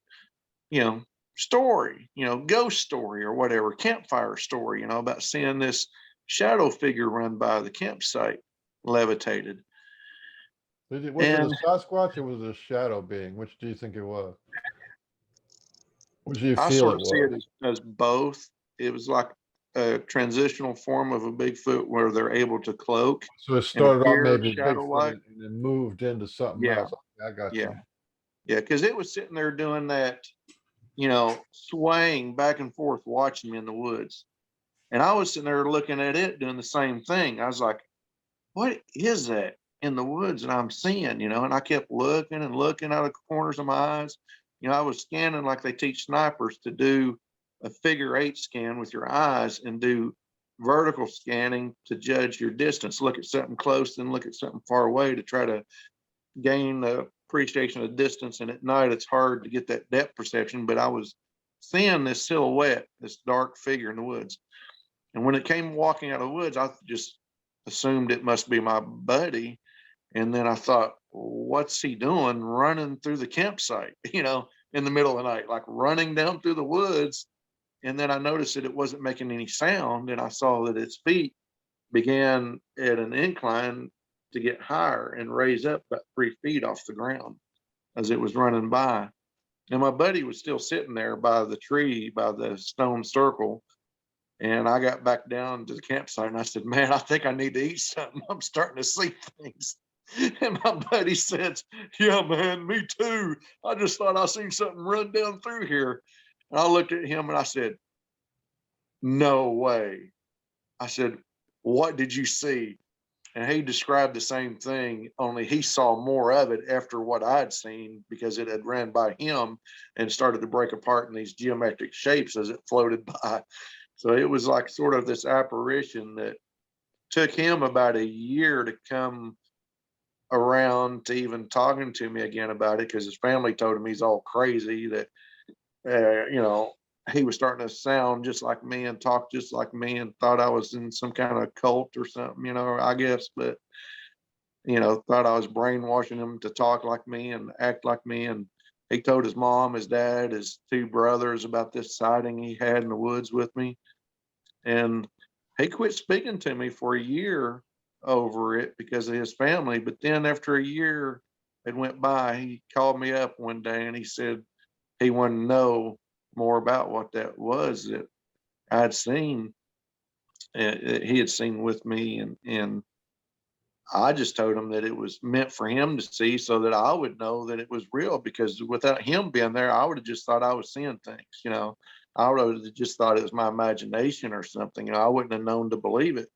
you know, story, ghost story or whatever, campfire story, about seeing this shadow figure run by the campsite, levitated. Was it a And Sasquatch or was it a shadow being? Which do you think it was? Which do you I feel sort it of see it was? as both. It was like a transitional form of a Bigfoot where they're able to cloak So it and started off appear maybe shadow Bigfoot like. and then moved into something Yeah, else. I got yeah, you. yeah. Because it was sitting there doing that, swaying back and forth, watching me in the woods. And I was sitting there looking at it doing the same thing. I was like, what is that in the woods that I'm seeing? And I kept looking and looking out of the corners of my eyes. I was scanning like they teach snipers to do a figure-8 scan with your eyes and do vertical scanning to judge your distance. Look at something close, then look at something far away to try to gain the appreciation of distance. And at night, it's hard to get that depth perception, but I was seeing this silhouette, this dark figure in the woods. And when it came walking out of the woods, I just assumed it must be my buddy. And then I thought, what's he doing running through the campsite, in the middle of the night, like running down through the woods. And then I noticed that it wasn't making any sound. And I saw that its feet began at an incline to get higher and raise up about 3 feet off the ground as it was running by. And my buddy was still sitting there by the tree, by the stone circle. And I got back down to the campsite and I said, man, I think I need to eat something. I'm starting to see things. And my buddy says, yeah, man, me too. I just thought I seen something run down through here. And I looked at him and I said, no way. I said, what did you see? And he described the same thing, only he saw more of it after what I'd seen because it had ran by him and started to break apart in these geometric shapes as it floated by. So it was like sort of this apparition that took him about a year to come around to even talking to me again about it, because his family told him he's all crazy, that, he was starting to sound just like me and talk just like me and thought I was in some kind of cult or something, I guess. But, thought I was brainwashing him to talk like me and act like me. And he told his mom, his dad, his two brothers about this sighting he had in the woods with me. And he quit speaking to me for a year over it because of his family. But then after a year it went by, he called me up one day and he said he wanted to know more about what that was that I'd seen, he had seen with me. And I just told him that it was meant for him to see so that I would know that it was real, because without him being there, I would have just thought I was seeing things. I would have just thought it was my imagination or something. I wouldn't have known to believe it.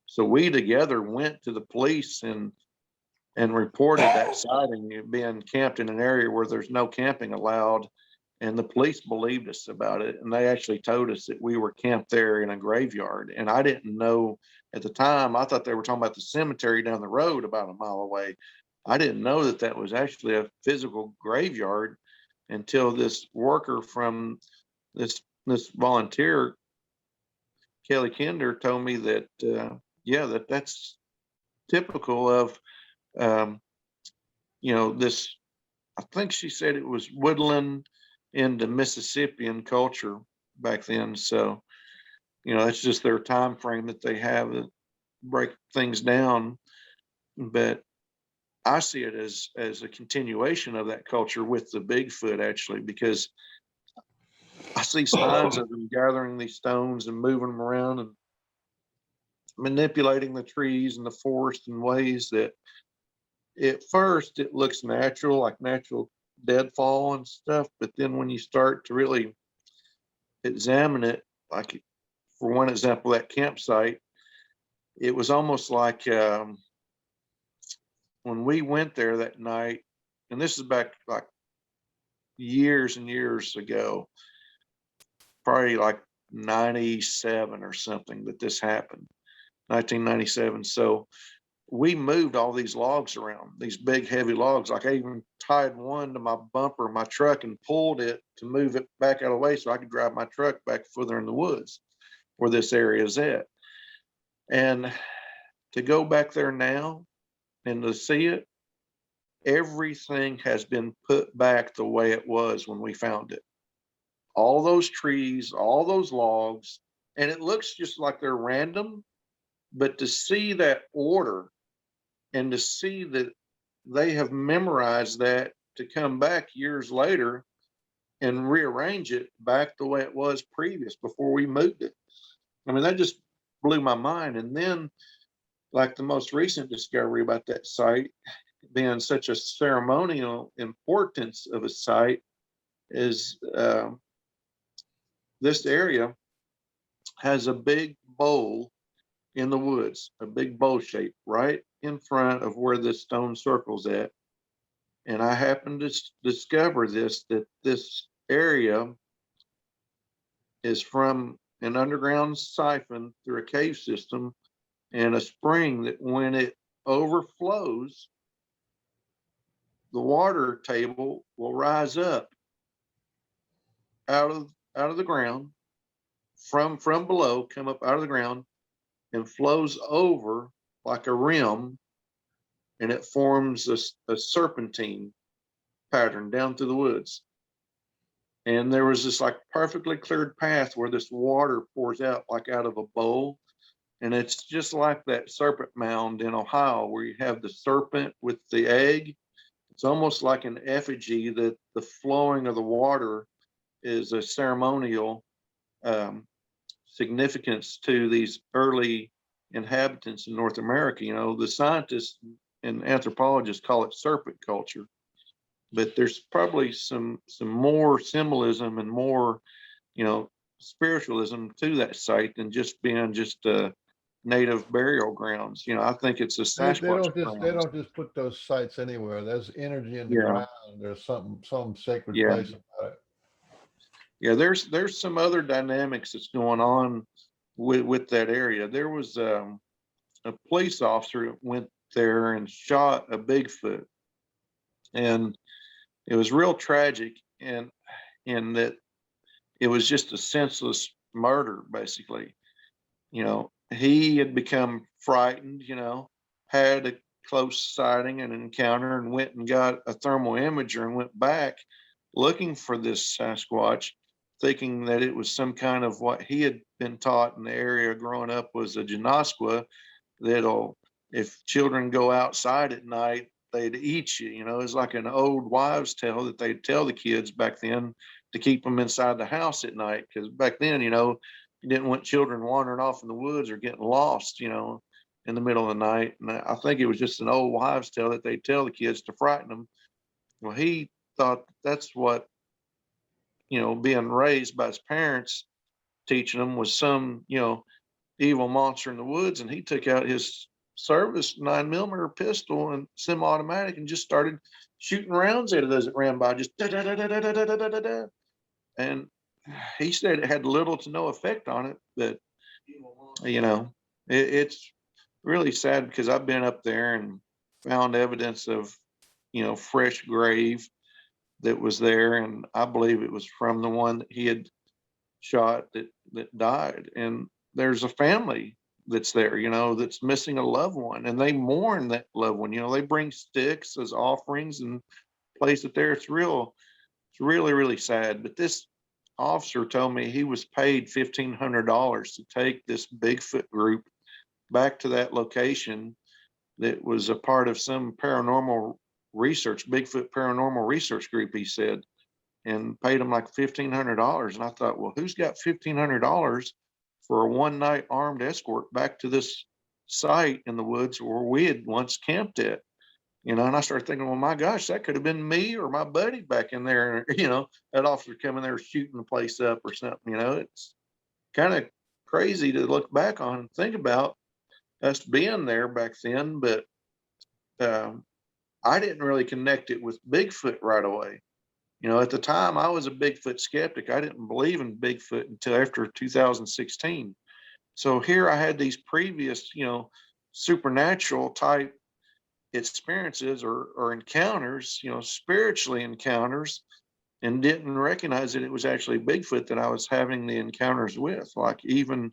So we together went to the police and reported that sighting, being camped in an area where there's no camping allowed. And the police believed us about it. And they actually told us that we were camped there in a graveyard. And I didn't know at the time. I thought they were talking about the cemetery down the road about a mile away. I didn't know that that was actually a physical graveyard until this worker from this volunteer, Kelly Kinder, told me that yeah, that's typical of um, this. I think she said it was woodland in the Mississippian culture back then. So that's just their time frame that they have to break things down. But I see it as a continuation of that culture with the Bigfoot, actually, because I see signs of them gathering these stones and moving them around and manipulating the trees and the forest in ways that at first it looks natural, like natural deadfall and stuff. But then when you start to really examine it, like for one example, that campsite, it was almost like when we went there that night, and this is back like years and years ago, probably like 97 or something that this happened, 1997. So we moved all these logs around, these big heavy logs. Like I even tied one to my bumper of my truck and pulled it to move it back out of the way so I could drive my truck back further in the woods where this area is at. And to go back there now and to see it, everything has been put back the way it was when we found it. All those trees, all those logs, and it looks just like they're random, but to see that order and to see that they have memorized that to come back years later and rearrange it back the way it was previous before we moved it. I mean, that just blew my mind. And then, like the most recent discovery about that site being such a ceremonial importance of a site is this area has a big bowl in the woods, a big bowl shape right in front of where this stone circle's at. And I happened to discover that this area is from an underground siphon through a cave system and a spring that when it overflows, the water table will rise up out of the ground from below, come up out of the ground and flows over like a rim, and it forms a serpentine pattern down through the woods. And there was this like perfectly cleared path where this water pours out like out of a bowl. And it's just like that serpent mound in Ohio where you have the serpent with the egg. It's almost like an effigy that the flowing of the water is a ceremonial significance to these early inhabitants in North America. The scientists and anthropologists call it serpent culture, but there's probably some more symbolism and more, spiritualism to that site than just being just native burial grounds. I think it's a Sasquatch They don't just put those sites anywhere. There's energy in the ground. There's some sacred place about it. Yeah, there's some other dynamics that's going on with that area. There was a police officer that went there and shot a Bigfoot, and it was real tragic, and in that it was just a senseless murder, basically. He had become frightened, had a close sighting and encounter and went and got a thermal imager and went back looking for this Sasquatch, thinking that it was some kind of what he had been taught in the area growing up was a Genasqua that'll, if children go outside at night, they'd eat you. It's like an old wives' tale that they'd tell the kids back then to keep them inside the house at night. Because back then, you didn't want children wandering off in the woods or getting lost, in the middle of the night. And I think it was just an old wives' tale that they'd tell the kids to frighten them. Well, he thought that's what, being raised by his parents, teaching them was some, evil monster in the woods. And he took out his service 9mm pistol and semi-automatic and just started shooting rounds at it as it ran by, just da da da da da da da da da da. And he said it had little to no effect on it, but it's really sad because I've been up there and found evidence of, fresh grave that was there, and I believe it was from the one that he had shot that died. And there's a family that's there, that's missing a loved one, and they mourn that loved one. They bring sticks as offerings and place it there. It's really, really sad. But this officer told me he was paid $1,500 to take this Bigfoot group back to that location that was a part of some paranormal research, Bigfoot paranormal research group, he said, and paid him like $1,500. And I thought, well, who's got $1,500 for a one night armed escort back to this site in the woods where we had once camped at? And I started thinking, well, my gosh, that could have been me or my buddy back in there. That officer coming there shooting the place up or something. It's kind of crazy to look back on and think about us being there back then. But I didn't really connect it with Bigfoot right away. At the time, I was a Bigfoot skeptic. I didn't believe in Bigfoot until after 2016. So here I had these previous, supernatural type experiences or encounters, spiritually encounters, and didn't recognize that it was actually Bigfoot that I was having the encounters with. Like even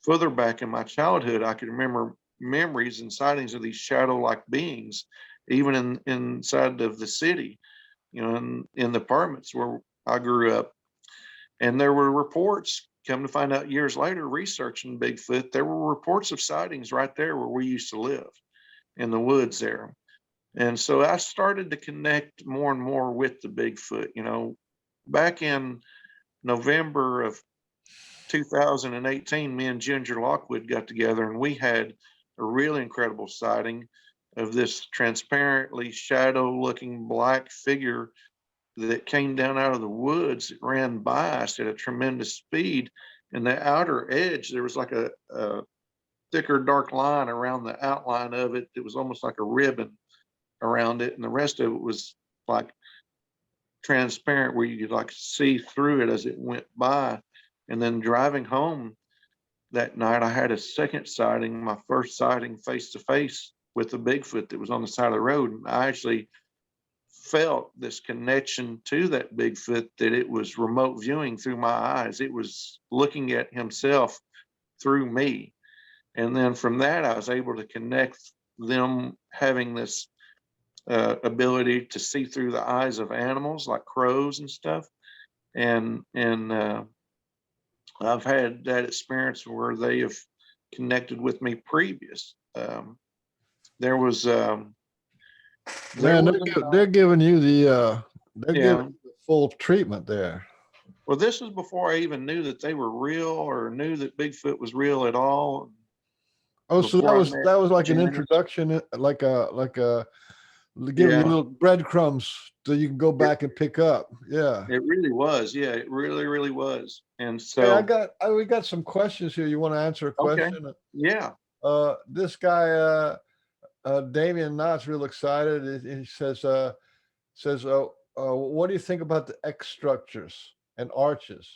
further back in my childhood, I could remember memories and sightings of these shadow-like beings, even inside of the city, in the apartments where I grew up. And there were reports, come to find out years later, researching Bigfoot, there were reports of sightings right there where we used to live in the woods there. And so I started to connect more and more with the Bigfoot. Back in November of 2018, me and Ginger Lockwood got together and we had a really incredible sighting of this transparently shadow looking black figure that came down out of the woods. It ran by us at a tremendous speed. And the outer edge, there was like a thicker dark line around the outline of it. It was almost like a ribbon around it, and the rest of it was like transparent where you could like see through it as it went by. And then driving home that night, I had a second sighting, my first sighting face to face with the Bigfoot that was on the side of the road. And I actually felt this connection to that Bigfoot, that it was remote viewing through my eyes. It was looking at himself through me. And then from that, I was able to connect them having this ability to see through the eyes of animals like crows and stuff. And I've had that experience where they have connected with me previous. There was Man, they're giving you they're Yeah. giving you the full treatment there. Well, this was before I even knew that they were real or knew that Bigfoot was real at all. Oh, so Before I met that was like an Janice. introduction, like a giving you Yeah. little breadcrumbs so you can go back and pick up. Yeah. It really was. Yeah, it really, really was. And Hey, so, we got some questions here. You want to answer a Okay. question? yeah. This guy, Damian Knott's real excited. He says, what do you think about the X structures and arches?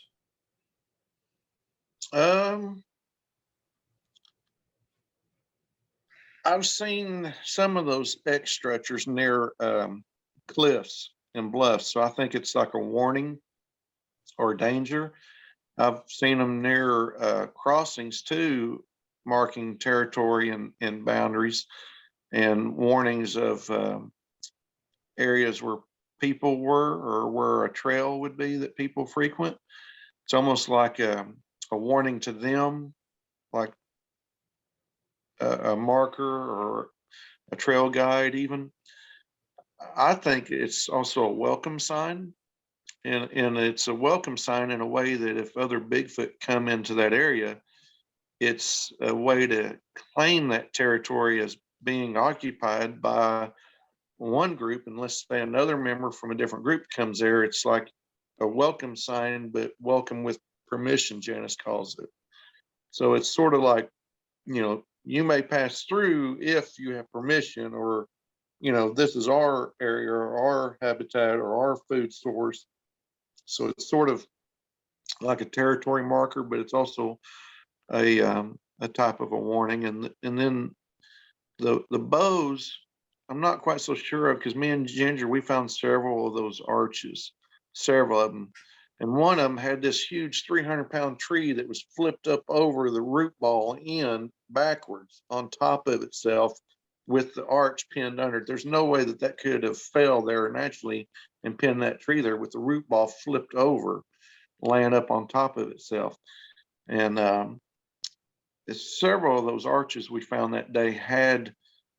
I've seen some of those X structures near cliffs and bluffs. So I think it's like a warning or danger. I've seen them near crossings too, marking territory and boundaries and warnings of areas where people were or where a trail would be that people frequent. It's almost like a warning to them, like a marker or a trail guide even. I think it's also a welcome sign. And it's a welcome sign in a way that if other Bigfoot come into that area, it's a way to claim that territory as being occupied by one group. And let's say another member from a different group comes there, it's like a welcome sign, but welcome with permission, Janice calls it. So it's sort of like, you may pass through if you have permission, or, this is our area or our habitat or our food source. So it's sort of like a territory marker, but it's also a type of a warning. And then the bows I'm not quite so sure of, because me and Ginger, we found several of those arches, several of them. And one of them had this huge 300-pound tree that was flipped up over the root ball end backwards on top of itself with the arch pinned under it. There's no way that that could have fell there naturally and pinned that tree there with the root ball flipped over, laying up on top of itself. And several of those arches we found that day had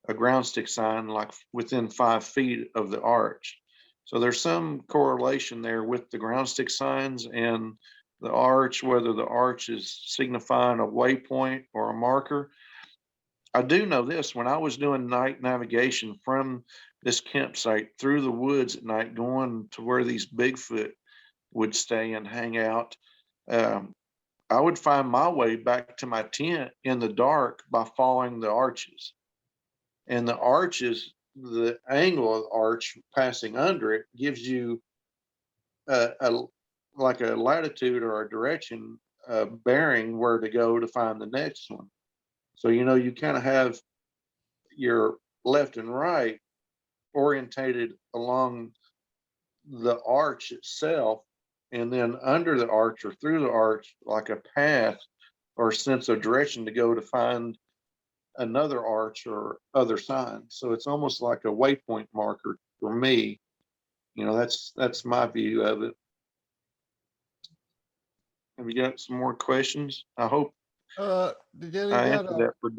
a ground stick sign like within 5 feet of the arch. So there's some correlation there with the ground stick signs and the arch, whether the arch is signifying a waypoint or a marker. I do know this: when I was doing night navigation from this campsite through the woods at night, going to where these Bigfoot would stay and hang out, I would find my way back to my tent in the dark by following the arches. And the arches, the angle of the arch passing under it gives you like a latitude or a direction bearing where to go to find the next one. So, you kind of have your left and right orientated along the arch itself, and then under the arch or through the arch, like a path or sense of direction to go to find another arch or other sign. So it's almost like a waypoint marker for me. That's my view of it. Have you got some more questions? I hope Yeah, I answered that for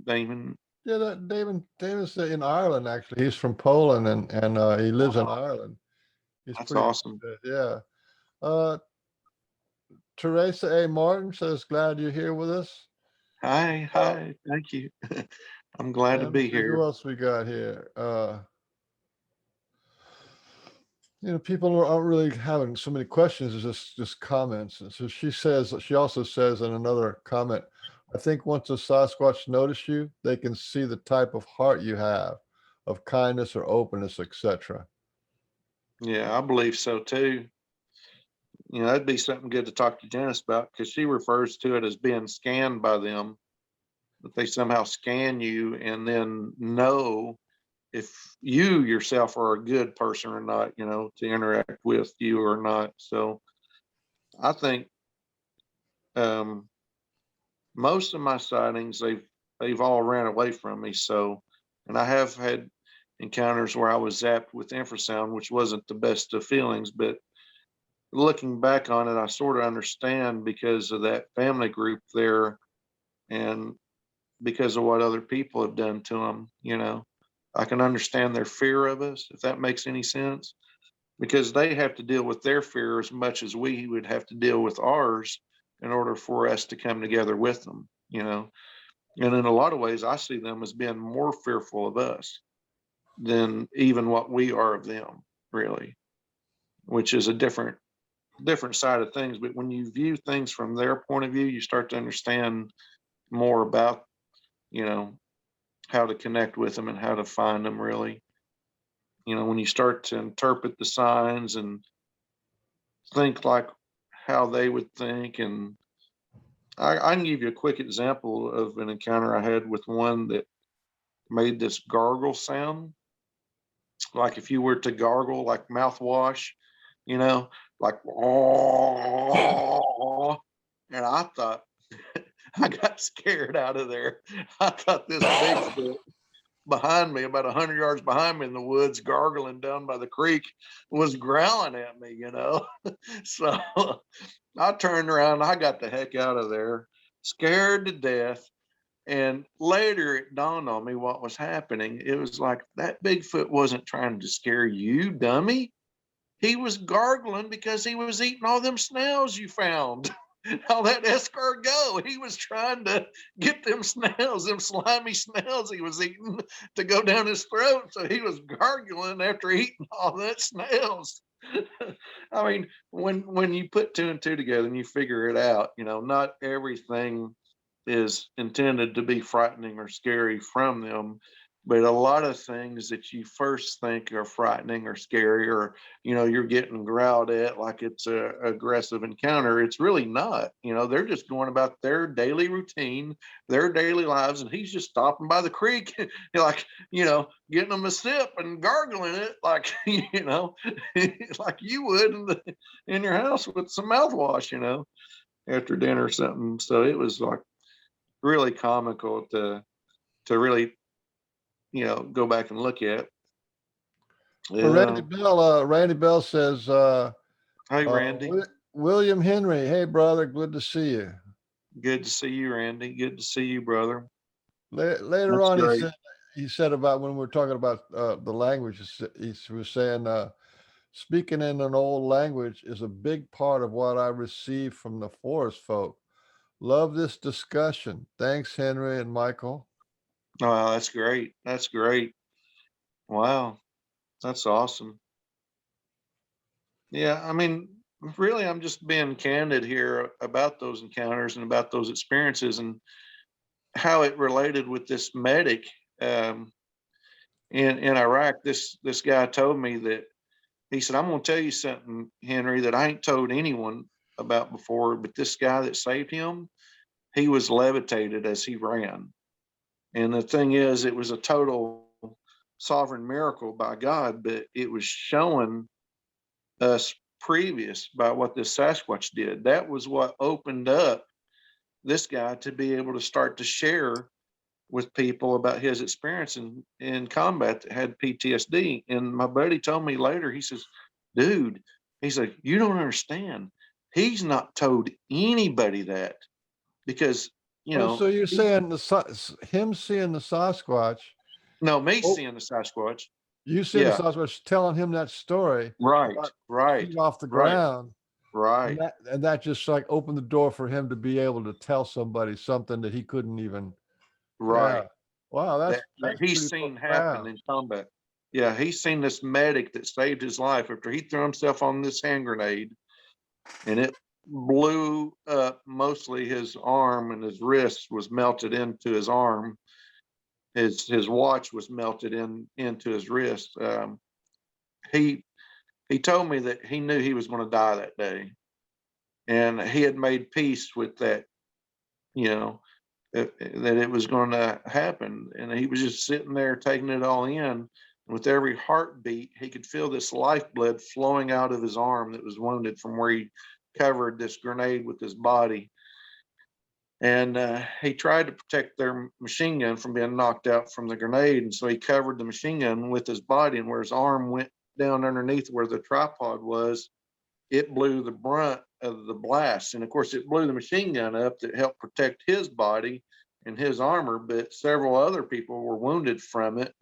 Damon. yeah, that Damon's in Ireland, actually. He's from Poland, and he lives in Ireland. He's That's pretty awesome. yeah. Teresa A. Martin says, glad you're here with us. Hi, thank you. I'm glad to be here. Who else we got here? People aren't really having so many questions, it's just comments. And so she also says in another comment, I think once a Sasquatch notice you, they can see the type of heart you have, of kindness or openness, etc. Yeah, I believe so too. That'd be something good to talk to Janice about, because she refers to it as being scanned by them, that they somehow scan you and then know if you yourself are a good person or not, to interact with you or not. So I think most of my sightings, they've all ran away from me. So, and I have had encounters where I was zapped with infrasound, which wasn't the best of feelings, but looking back on it, I sort of understand because of that family group there and because of what other people have done to them. I can understand their fear of us, if that makes any sense, because they have to deal with their fear as much as we would have to deal with ours in order for us to come together with them. And in a lot of ways, I see them as being more fearful of us than even what we are of them, really, which is a different side of things. But when you view things from their point of view, you start to understand more about, how to connect with them and how to find them, really. When you start to interpret the signs and think like how they would think. And I can give you a quick example of an encounter I had with one that made this gargle sound. Like if you were to gargle, like mouthwash, like, oh, and I thought, I got scared out of there. I thought this Bigfoot behind me, about 100 yards behind me in the woods, gargling down by the creek, was growling at me, So I turned around, I got the heck out of there, scared to death. And later it dawned on me what was happening. It was like, that Bigfoot wasn't trying to scare you, dummy. He was gargling because he was eating all them snails you found. All that escargot. He was trying to get them snails, them slimy snails he was eating, to go down his throat. So he was gargling after eating all that snails. I mean, when you put two and two together and you figure it out, not everything is intended to be frightening or scary from them. But a lot of things that you first think are frightening or scary, or you're getting growled at like it's a aggressive encounter, it's really not. They're just going about their daily routine, their daily lives, and he's just stopping by the creek, like getting them a sip and gargling it, like like you would in your house with some mouthwash, after dinner or something. So it was like really comical to really go back and look at. Well, Randy Bell says, Hey, Randy. William Henry, hey brother, good to see you. Good to see you, Randy. Good to see you, brother. Later That's on, great. he said about when we were talking about the language, he was saying, speaking in an old language is a big part of what I receive from the forest folk. Love this discussion. Thanks, Henry and Michael. Oh, that's great. That's great. Wow. That's awesome. Yeah, I mean, really, I'm just being candid here about those encounters and about those experiences and how it related with this medic um, in Iraq. This guy told me that he said, "I'm going to tell you something, Henry, that I ain't told anyone about before. But this guy that saved him, he was levitated as he ran. And the thing is, it was a total sovereign miracle by God, but it was showing us previous by what this Sasquatch did. That was what opened up this guy to be able to start to share with people about his experience in combat that had PTSD. And my buddy told me later, he says, dude, he's like, you don't understand. He's not told anybody that because, So you're saying him seeing the Sasquatch, no, me oh, seeing the Sasquatch. you seeing the Yeah, Sasquatch telling him that story right, about right, feet off the right, ground, right. and that just like opened the door for him to be able to tell somebody something that he couldn't even. Yeah. Right. Wow, That that's he's pretty seen happen profound. in combat. Yeah, he's seen this medic that saved his life after he threw himself on this hand grenade and it blew up mostly his arm, and his wrist was melted into his arm. His watch was melted into his wrist. He he told me that he knew he was going to die that day, and he had made peace with that. You know that it was going to happen, and he was just sitting there taking it all in. With every heartbeat, he could feel this lifeblood flowing out of his arm that was wounded from where he covered this grenade with his body. And he tried to protect their machine gun from being knocked out from the grenade. And so he covered the machine gun with his body, and where his arm went down underneath where the tripod was, it blew the brunt of the blast. And of course, it blew the machine gun up that helped protect his body and his armor, but several other people were wounded from it.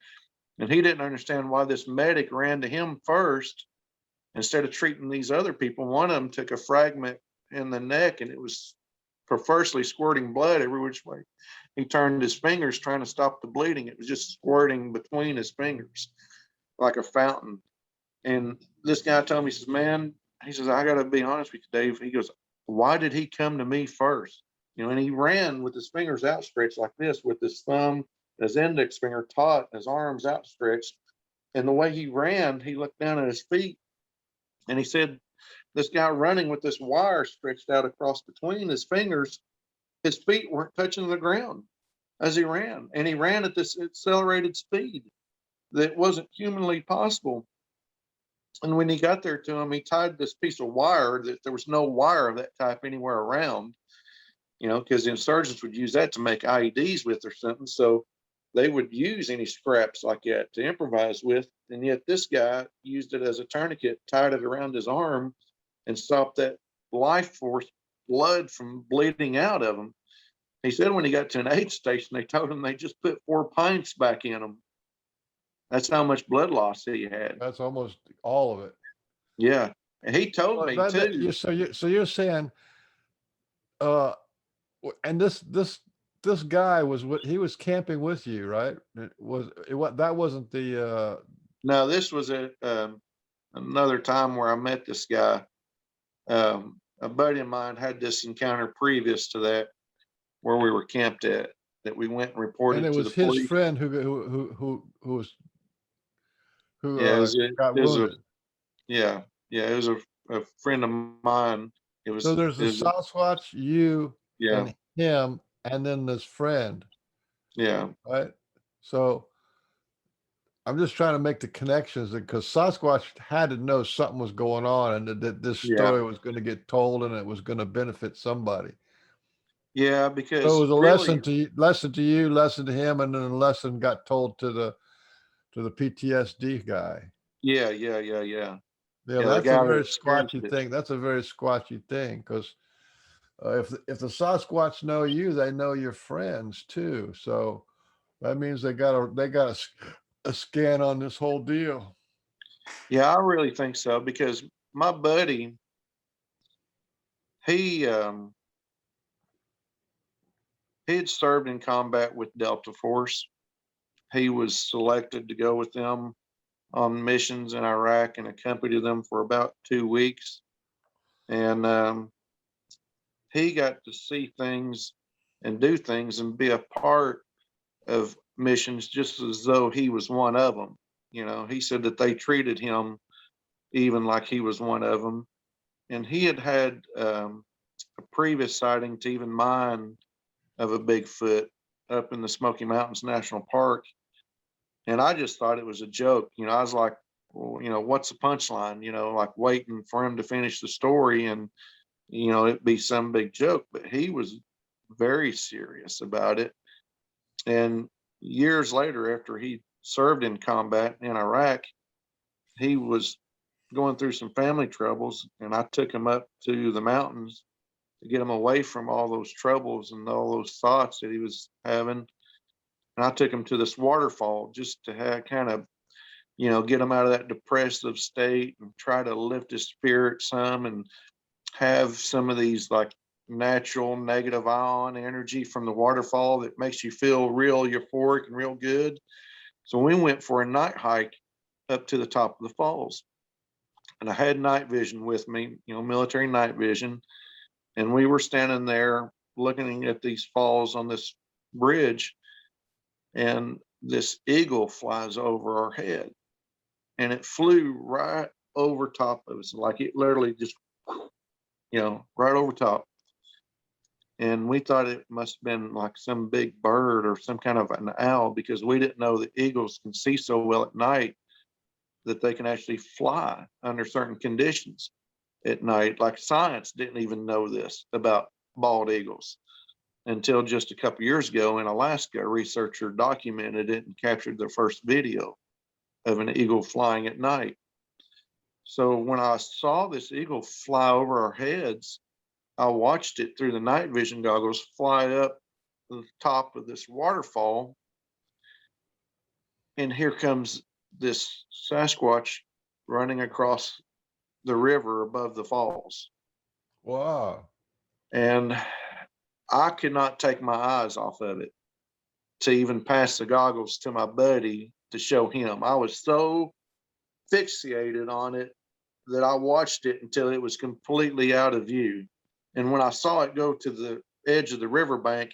And he didn't understand why this medic ran to him first instead of treating these other people. One of them took a fragment in the neck, and it was profusely squirting blood every which way. He turned his fingers trying to stop the bleeding. It was just squirting between his fingers like a fountain. And this guy told me, he says, man, he says, I got to be honest with you, Dave. He goes, why did he come to me first? And he ran with his fingers outstretched like this, with his thumb, his index finger taut, his arms outstretched. And the way he ran, he looked down at his feet, and he said, this guy running with this wire stretched out across between his fingers, his feet weren't touching the ground as he ran. And he ran at this accelerated speed that wasn't humanly possible. And when he got there to him, he tied this piece of wire that there was no wire of that type anywhere around, because the insurgents would use that to make IEDs with or something. So they would use any scraps like that to improvise with. And yet this guy used it as a tourniquet, tied it around his arm, and stopped that life force blood from bleeding out of him. He said when he got to an aid station, they told him they just put 4 pints back in him. That's how much blood loss he had. That's almost all of it. Yeah. And he told me too. So you're saying, and this guy he was camping with you, right? That wasn't the No, this was another time where I met this guy. A buddy of mine had this encounter previous to that, where we were camped at. that we went and And reported it to the was his police. friend who Yeah, got it was a wounded. yeah, yeah, it was a friend of mine. So there's the It was Sasquatch, you, yeah, and him, and then this friend, yeah, right? So I'm just trying to make the connections because Sasquatch had to know something was going on and that this yeah, story was going to get told and it was going to benefit somebody. yeah, So it because was a really, lesson to you, lesson to him, and then a lesson got told to the PTSD guy. yeah, yeah, yeah, yeah, Yeah, yeah, the that's a guy that very experienced squatchy it. thing. That's a very squatchy thing because if the Sasquatch know you, they know your friends too. So that means they got a scan on this whole deal. Yeah, I really think so because my buddy, he um he had served in combat with Delta Force. He was selected to go with them on missions in Iraq and accompany them for about 2 weeks. And he got to see things and do things and be a part of missions just as though he was one of them. You know, he said that they treated him even like he was one of them. And he had had a previous sighting to even mine of a Bigfoot up in the Smoky Mountains National Park. And I just thought it was a joke. You know, I was like, well, what's the punchline? Like waiting for him to finish the story and, it'd be some big joke. But he was very serious about it. And years later, after he served in combat in Iraq, he was going through some family troubles. And I took him up to the mountains to get him away from all those troubles and all those thoughts that he was having. And I took him to this waterfall just to have kind of, get him out of that depressive state and try to lift his spirit some and have some of these like natural negative ion energy from the waterfall that makes you feel real euphoric and real good. So we went for a night hike up to the top of the falls. And I had night vision with me, military night vision. And we were standing there looking at these falls on this bridge, and this eagle flies over our head. And it flew right over top of us, like it literally just, right over top. And we thought it must have been like some big bird or some kind of an owl because we didn't know that eagles can see so well at night that they can actually fly under certain conditions at night. Like science didn't even know this about bald eagles until just a couple years ago in Alaska. A researcher documented it and captured their first video of an eagle flying at night. So when I saw this eagle fly over our heads, I watched it through the night vision goggles fly up the top of this waterfall. And here comes this Sasquatch running across the river above the falls. Wow. And I could not take my eyes off of it to even pass the goggles to my buddy to show him. I was so fixated on it that I watched it until it was completely out of view. And when I saw it go to the edge of the riverbank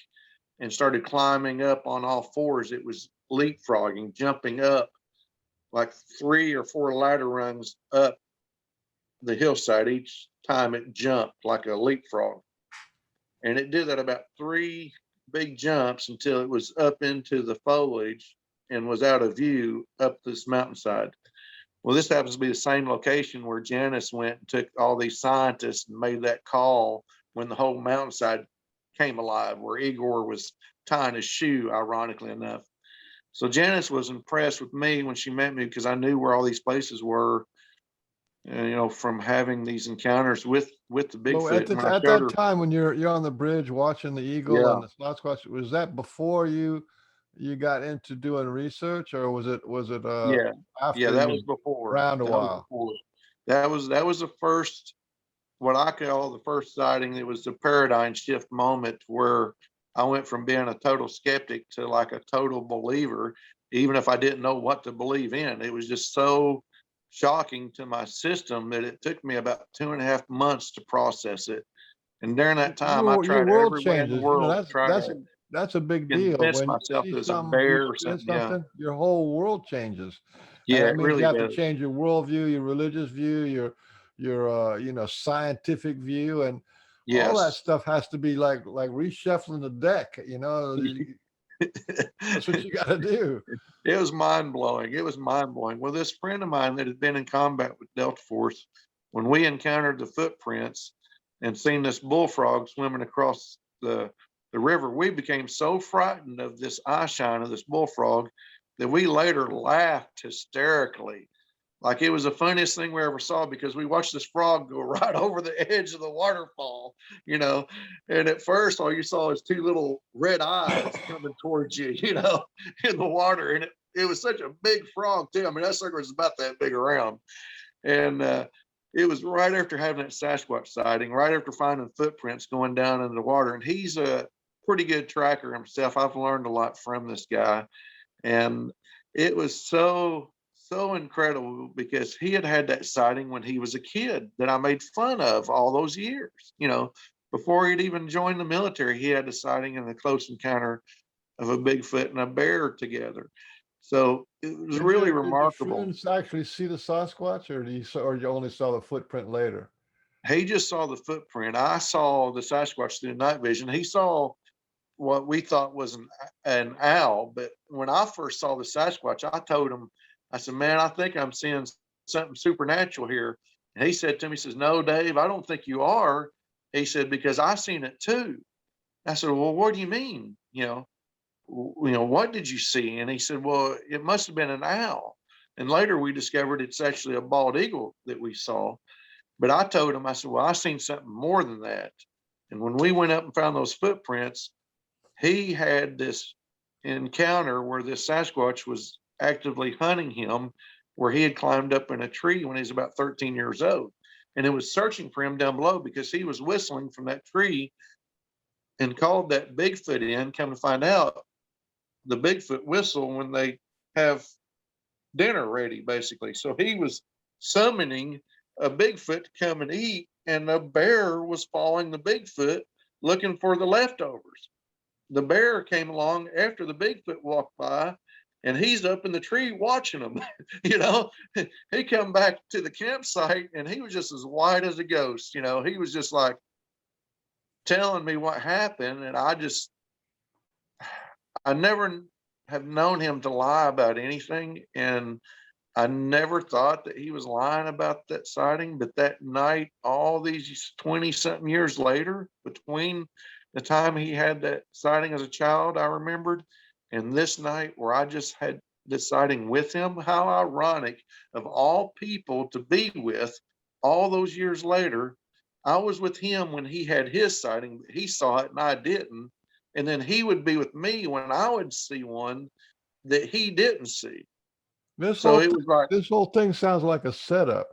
and started climbing up on all fours, it was leapfrogging, jumping up like 3 or 4 ladder rungs up the hillside each time it jumped like a leapfrog. And it did that about 3 big jumps until it was up into the foliage and was out of view up this mountainside. Well, this happens to be the same location where Janice went and took all these scientists and made that call when the whole mountainside came alive, where Igor was tying his shoe, ironically enough. So Janice was impressed with me when she met me because I knew where all these places were, from having these encounters with the Well, at Bigfoot. And when I at showed that her, time when you're on the bridge watching the eagle yeah, and the Sasquatch, was that before you got into doing research, or was it yeah, yeah, after that was you before. around a That was while? before. That was the first, what I call the first sighting. It was the paradigm shift moment where I went from being a total skeptic to like a total believer, even if I didn't know what to believe in. It was just so shocking to my system that it took me about 2.5 months to process it. And during that time, I Your tried world every way in the changes. world to That's try that's to. that's a big deal. convince When you myself see it was a something, you bear or experience something. Yeah. something, your whole world changes. And Yeah, that it means you really have to does. change your worldview, your religious view, your scientific view, and all that Yes. stuff has to be like reshuffling the deck. That's what you got to do. It was mind blowing. It was mind blowing. Well, this friend of mine that had been in combat with Delta Force, when we encountered the footprints and seen this bullfrog swimming across the river, we became so frightened of this eye shine of this bullfrog that we later laughed hysterically. Like it was the funniest thing we ever saw because we watched this frog go right over the edge of the waterfall, you know. And at first, all you saw is two little red eyes coming towards you, in the water. And it was such a big frog, too. I mean, that sucker was about that big around. And it was right after having that Sasquatch sighting, right after finding footprints going down into the water. And he's a pretty good tracker himself. I've learned a lot from this guy. And it was so incredible because he had had that sighting when he was a kid that I made fun of all those years. Before he'd even joined the military, he had a sighting and a close encounter of a Bigfoot and a bear together. So it was really Did your remarkable. friends actually see the Sasquatch, or you only saw the footprint later? He just saw the footprint. I saw the Sasquatch through night vision. He saw what we thought was an owl. But when I first saw the Sasquatch, I told him, I said, man, I think I'm seeing something supernatural here. And he said to me, he says, no, Dave, I don't think you are. He said, because I seen it too. I said, well, what do you mean? What did you see? And he said, well, it must have been an owl. And later we discovered it's actually a bald eagle that we saw. But I told him, I said, well, I seen something more than that. And when we went up and found those footprints, he had this encounter where this Sasquatch was actively hunting him, where he had climbed up in a tree when he was about 13 years old. And it was searching for him down below because he was whistling from that tree and called that Bigfoot in. Come to find out, the Bigfoot whistle when they have dinner ready, basically. So he was summoning a Bigfoot to come and eat, and a bear was following the Bigfoot looking for the leftovers. The bear came along after the Bigfoot walked by, and he's up in the tree watching them. He come back to the campsite, and he was just as white as a ghost. He was just like telling me what happened, and I never have known him to lie about anything, and I never thought that he was lying about that sighting. But that night, all these 20-something years later, between the time he had that sighting as a child, I remembered, and this night where I just had this sighting with him, how ironic of all people to be with all those years later. I was with him when he had his sighting, but he saw it and I didn't. And then he would be with me when I would see one that he didn't see. This So whole it was like, this whole thing sounds like a setup.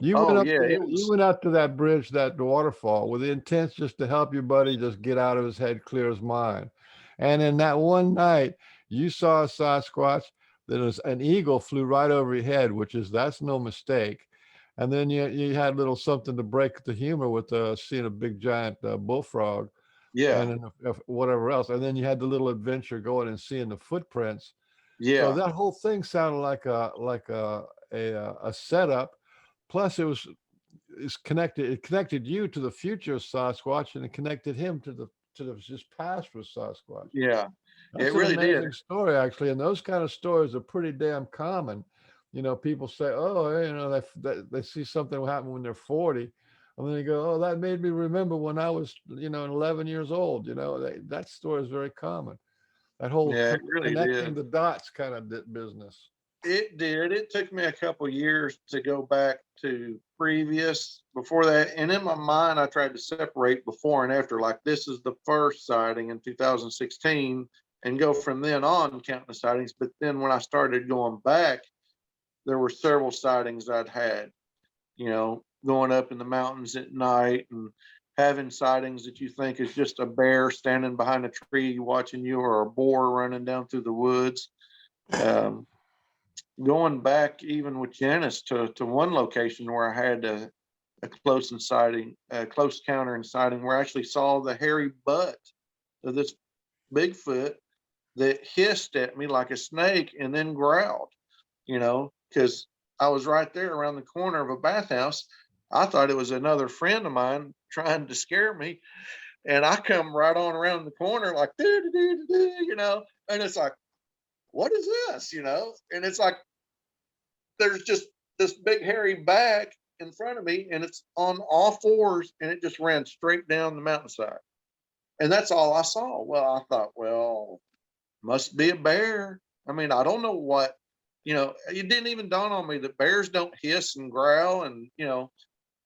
You went oh up yeah, there, it you was, went out to that bridge, that waterfall, with the intent just to help your buddy just get out of his head, clear his mind. And in that one night, you saw a Sasquatch. That was an eagle flew right over your head, that's no mistake. And then you had a little something to break the humor with seeing a big giant bullfrog, yeah, and then whatever else. And then you had the little adventure going and seeing the footprints. So yeah, that whole thing sounded like a setup. Plus, it's connected. It connected you to the future of Sasquatch, and it connected him to the just past with Sasquatch. yeah. That's It an really did. amazing story, actually, and those kind of stories are pretty damn common. People say, "Oh, they see something happen when they're 40," and then they go, "Oh, that made me remember when I was 11 years old." That story is very common. That whole Yeah, it really connecting did. the dots kind of business. It did. It took me a couple years to go back to previous before that. And in my mind, I tried to separate before and after, like this is the first sighting in 2016 and go from then on counting the sightings. But then when I started going back, there were several sightings I'd had, going up in the mountains at night and having sightings that you think is just a bear standing behind a tree watching you or a boar running down through the woods. Going back even with Janice to one location where I had a close counter and sighting where I actually saw the hairy butt of this Bigfoot that hissed at me like a snake and then growled, because I was right there around the corner of a bathhouse. I thought it was another friend of mine trying to scare me. And I come right on around the corner like, and it's like, what is this? And it's like, there's just this big hairy bag in front of me and it's on all fours and it just ran straight down the mountainside. And that's all I saw. Well, I thought, well, must be a bear. I mean, I don't know what, it didn't even dawn on me that bears don't hiss and growl and,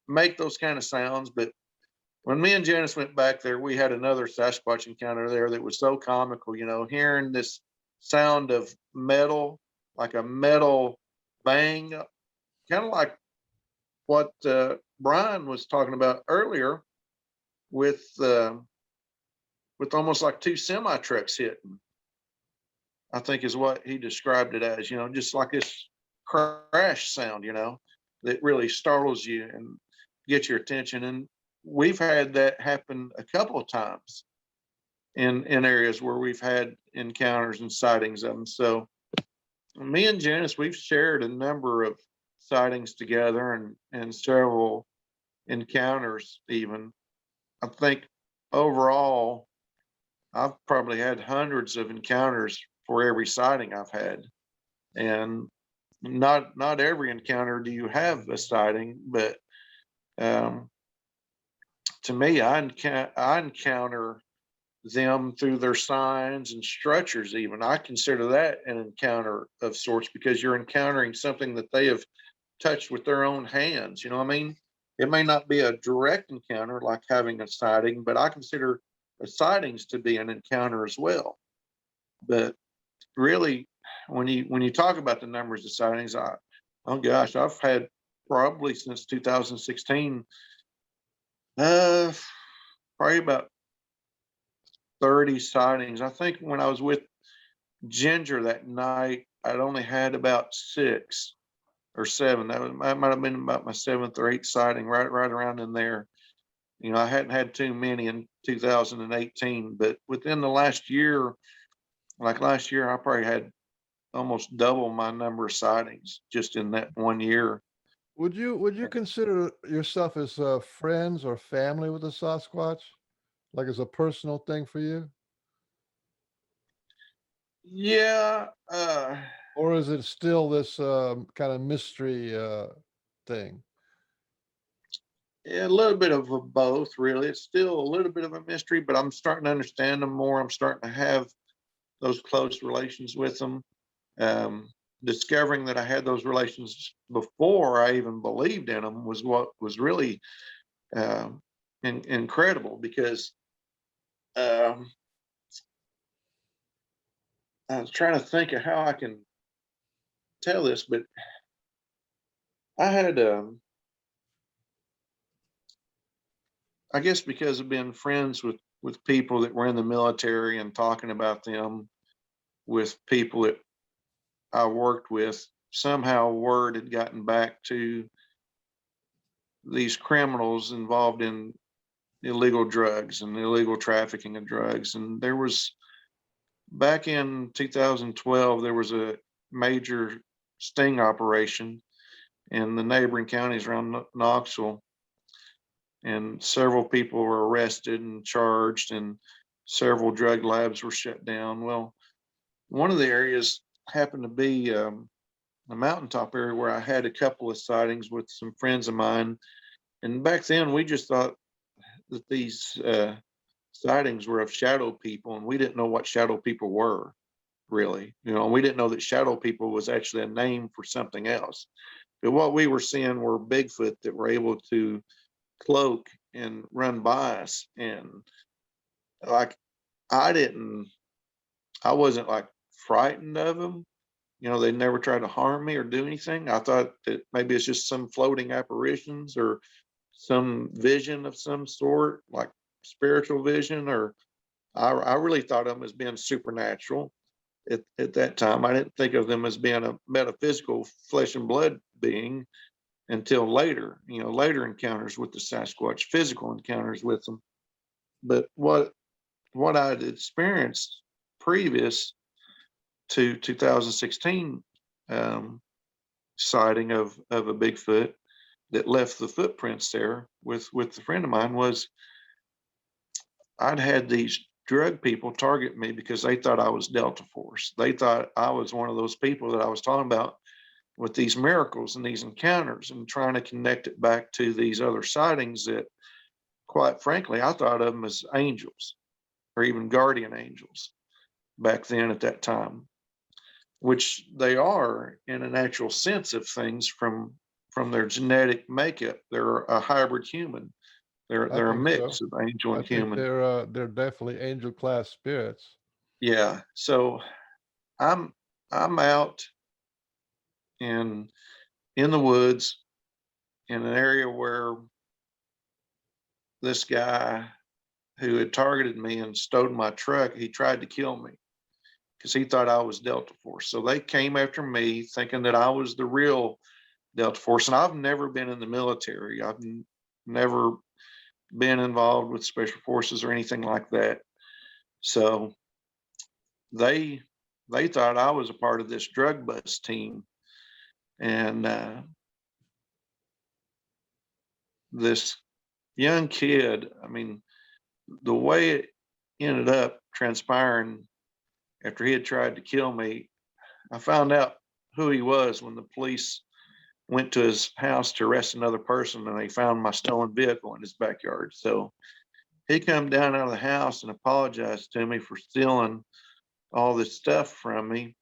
make those kind of sounds. But when me and Janice went back there, we had another Sasquatch encounter there that was so comical, hearing this sound of metal, like a metal bang, kind of like what Brian was talking about earlier with almost like two semi trucks hitting. I think is what he described it as, just like this crash sound, that really startles you and gets your attention. And we've had that happen a couple of times in areas where we've had encounters and sightings of them. So me and Janice, we've shared a number of sightings together and several encounters even. I think overall, I've probably had hundreds of encounters for every sighting I've had. And not every encounter do you have a sighting, but to me, I encounter them through their signs and structures. Even I consider that an encounter of sorts because you're encountering something that they have touched with their own hands. You know what I mean? It may not be a direct encounter like having a sighting, but I consider sightings to be an encounter as well. But really, when you talk about the numbers of sightings, oh gosh, I've had probably since 2016, probably about 30 sightings. I think when I was with Ginger that night, I'd only had about 6 or 7. That might have been about my 7th or 8th sighting, right around in there. I hadn't had too many in 2018, but within the last year, like last year, I probably had almost double my number of sightings just in that 1 year. Would you consider yourself as friends or family with the Sasquatch? Like as a personal thing for you? Yeah, Or is it still this kind of mystery thing? yeah, a little bit of a both, really. It's still a little bit of a mystery, but I'm starting to understand them more. I'm starting to have those close relations with them. Discovering that I had those relations before I even believed in them was what was really incredible because I was trying to think of how I can tell this, but I had, I guess because of being friends with people that were in the military and talking about them with people that I worked with, somehow word had gotten back to these criminals involved in illegal drugs and illegal trafficking of drugs. And there was, back in 2012, there was a major sting operation in the neighboring counties around Knoxville. And several people were arrested and charged, and several drug labs were shut down. Well, one of the areas happened to be a mountaintop area where I had a couple of sightings with some friends of mine. And back then, we just thought that these sightings were of shadow people, and we didn't know what shadow people were, really. We didn't know that shadow people was actually a name for something else. But what we were seeing were Bigfoot that were able to cloak and run by us. And like, I wasn't like frightened of them. They never tried to harm me or do anything. I thought that maybe it's just some floating apparitions or some vision of some sort, like spiritual vision, or I really thought of them as being supernatural at that time. I didn't think of them as being a metaphysical flesh and blood being until later, later encounters with the Sasquatch, physical encounters with them. But what what I'd experienced previous to 2016 sighting of a Bigfoot that left the footprints there with a friend of mine was I'd had these drug people target me because they thought I was Delta Force. They thought I was one of those people that I was talking about with these miracles and these encounters, and trying to connect it back to these other sightings that, quite frankly, I thought of them as angels or even guardian angels back then at that time, which they are in an actual sense of things from their genetic makeup. They're a hybrid human. I They're a think mix so. of angel I and think human. they're definitely angel class spirits. Yeah. So I'm out in the woods in an area where this guy who had targeted me and stole my truck, he tried to kill me because he thought I was Delta Force. So they came after me thinking that I was the real Delta Force. And I've never been in the military. I've never been involved with special forces or anything like that. So they thought I was a part of this drug bust team. And this young kid, I mean, the way it ended up transpiring after he had tried to kill me, I found out who he was when the police went to his house to arrest another person, and they found my stolen vehicle in his backyard. So he come down out of the house and apologized to me for stealing all this stuff from me.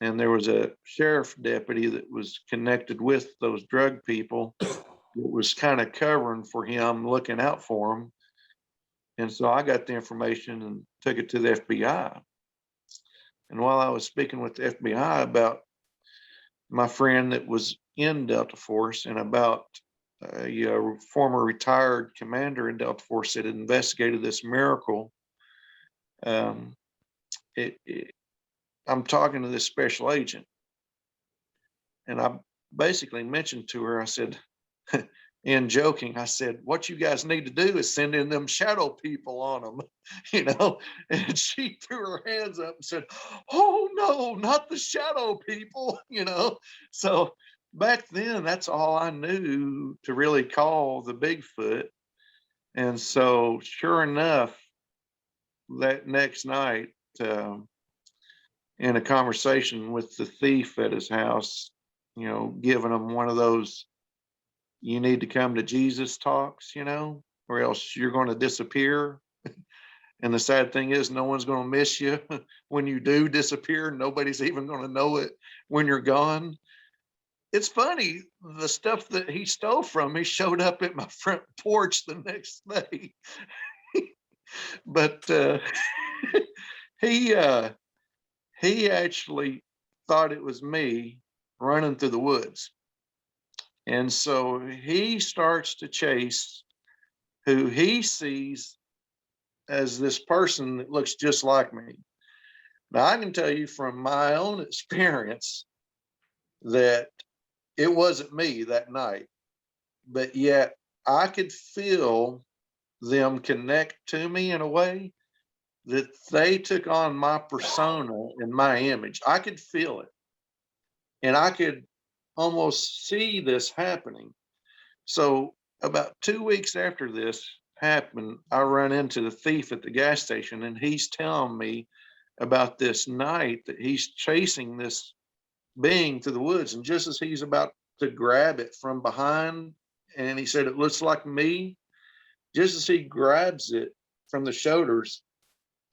And there was a sheriff deputy that was connected with those drug people that was kind of covering for him, looking out for him. And so I got the information and took it to the FBI. And while I was speaking with the FBI about my friend that was in Delta Force and about a former retired commander in Delta Force that had investigated this miracle, um, I'm talking to this special agent, and I basically mentioned to her, I said, in joking, I said, what you guys need to do is send in them shadow people on them, you know? And she threw her hands up and said, oh no, not the shadow people, you know? So back then, that's all I knew to really call the Bigfoot. And so sure enough, that next night, in a conversation with the thief at his house, you know, giving him one of those you need to come to Jesus talks, you know, or else you're going to disappear. And the sad thing is, no one's going to miss you when you do disappear. Nobody's even going to know it when you're gone. It's funny, the stuff that he stole from me showed up at my front porch the next day. But he actually thought it was me running through the woods. And so he starts to chase who he sees as this person that looks just like me. Now, I can tell you from my own experience that it wasn't me that night, but yet I could feel them connect to me in a way that they took on my persona and my image. I could feel it, and I could almost see this happening. So about 2 weeks after this happened, I run into the thief at the gas station, and he's telling me about this night that he's chasing this being through the woods. And just as he's about to grab it from behind, and he said, it looks like me, just as he grabs it from the shoulders,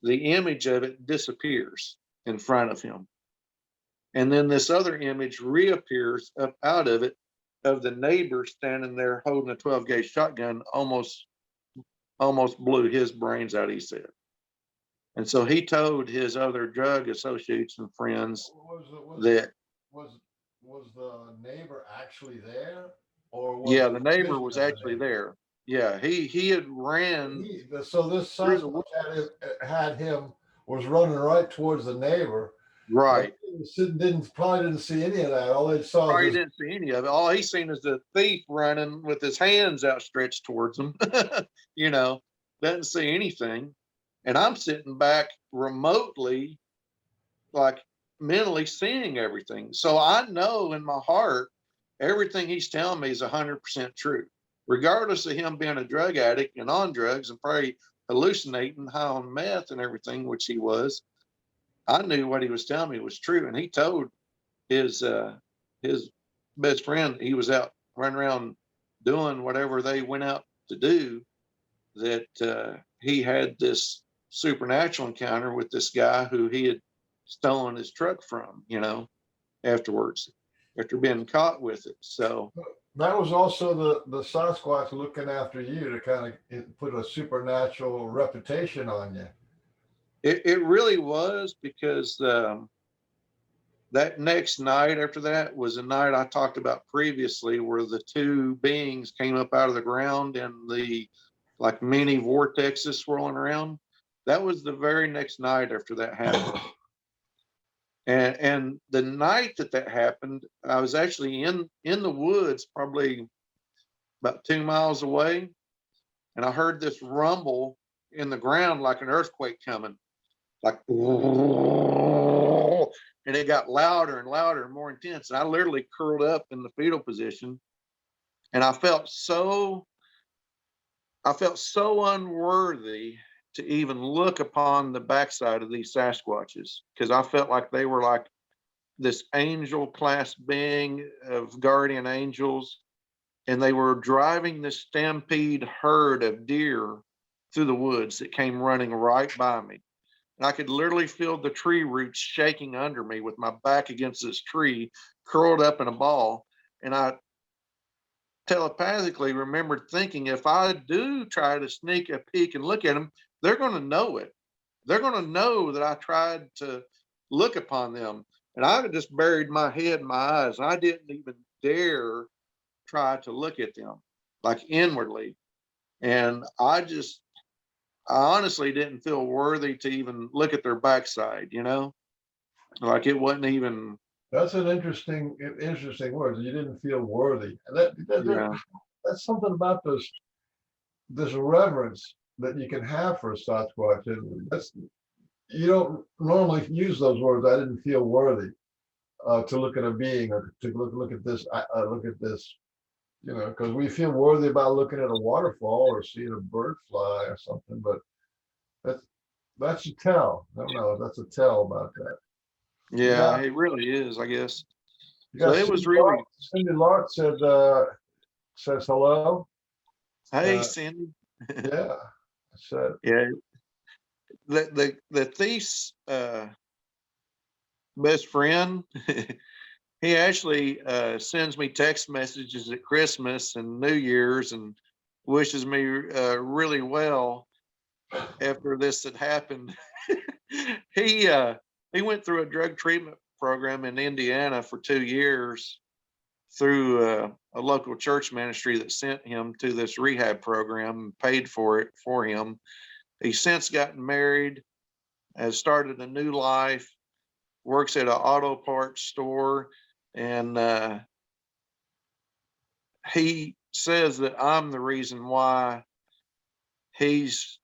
the image of it disappears in front of him. And then this other image reappears up out of it, of the neighbor standing there holding a 12 gauge shotgun, almost blew his brains out, he said. And so he told his other drug associates and friends that Was the neighbor actually there, or was yeah, it the a neighbor vision was of the actually neighbor? there. Yeah, he had ran So this through the suspect had him was running right towards the neighbor. right. Probably didn't see any of that. All they saw Probably was didn't see any of it. All he seen is the thief running with his hands outstretched towards him. You know, doesn't see anything. And I'm sitting back remotely, like mentally seeing everything. So I know in my heart, everything he's telling me is 100% true, regardless of him being a drug addict and on drugs and probably hallucinating, high on meth and everything, which he was. I knew what he was telling me was true. And he told his best friend he was out running around doing whatever they went out to do, that he had this supernatural encounter with this guy who he had stolen his truck from, afterwards, after being caught with it. So That was also the Sasquatch looking after you to kind of put a supernatural reputation on you. it really was, because that next night after that was a night I talked about previously, where the two beings came up out of the ground and the like mini vortexes swirling around. That was the very next night after that happened. And the night that happened, I was actually in the woods, probably about 2 miles away, and I heard this rumble in the ground like an earthquake coming, like, and it got louder and louder and more intense. And I literally curled up in the fetal position, and I felt so unworthy to even look upon the backside of these Sasquatches, because I felt like they were like this angel class being of guardian angels, and they were driving this stampede herd of deer through the woods that came running right by me. And I could literally feel the tree roots shaking under me with my back against this tree, curled up in a ball. And I telepathically remembered thinking, if I do try to sneak a peek and look at them, they're going to know it. They're going to know that I tried to look upon them. And I just buried my head in my eyes. I didn't even dare try to look at them, like inwardly. And I honestly didn't feel worthy to even look at their backside, like it wasn't even. That's an interesting word. You didn't feel worthy. And Yeah. that's something about this reverence that you can have for a Sasquatch. And you don't normally use those words. I didn't feel worthy to look at a being, or to look at this. Look at this, because we feel worthy about looking at a waterfall or seeing a bird fly or something. But that's a tell. I don't know. That's a tell about that. Yeah, it really is, I guess. So it was really. Cindy Lark says hello. Hey, Cindy. Yeah. I said. Yeah. The thief's best friend, he actually sends me text messages at Christmas and New Year's and wishes me really well after this had happened. He went through a drug treatment program in Indiana for 2 years through a local church ministry that sent him to this rehab program and paid for it for him. He's since gotten married, has started a new life, works at an auto parts store, and he says that I'm the reason why he's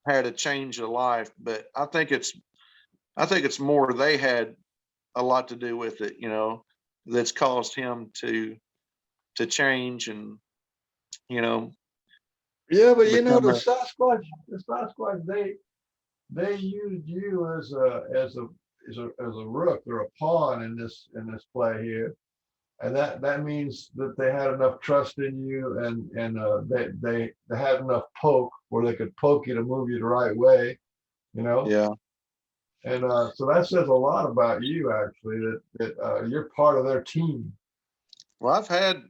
had a change of life. But I think it's more they had a lot to do with it, that's caused him to change and, Yeah, but become the Sasquatch, they used you as a rook or a pawn in this play here, and that means that they had enough trust in you, and they had enough poke where they could poke you to move you the right way, Yeah. And so that says a lot about you, actually, that you're part of their team. Well, I've had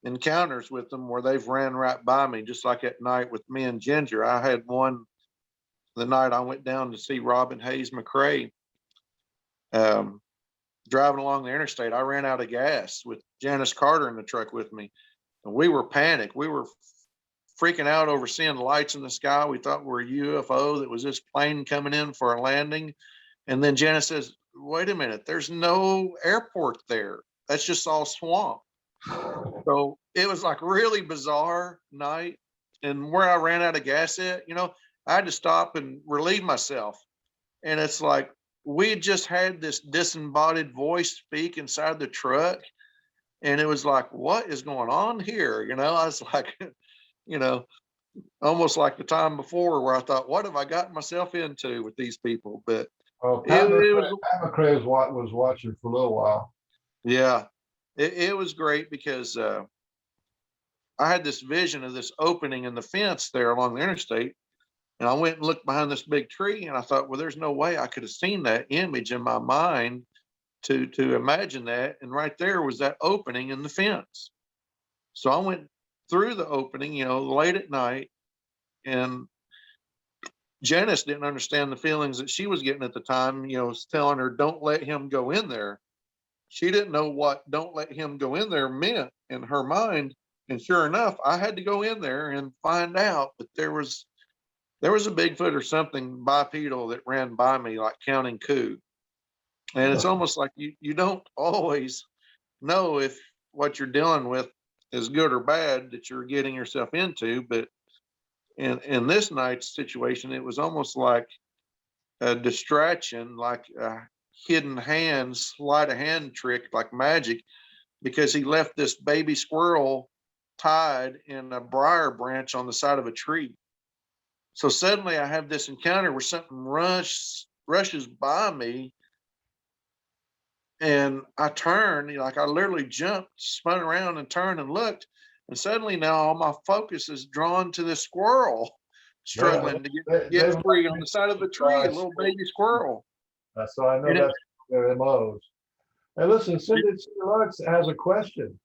encounters with them where they've ran right by me, just like at night with me and Ginger. I had one the night I went down to see Robin Hayes McCrae. Driving along the interstate, I ran out of gas with Janice Carter in the truck with me, and we were panicked. We were freaking out over seeing lights in the sky. We thought we were a UFO that was this plane coming in for a landing. And then Janice says, "Wait a minute, there's no airport there. That's just all swamp." So it was like really bizarre night. And where I ran out of gas at, I had to stop and relieve myself. And it's like we had just had this disembodied voice speak inside the truck. And it was like, what is going on here? I was like, you know, almost like the time before where I thought, what have I gotten myself into with these people? But Well, it was, Pat McRae was watching for a little while. yeah, it was great because I had this vision of this opening in the fence there along the interstate. And I went and looked behind this big tree and I thought, well, there's no way I could have seen that image in my mind to imagine that. And right there was that opening in the fence. So I went through the opening, late at night, and Janice didn't understand the feelings that she was getting at the time, was telling her, don't let him go in there. She didn't know what don't let him go in there meant in her mind. And sure enough, I had to go in there and find out that there was a Bigfoot or something bipedal that ran by me like counting coup. And it's almost like you don't always know if what you're dealing with is good or bad that you're getting yourself into. But in this night's situation, it was almost like a distraction, like a hidden hand, sleight of hand trick, like magic, because he left this baby squirrel tied in a briar branch on the side of a tree. So suddenly I have this encounter where something rushes by me, and I turn, like I literally jumped, spun around and turned and looked. And suddenly now all my focus is drawn to this squirrel struggling to get free on the side of the tree, a little baby squirrel. So I know And that's their MOs. Hey, listen, Cindy Lux has a question.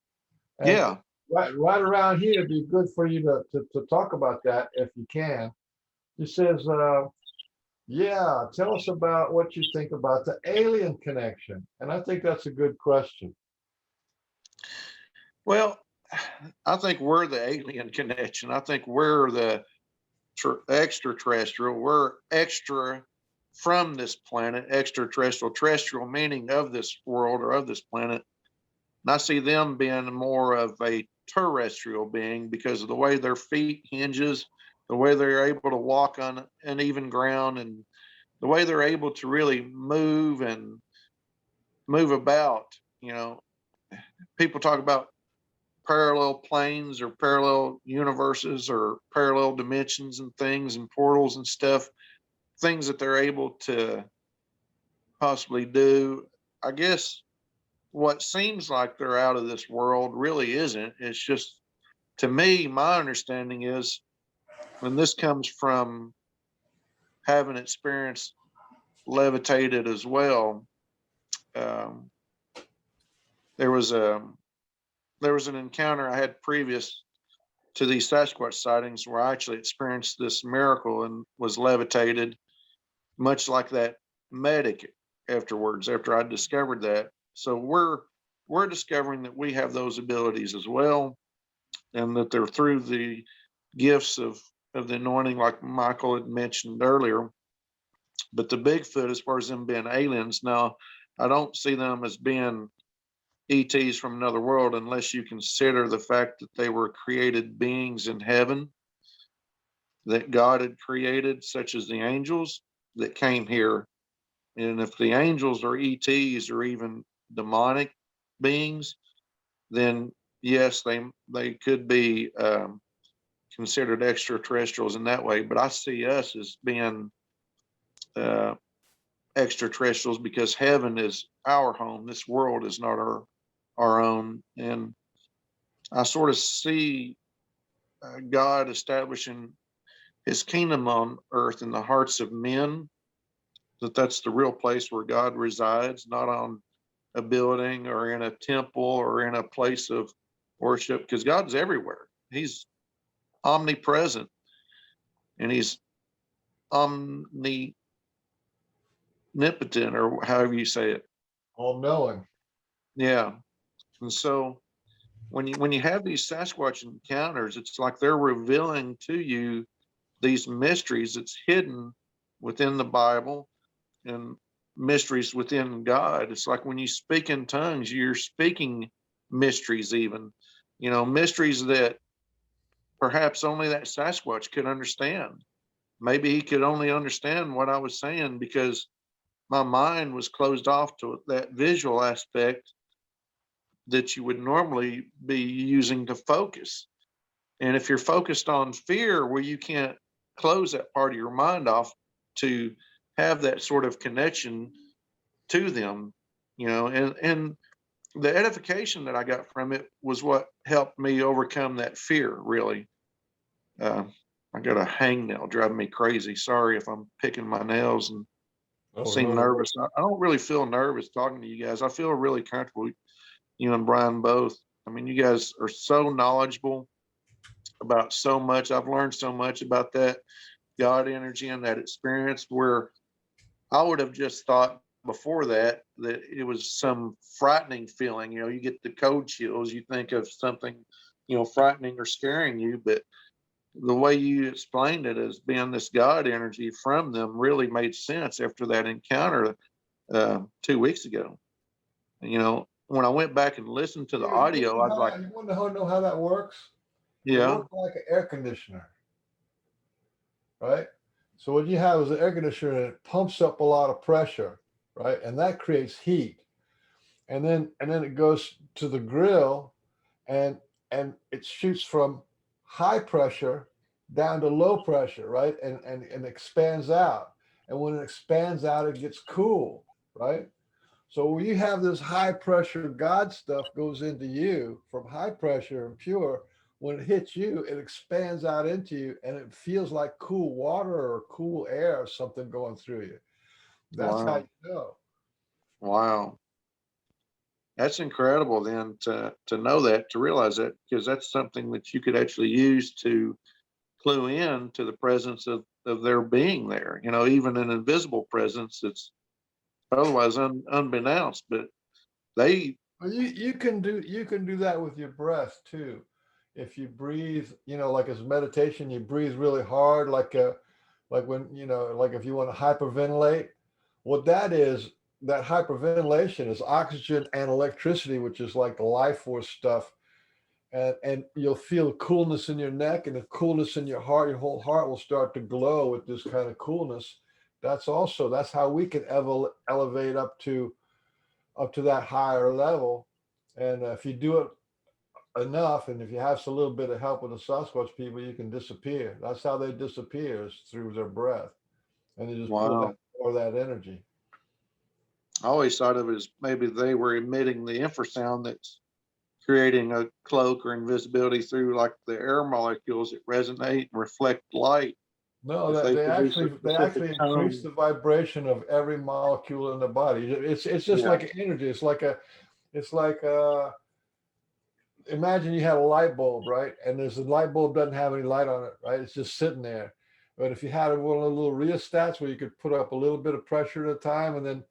And yeah. Right around here, it'd be good for you to talk about that if you can. She says, yeah, tell us about what you think about the alien connection. And I think that's a good question. Well, I think we're the alien connection. I think we're the extraterrestrial. We're extra from this planet, extraterrestrial, terrestrial meaning of this world or of this planet. And I see them being more of a terrestrial being because of the way their feet hinges, the way they're able to walk on uneven ground, and the way they're able to really move and move about. People talk about parallel planes or parallel universes or parallel dimensions and things and portals and stuff, things that they're able to possibly do. I guess what seems like they're out of this world really isn't. It's just, to me, my understanding is, and this comes from having experienced levitated as well. There was an encounter I had previous to these Sasquatch sightings where I actually experienced this miracle and was levitated, much like that medic afterwards, after I discovered that. So we're discovering that we have those abilities as well, and that they're through the gifts of the anointing, like Michael had mentioned earlier. But the Bigfoot, as far as them being aliens, now I don't see them as being ETs from another world unless you consider the fact that they were created beings in heaven that God had created, such as the angels that came here. And if the angels are ETs or even demonic beings, then yes, they could be considered extraterrestrials in that way. But I see us as being extraterrestrials because heaven is our home. This world is not our own. And I sort of see God establishing his kingdom on earth in the hearts of men, that's the real place where God resides, not on a building or in a temple or in a place of worship, because God's everywhere. He's omnipresent and he's omnipotent, or however you say it. All knowing. Yeah. And so when you have these Sasquatch encounters, it's like they're revealing to you these mysteries that's hidden within the Bible and mysteries within God. It's like when you speak in tongues, you're speaking mysteries, even, mysteries that perhaps only that Sasquatch could understand. maybe he could only understand what I was saying because my mind was closed off to that visual aspect that you would normally be using to focus. And if you're focused on fear, well, you can't close that part of your mind off to have that sort of connection to them, and the edification that I got from it was what helped me overcome that fear, really. Uh, I got a hangnail driving me crazy. Sorry if I'm picking my nails and Oh seem no. nervous. I don't really feel nervous talking to you guys. I feel really comfortable, you and Brian both. I mean, you guys are so knowledgeable about so much. I've learned so much about that God energy and that experience where I would have just thought before that it was some frightening feeling. You get the cold chills, you think of something, frightening or scaring you, but the way you explained it as being this God energy from them really made sense after that encounter 2 weeks ago. When I went back and listened to the audio, I was like, You want to know how that works? It yeah, works like an air conditioner, right? So what you have is an air conditioner and it pumps up a lot of pressure, right? And that creates heat. And then it goes to the grill and it shoots from high pressure down to low pressure, right? And expands out. And when it expands out, it gets cool, right? So when you have this high pressure God stuff goes into you from high pressure and pure, when it hits you, it expands out into you and it feels like cool water or cool air or something going through you. That's how wow, you know. wow. That's incredible then to know that, to realize that, because that's something that you could actually use to clue in to the presence of their being there, even an invisible presence that's otherwise unbeknownst. But they, Well, you can do that with your breath too. If you breathe, like as meditation, you breathe really hard, like when like if you want to hyperventilate. What that is, that hyperventilation is oxygen and electricity, which is like the life force stuff. And you'll feel coolness in your neck and the coolness in your heart. Your whole heart will start to glow with this kind of coolness. That's how we can elevate up to that higher level. And if you do it enough, and if you have a little bit of help with the Sasquatch people, you can disappear. That's how they disappear, is through their breath, and they just pull that wow, more of that energy. I always thought of it as maybe they were emitting the infrasound that's creating a cloak or invisibility through like the air molecules that resonate and reflect light. No, If that they they produce a actually they specific actually increase tone, the vibration of every molecule in the body. It's just yeah, like energy. It's like imagine you had a light bulb, right? And there's a light bulb doesn't have any light on it, right? It's just sitting there. But if you had one of the little rheostats where you could put up a little bit of pressure at a time, and then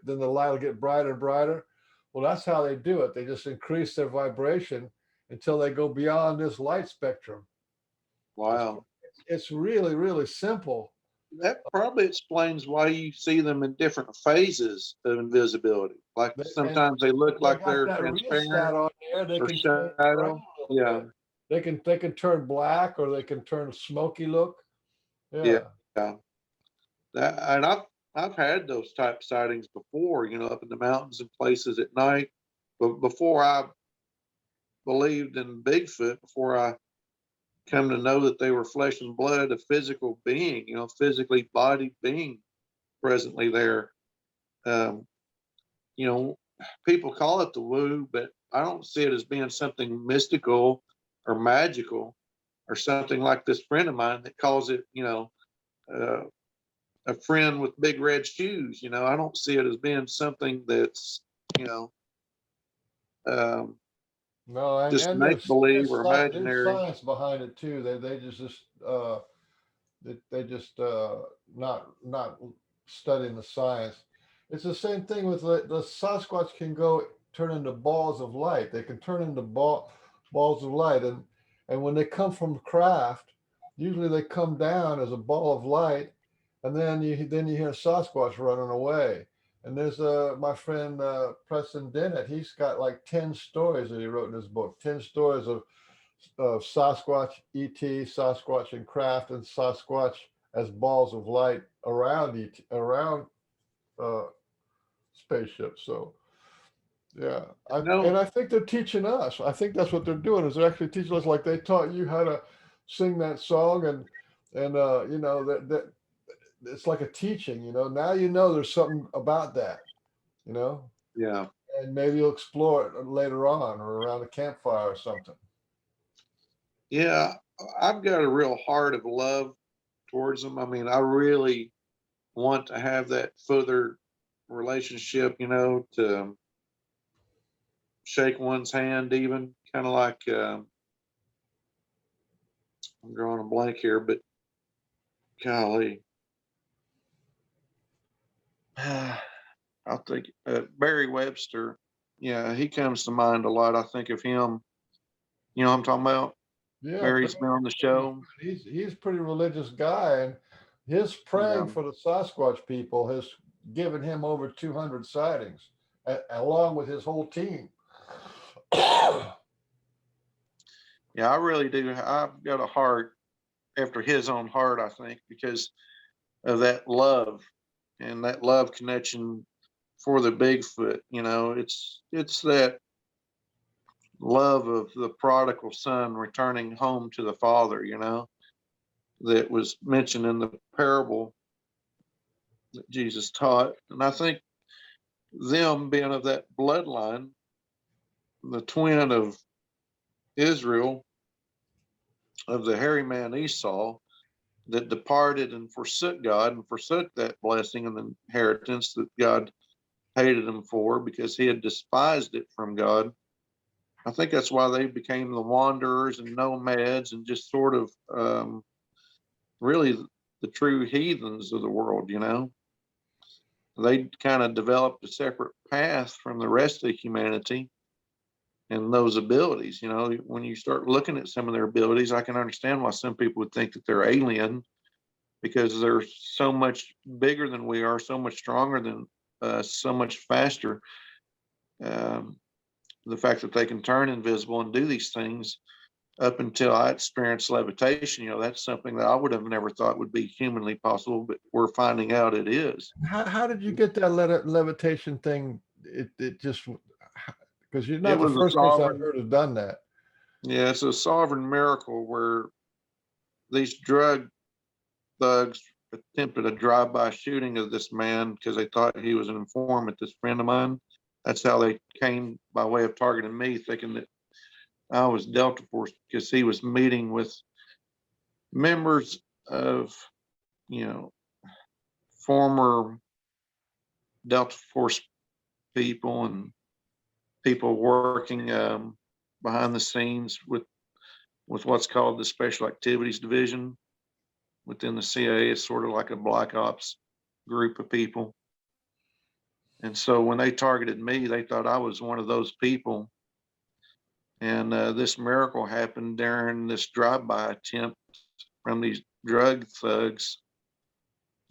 the light will get brighter and brighter. Well, that's how they do it. They just increase their vibration until they go beyond this light spectrum. It's wow. it's really really simple. That probably explains why you see them in different phases of invisibility. Like And sometimes they look they like got they're that transparent rheostat on there. They or can change around shadow. a little Yeah, bit. They can turn black or they can turn smoky look. yeah, Yeah. yeah. And I've had those type sightings before. Up in the mountains and places at night. But before I believed in Bigfoot, before I come to know that they were flesh and blood, a physical being, physically bodied being presently there. Um, you know, People call it the woo, but I don't see it as being something mystical or magical or something like this friend of mine that calls it, uh, a friend with big red shoes. I don't see it as being something that's, you know, um, No, and just and make there's believe there's or sci- there's imaginary. science behind it too. They just not studying the science. It's the same thing with the Sasquatch can go turn into balls of light. They can turn into balls of light, and when they come from craft, usually they come down as a ball of light, and then you hear Sasquatch running away. And there's my friend Preston Dennett. He's got like 10 stories that he wrote in his book. 10 stories of Sasquatch ET, Sasquatch and craft, and Sasquatch as balls of light around uh, spaceships. So yeah, and No, I think they're teaching us. I think that's what they're doing is they're actually teaching us like they taught you how to sing that song and you know that it's like a teaching. You know, now you know there's something about that. You know, yeah, and maybe you'll explore it later on or around a campfire or something. yeah. I've got a real heart of love towards them. I mean, I really want to have that further relationship, to shake one's hand, even kind of like I'm drawing a blank here, but golly, I think Barry Webster. Yeah, he comes to mind a lot. I think of him. You know what I'm talking about? Yeah, Barry's been on the show. he's a pretty religious guy, and his Yeah, praying for the Sasquatch people has given him over 200 sightings, along with his whole team. yeah, I really do. I've got a heart after his own heart, I think, because of that love and that love connection for the Bigfoot. It's that love of the prodigal son returning home to the father, that was mentioned in the parable that Jesus taught. And I think them being of that bloodline, the twin of Israel, of the hairy man Esau, that departed and forsook God and forsook that blessing and the inheritance that God hated him for because he had despised it from God. I think that's why they became the wanderers and nomads and just sort of really the true heathens of the world. They kind of developed a separate path from the rest of humanity and those abilities. When you start looking at some of their abilities, I can understand why some people would think that they're alien because they're so much bigger than we are, so much stronger than us, so much faster. Um, the fact that they can turn invisible and do these things up until I experienced levitation, that's something that I would have never thought would be humanly possible, but we're finding out it is. How did you get that levitation thing? It just because you're It not the was a first person I've sovereign, heard has done that. yeah, it's a sovereign miracle where these drug thugs attempted a drive-by shooting of this man because they thought he was an informant, this friend of mine. That's how they came by way of targeting me, thinking that I was Delta Force because he was meeting with members of, you know, former Delta Force people and people working behind the scenes with what's called the Special Activities Division within the CIA. It's sort of like a black ops group of people. And so when they targeted me, they thought I was one of those people. And this miracle happened during this drive-by attempt from these drug thugs.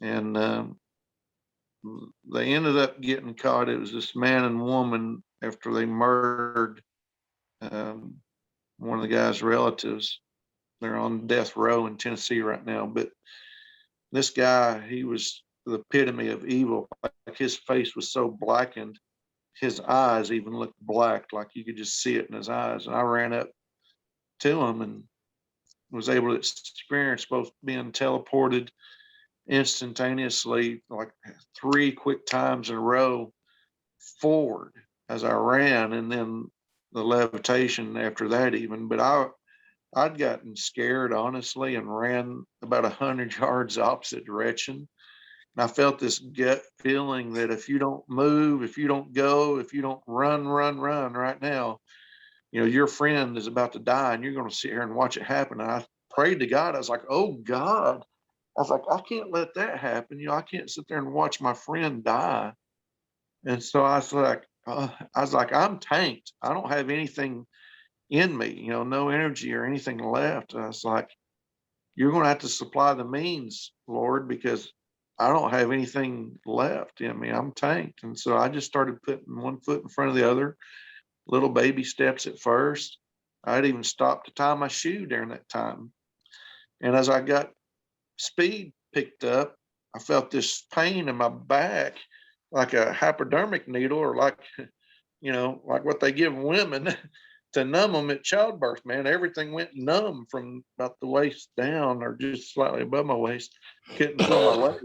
And they ended up getting caught. It was this man and woman after they murdered um, one of the guy's relatives. They're on death row in Tennessee right now. But this guy, he was the epitome of evil. Like his face was so blackened, his eyes even looked black, like you could just see it in his eyes. And I ran up to him and was able to experience both being teleported instantaneously, like 3 quick times in a row forward as I ran, and then the levitation after that even. But I'd gotten scared honestly and ran about 100 yards opposite direction. And I felt this gut feeling that if you don't move, if you don't go, if you don't run right now, your friend is about to die and you're going to sit here and watch it happen. And I prayed to God. I was like, oh God, I was like, I can't let that happen. I can't sit there and watch my friend die. And so I was like, I'm tanked. I don't have anything in me, no energy or anything left. And I was like, you're going to have to supply the means, Lord, because I don't have anything left in me. I'm tanked. And so I just started putting one foot in front of the other, little baby steps at first. I'd even stopped to tie my shoe during that time. And as I got speed picked up, I felt this pain in my back, like a hypodermic needle, or like, like what they give women to numb them at childbirth, man. Everything went numb from about the waist down, or just slightly above my waist. Couldn't feel my leg.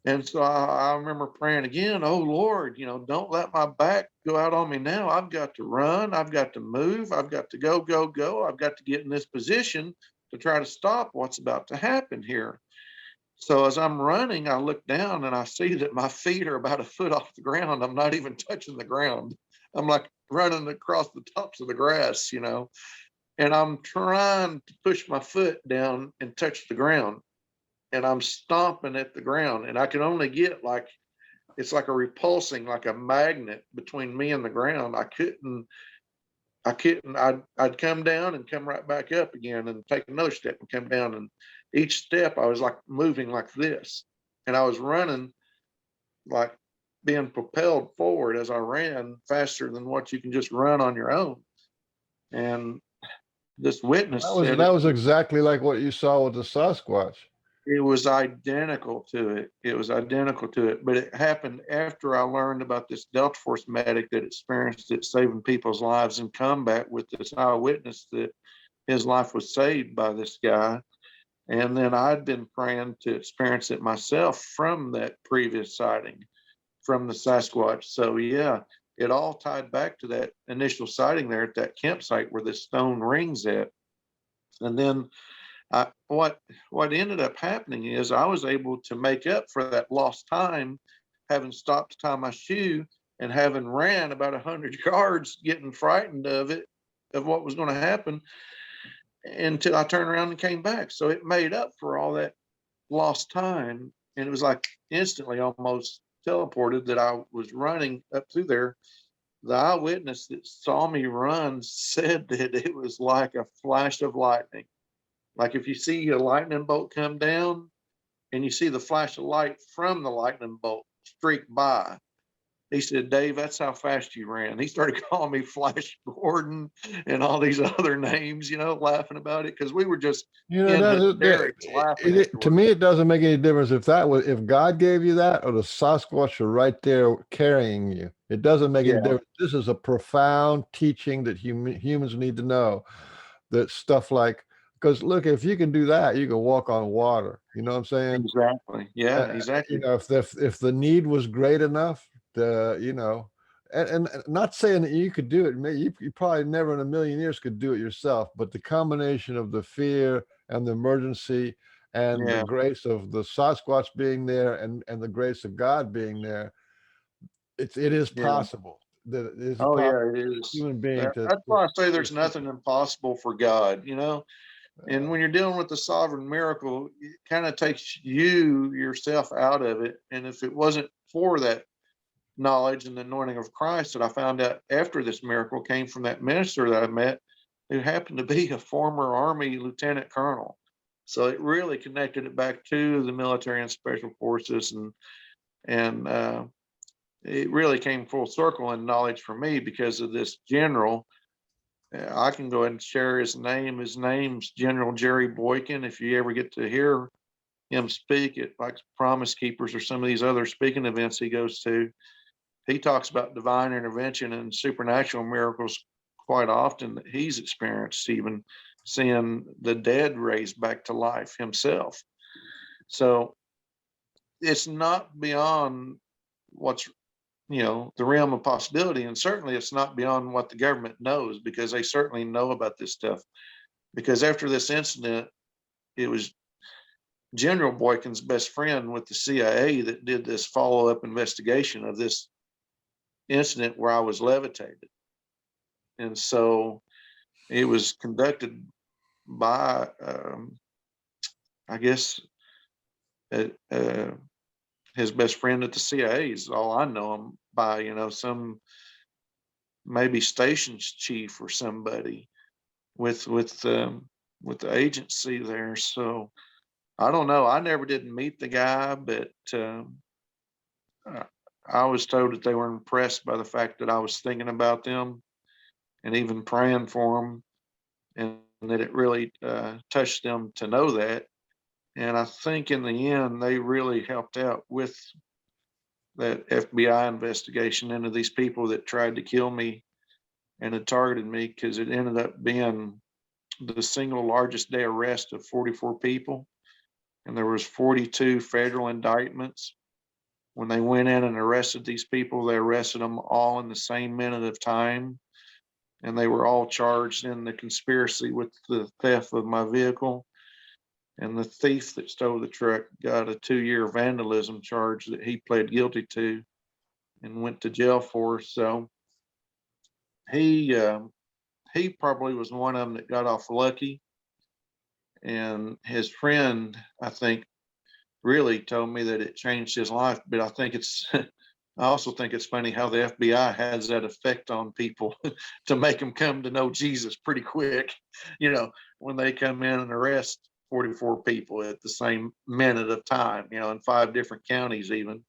And so I remember praying again, oh Lord, don't let my back go out on me now. I've got to run. I've got to move. I've got to go, go, go. I've got to get in this position to try to stop what's about to happen here. So as I'm running, I look down and I see that my feet are about a foot off the ground. I'm not even touching the ground. I'm like running across the tops of the grass, and I'm trying to push my foot down and touch the ground. And I'm stomping at the ground, and I can only get it's like a repulsing, like a magnet between me and the ground. I'd come down and come right back up again and take another step and come down. And each step I was like moving like this. And I was running, like being propelled forward as I ran, faster than what you can just run on your own. And this witness said That was exactly like what you saw with the Sasquatch. it was identical to it. It was identical to it, but it happened after I learned about this Delta Force medic that experienced it saving people's lives in combat with this eyewitness that his life was saved by this guy. And then I'd been praying to experience it myself from that previous sighting from the Sasquatch. So yeah, it all tied back to that initial sighting there at that campsite where the stone ring's at. And then what ended up happening is I was able to make up for that lost time, having stopped to tie my shoe and having ran about 100 yards, getting frightened of what was going to happen, until I turned around and came back. So it made up for all that lost time. And it was like instantly almost teleported that I was running up through there. The eyewitness that saw me run said that it was like a flash of lightning. Like if you see a lightning bolt come down and you see the flash of light from the lightning bolt streak by. He said, Dave, that's how fast you ran. He started calling me Flash Gordon and all these other names, laughing about it, because we were just in hysterics laughing. To me, it doesn't make any difference if God gave you that or the Sasquatch are right there carrying you. It doesn't make any difference. This is a profound teaching that humans need to know. That stuff like, because look, if you can do that, you can walk on water. You know what I'm saying? Exactly. Yeah, exactly. If the need was great enough, and not saying that you could do it. You probably never in a million years could do it yourself. But the combination of the fear and the emergency and the grace of the Sasquatch being there and the grace of God being there, it is possible. That it is it is. Human being. That's why I say there's nothing impossible for God. And when you're dealing with the sovereign miracle, it kind of takes yourself out of it. And if it wasn't for that knowledge and the anointing of Christ that I found out after this miracle came from that minister that I met, who happened to be a former Army lieutenant colonel. So it really connected it back to the military and special forces, and it really came full circle in knowledge for me because of this general. I can go ahead and share his name. His name's General Jerry Boykin. If you ever get to hear him speak at like Promise Keepers or some of these other speaking events he goes to, he talks about divine intervention and supernatural miracles quite often that he's experienced, even seeing the dead raised back to life himself. So it's not beyond what's the realm of possibility, and certainly it's not beyond what the government knows, because they certainly know about this stuff. Because after this incident, it was General Boykin's best friend with the CIA that did this follow-up investigation of this incident where I was levitated. And so it was conducted by, I guess, his best friend at the CIA is all I know him by, some maybe stations chief or somebody with the agency there. So I don't know. I never did meet the guy, but I was told that they were impressed by the fact that I was thinking about them and even praying for them, and that it really touched them to know that. And I think in the end, they really helped out with that FBI investigation into these people that tried to kill me and had targeted me, because it ended up being the single largest day arrest of 44 people. And there was 42 federal indictments. When they went in and arrested these people, they arrested them all in the same minute of time. And they were all charged in the conspiracy with the theft of my vehicle. And the thief that stole the truck got a 2-year vandalism charge that he pled guilty to and went to jail for. So he probably was one of them that got off lucky. And his friend, I think, really told me that it changed his life. But I think I also think it's funny how the FBI has that effect on people to make them come to know Jesus pretty quick. When they come in and arrest 44 people at the same minute of time, in 5 different counties even.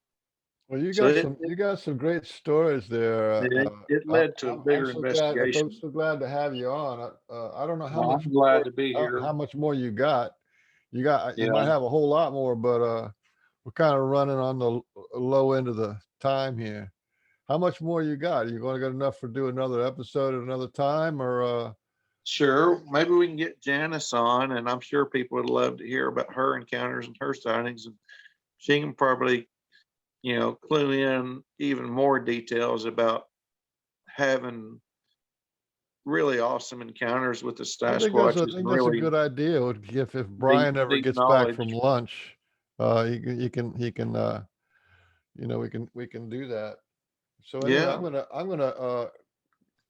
Well, you So got some great stories there. it led to a bigger investigation. I'm so glad to have you on. I don't know how Well, much I'm glad to be here. how much more you got. You Yeah. might have a whole lot more, but we're kind of running on the low end of the time here. How much more you got? Are you going to get enough for do another episode at another time, or? Sure, maybe we can get Janice on, and I'm sure people would love to hear about her encounters and her sightings, and she can probably, clue in even more details about having really awesome encounters with the I think Sasquatch. that's a good idea. If Brian ever deep gets knowledge. back from lunch, he can we can do that. So anyway, Yeah. I'm gonna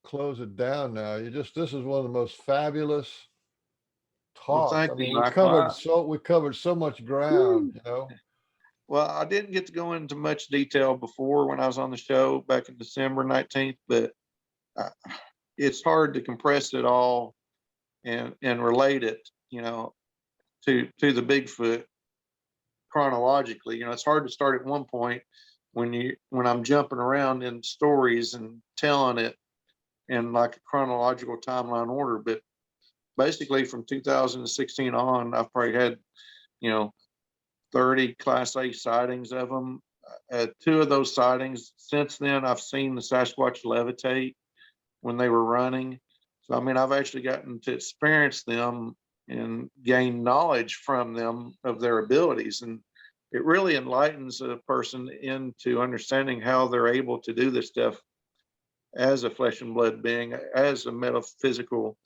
close it down now. This is one of the most fabulous Well, talks. thank I mean, you. we covered so much ground, Well, I didn't get to go into much detail before when I was on the show back in December 19th, but it's hard to compress it all and relate it, to the Bigfoot chronologically. It's hard to start at one point when I'm jumping around in stories and telling it in like a chronological timeline order. But basically from 2016 on, I've probably had, 30 Class A sightings of them. 2 of those sightings, since then, I've seen the Sasquatch levitate when they were running. So, I mean, I've actually gotten to experience them and gain knowledge from them of their abilities. And it really enlightens a person into understanding how they're able to do this stuff as a flesh and blood being, as a metaphysical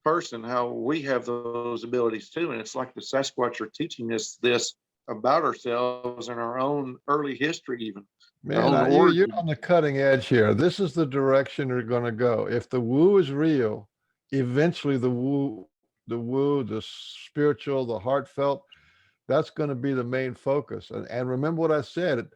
person, how we have those abilities too. And it's like the Sasquatch are teaching us this about ourselves and our own early history even. Man, you're on the cutting edge here. This is the direction you're going to go. If the woo is real, eventually the spiritual, the heartfelt, that's going to be the main focus. And remember what I said,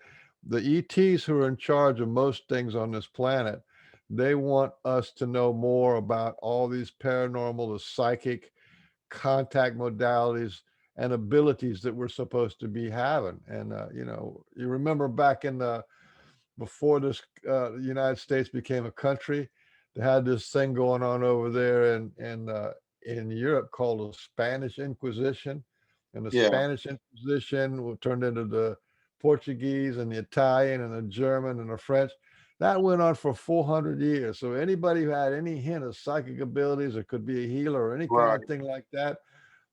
the ETs who are in charge of most things on this planet, they want us to know more about all these paranormal, the psychic contact modalities and abilities that we're supposed to be having. And, you remember back before this, the United States became a country, they had this thing going on over there in Europe called the Spanish Inquisition. And the Spanish Inquisition turned into the Portuguese and the Italian and the German and the French. That went on for 400 years. So anybody who had any hint of psychic abilities or could be a healer or any kind of thing like that,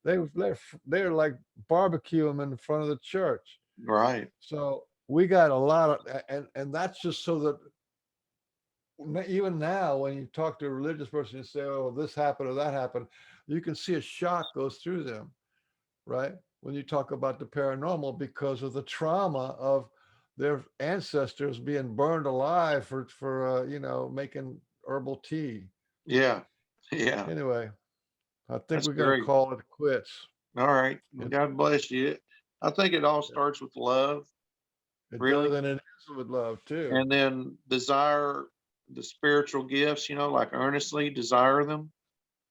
they're like barbecue them in front of the church. Right. So we got a lot of, and that's just so that even now, when you talk to a religious person, you say, "Oh, this happened or that happened," you can see a shock goes through them, right? When you talk about the paranormal, because of the trauma of their ancestors being burned alive for making herbal tea. Yeah. Anyway, I think That's we're going to call it quits. All right. Well, God bless you. I think it all starts with love. It really. does, and it ends with love too. And then desire the spiritual gifts, like earnestly desire them.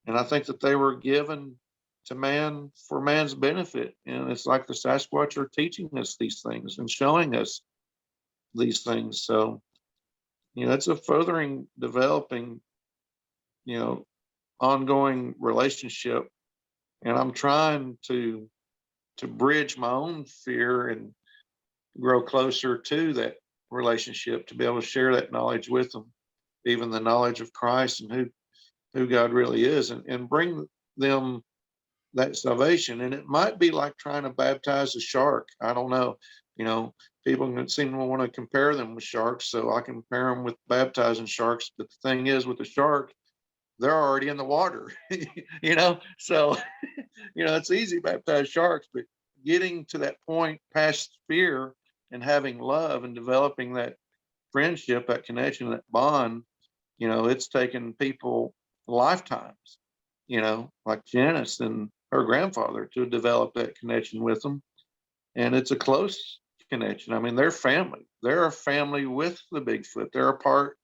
And I think that they were given to man for man's benefit. And it's like the Sasquatch are teaching us these things and showing us these things. So, it's a furthering, developing, ongoing relationship. And I'm trying to to bridge my own fear and grow closer to that relationship, to be able to share that knowledge with them, even the knowledge of Christ and who God really is, and bring them that salvation. And it might be like trying to baptize a shark. I don't know. You know, people can seem to want to compare them with sharks, so I compare them with baptizing sharks. But the thing is, with the shark, they're already in the water, you know. So, you know, it's easy to baptize sharks, but getting to that point past fear and having love and developing that friendship, that connection, that bond, you know, it's taken people lifetimes, you know, like Janice and her grandfather to develop that connection with them. And it's a close connection. I mean, they're family. They're a family with the Bigfoot. They're a part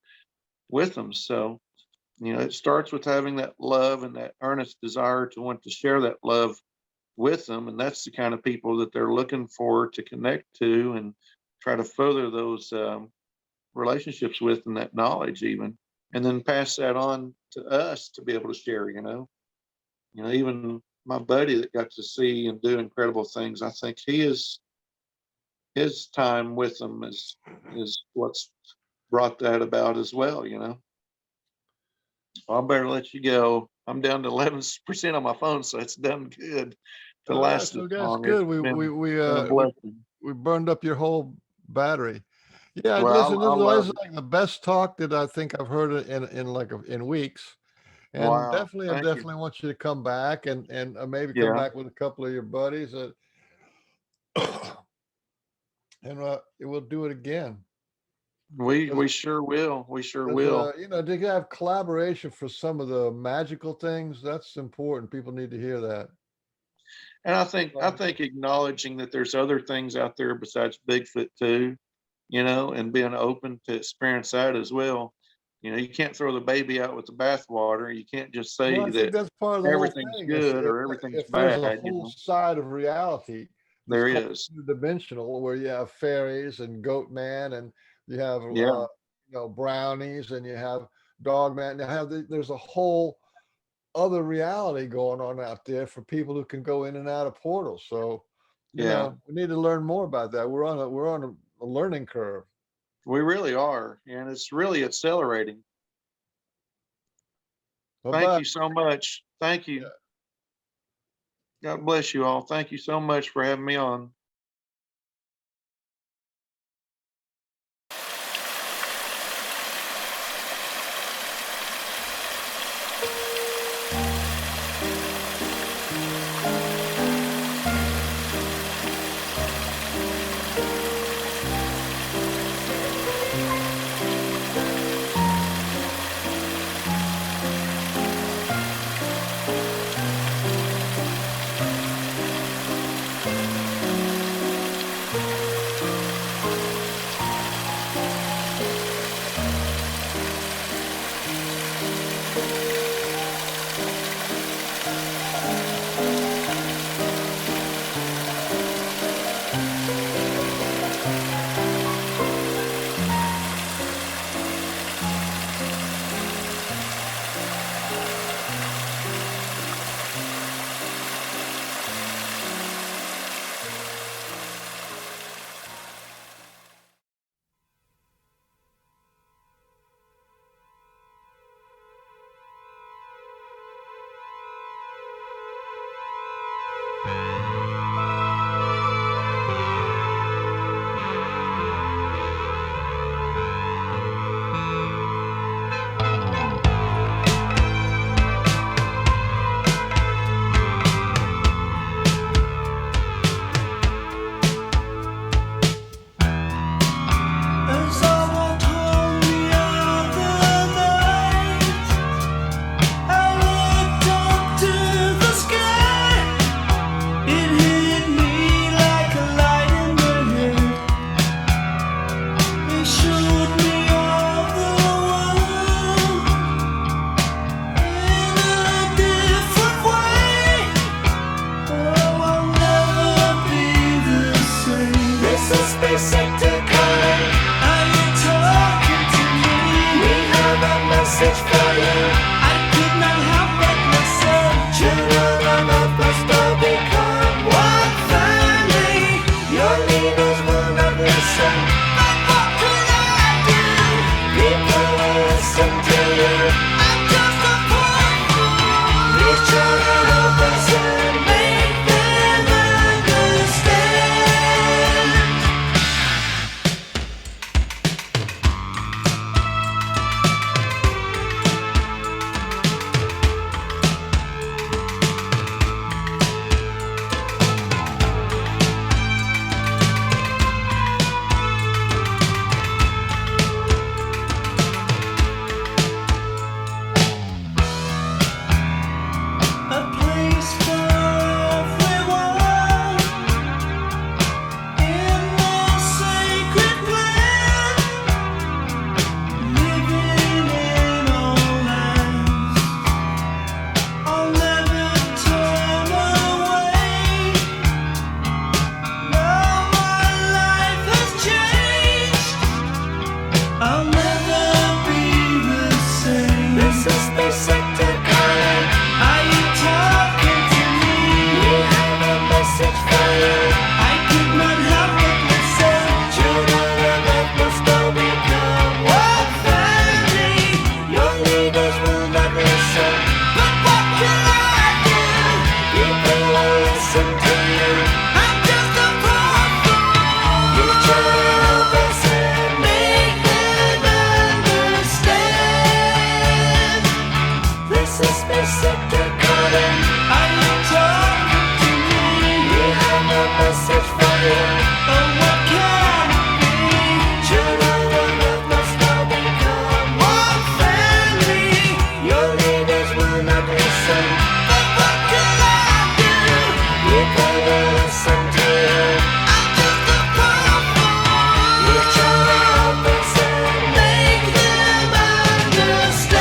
with them. So, you know, it starts with having that love and that earnest desire to want to share that love with them. And that's the kind of people that they're looking for to connect to and try to further those relationships with, and that knowledge even, and then pass that on to us to be able to share, you know. You know, even my buddy that got to see and do incredible things, I think his time with them is what's brought that about as well, you know. I better let you go. I'm down to 11% on my phone, so it's done good to All right, last so this that's long. good. It's been a We blessing. we burned up your whole battery. Yeah, Well, listen, I this love is it. like the best talk that I think I've heard in weeks. And Wow. I Thank you. definitely want you to come back and maybe come Yeah, back with a couple of your buddies, and we'll do it again. we sure will. We sure will. You know, to have collaboration for some of the magical things, that's important. People need to hear that. And I think acknowledging that there's other things out there besides Bigfoot too, you know, and being open to experience that as well. You know, you can't throw the baby out with the bathwater. You can't just Well, say I think that that's part of the whole everything's thing. good or everything's If there's a bad, you whole know. side of reality that's There called is. two-dimensional, where you have fairies and goat man, and you have Yeah. you know, brownies, and you have dog man. There's a whole other reality going on out there for people who can go in and out of portals. So, you Yeah. know, we need to learn more about that. We're on a learning curve. We really are. And it's really accelerating. Thank Bye-bye. you so much. Thank you. God bless you all. Thank you so much for having me on. second calling. Are you talking to me? We have a message for you. Oh, what can it be? Children of love must now become one family. Your leaders will not listen. But what can I do? People will listen to you. I'm just a powerful one. You try to help us and make them understand.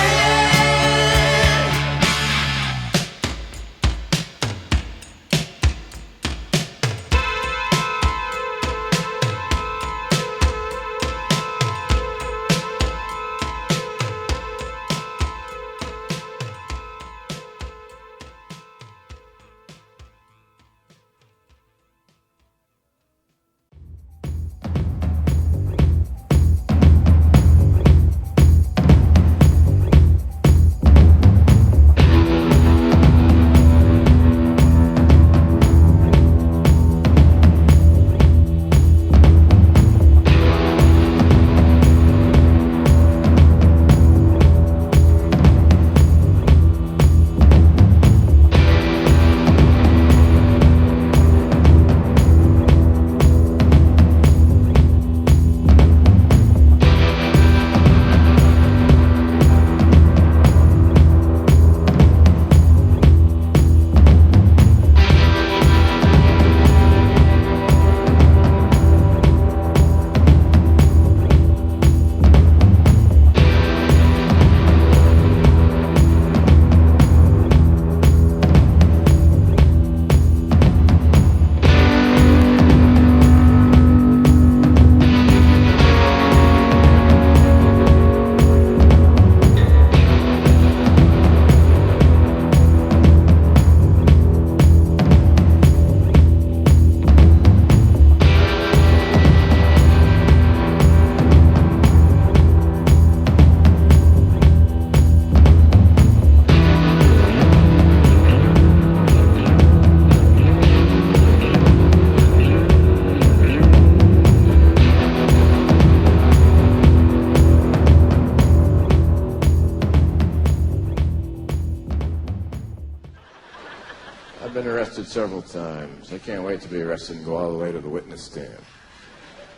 I've been arrested several times. I can't wait to be arrested and go all the way to the witness stand.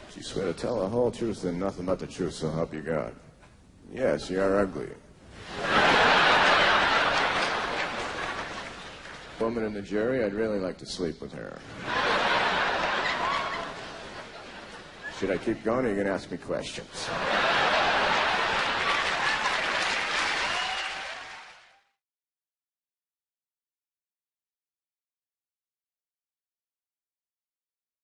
If you swear to tell the whole truth and nothing but the truth, so help you God. Yes, you are ugly. Woman in the jury, I'd really like to sleep with her. Should I keep going, or are you going to ask me questions?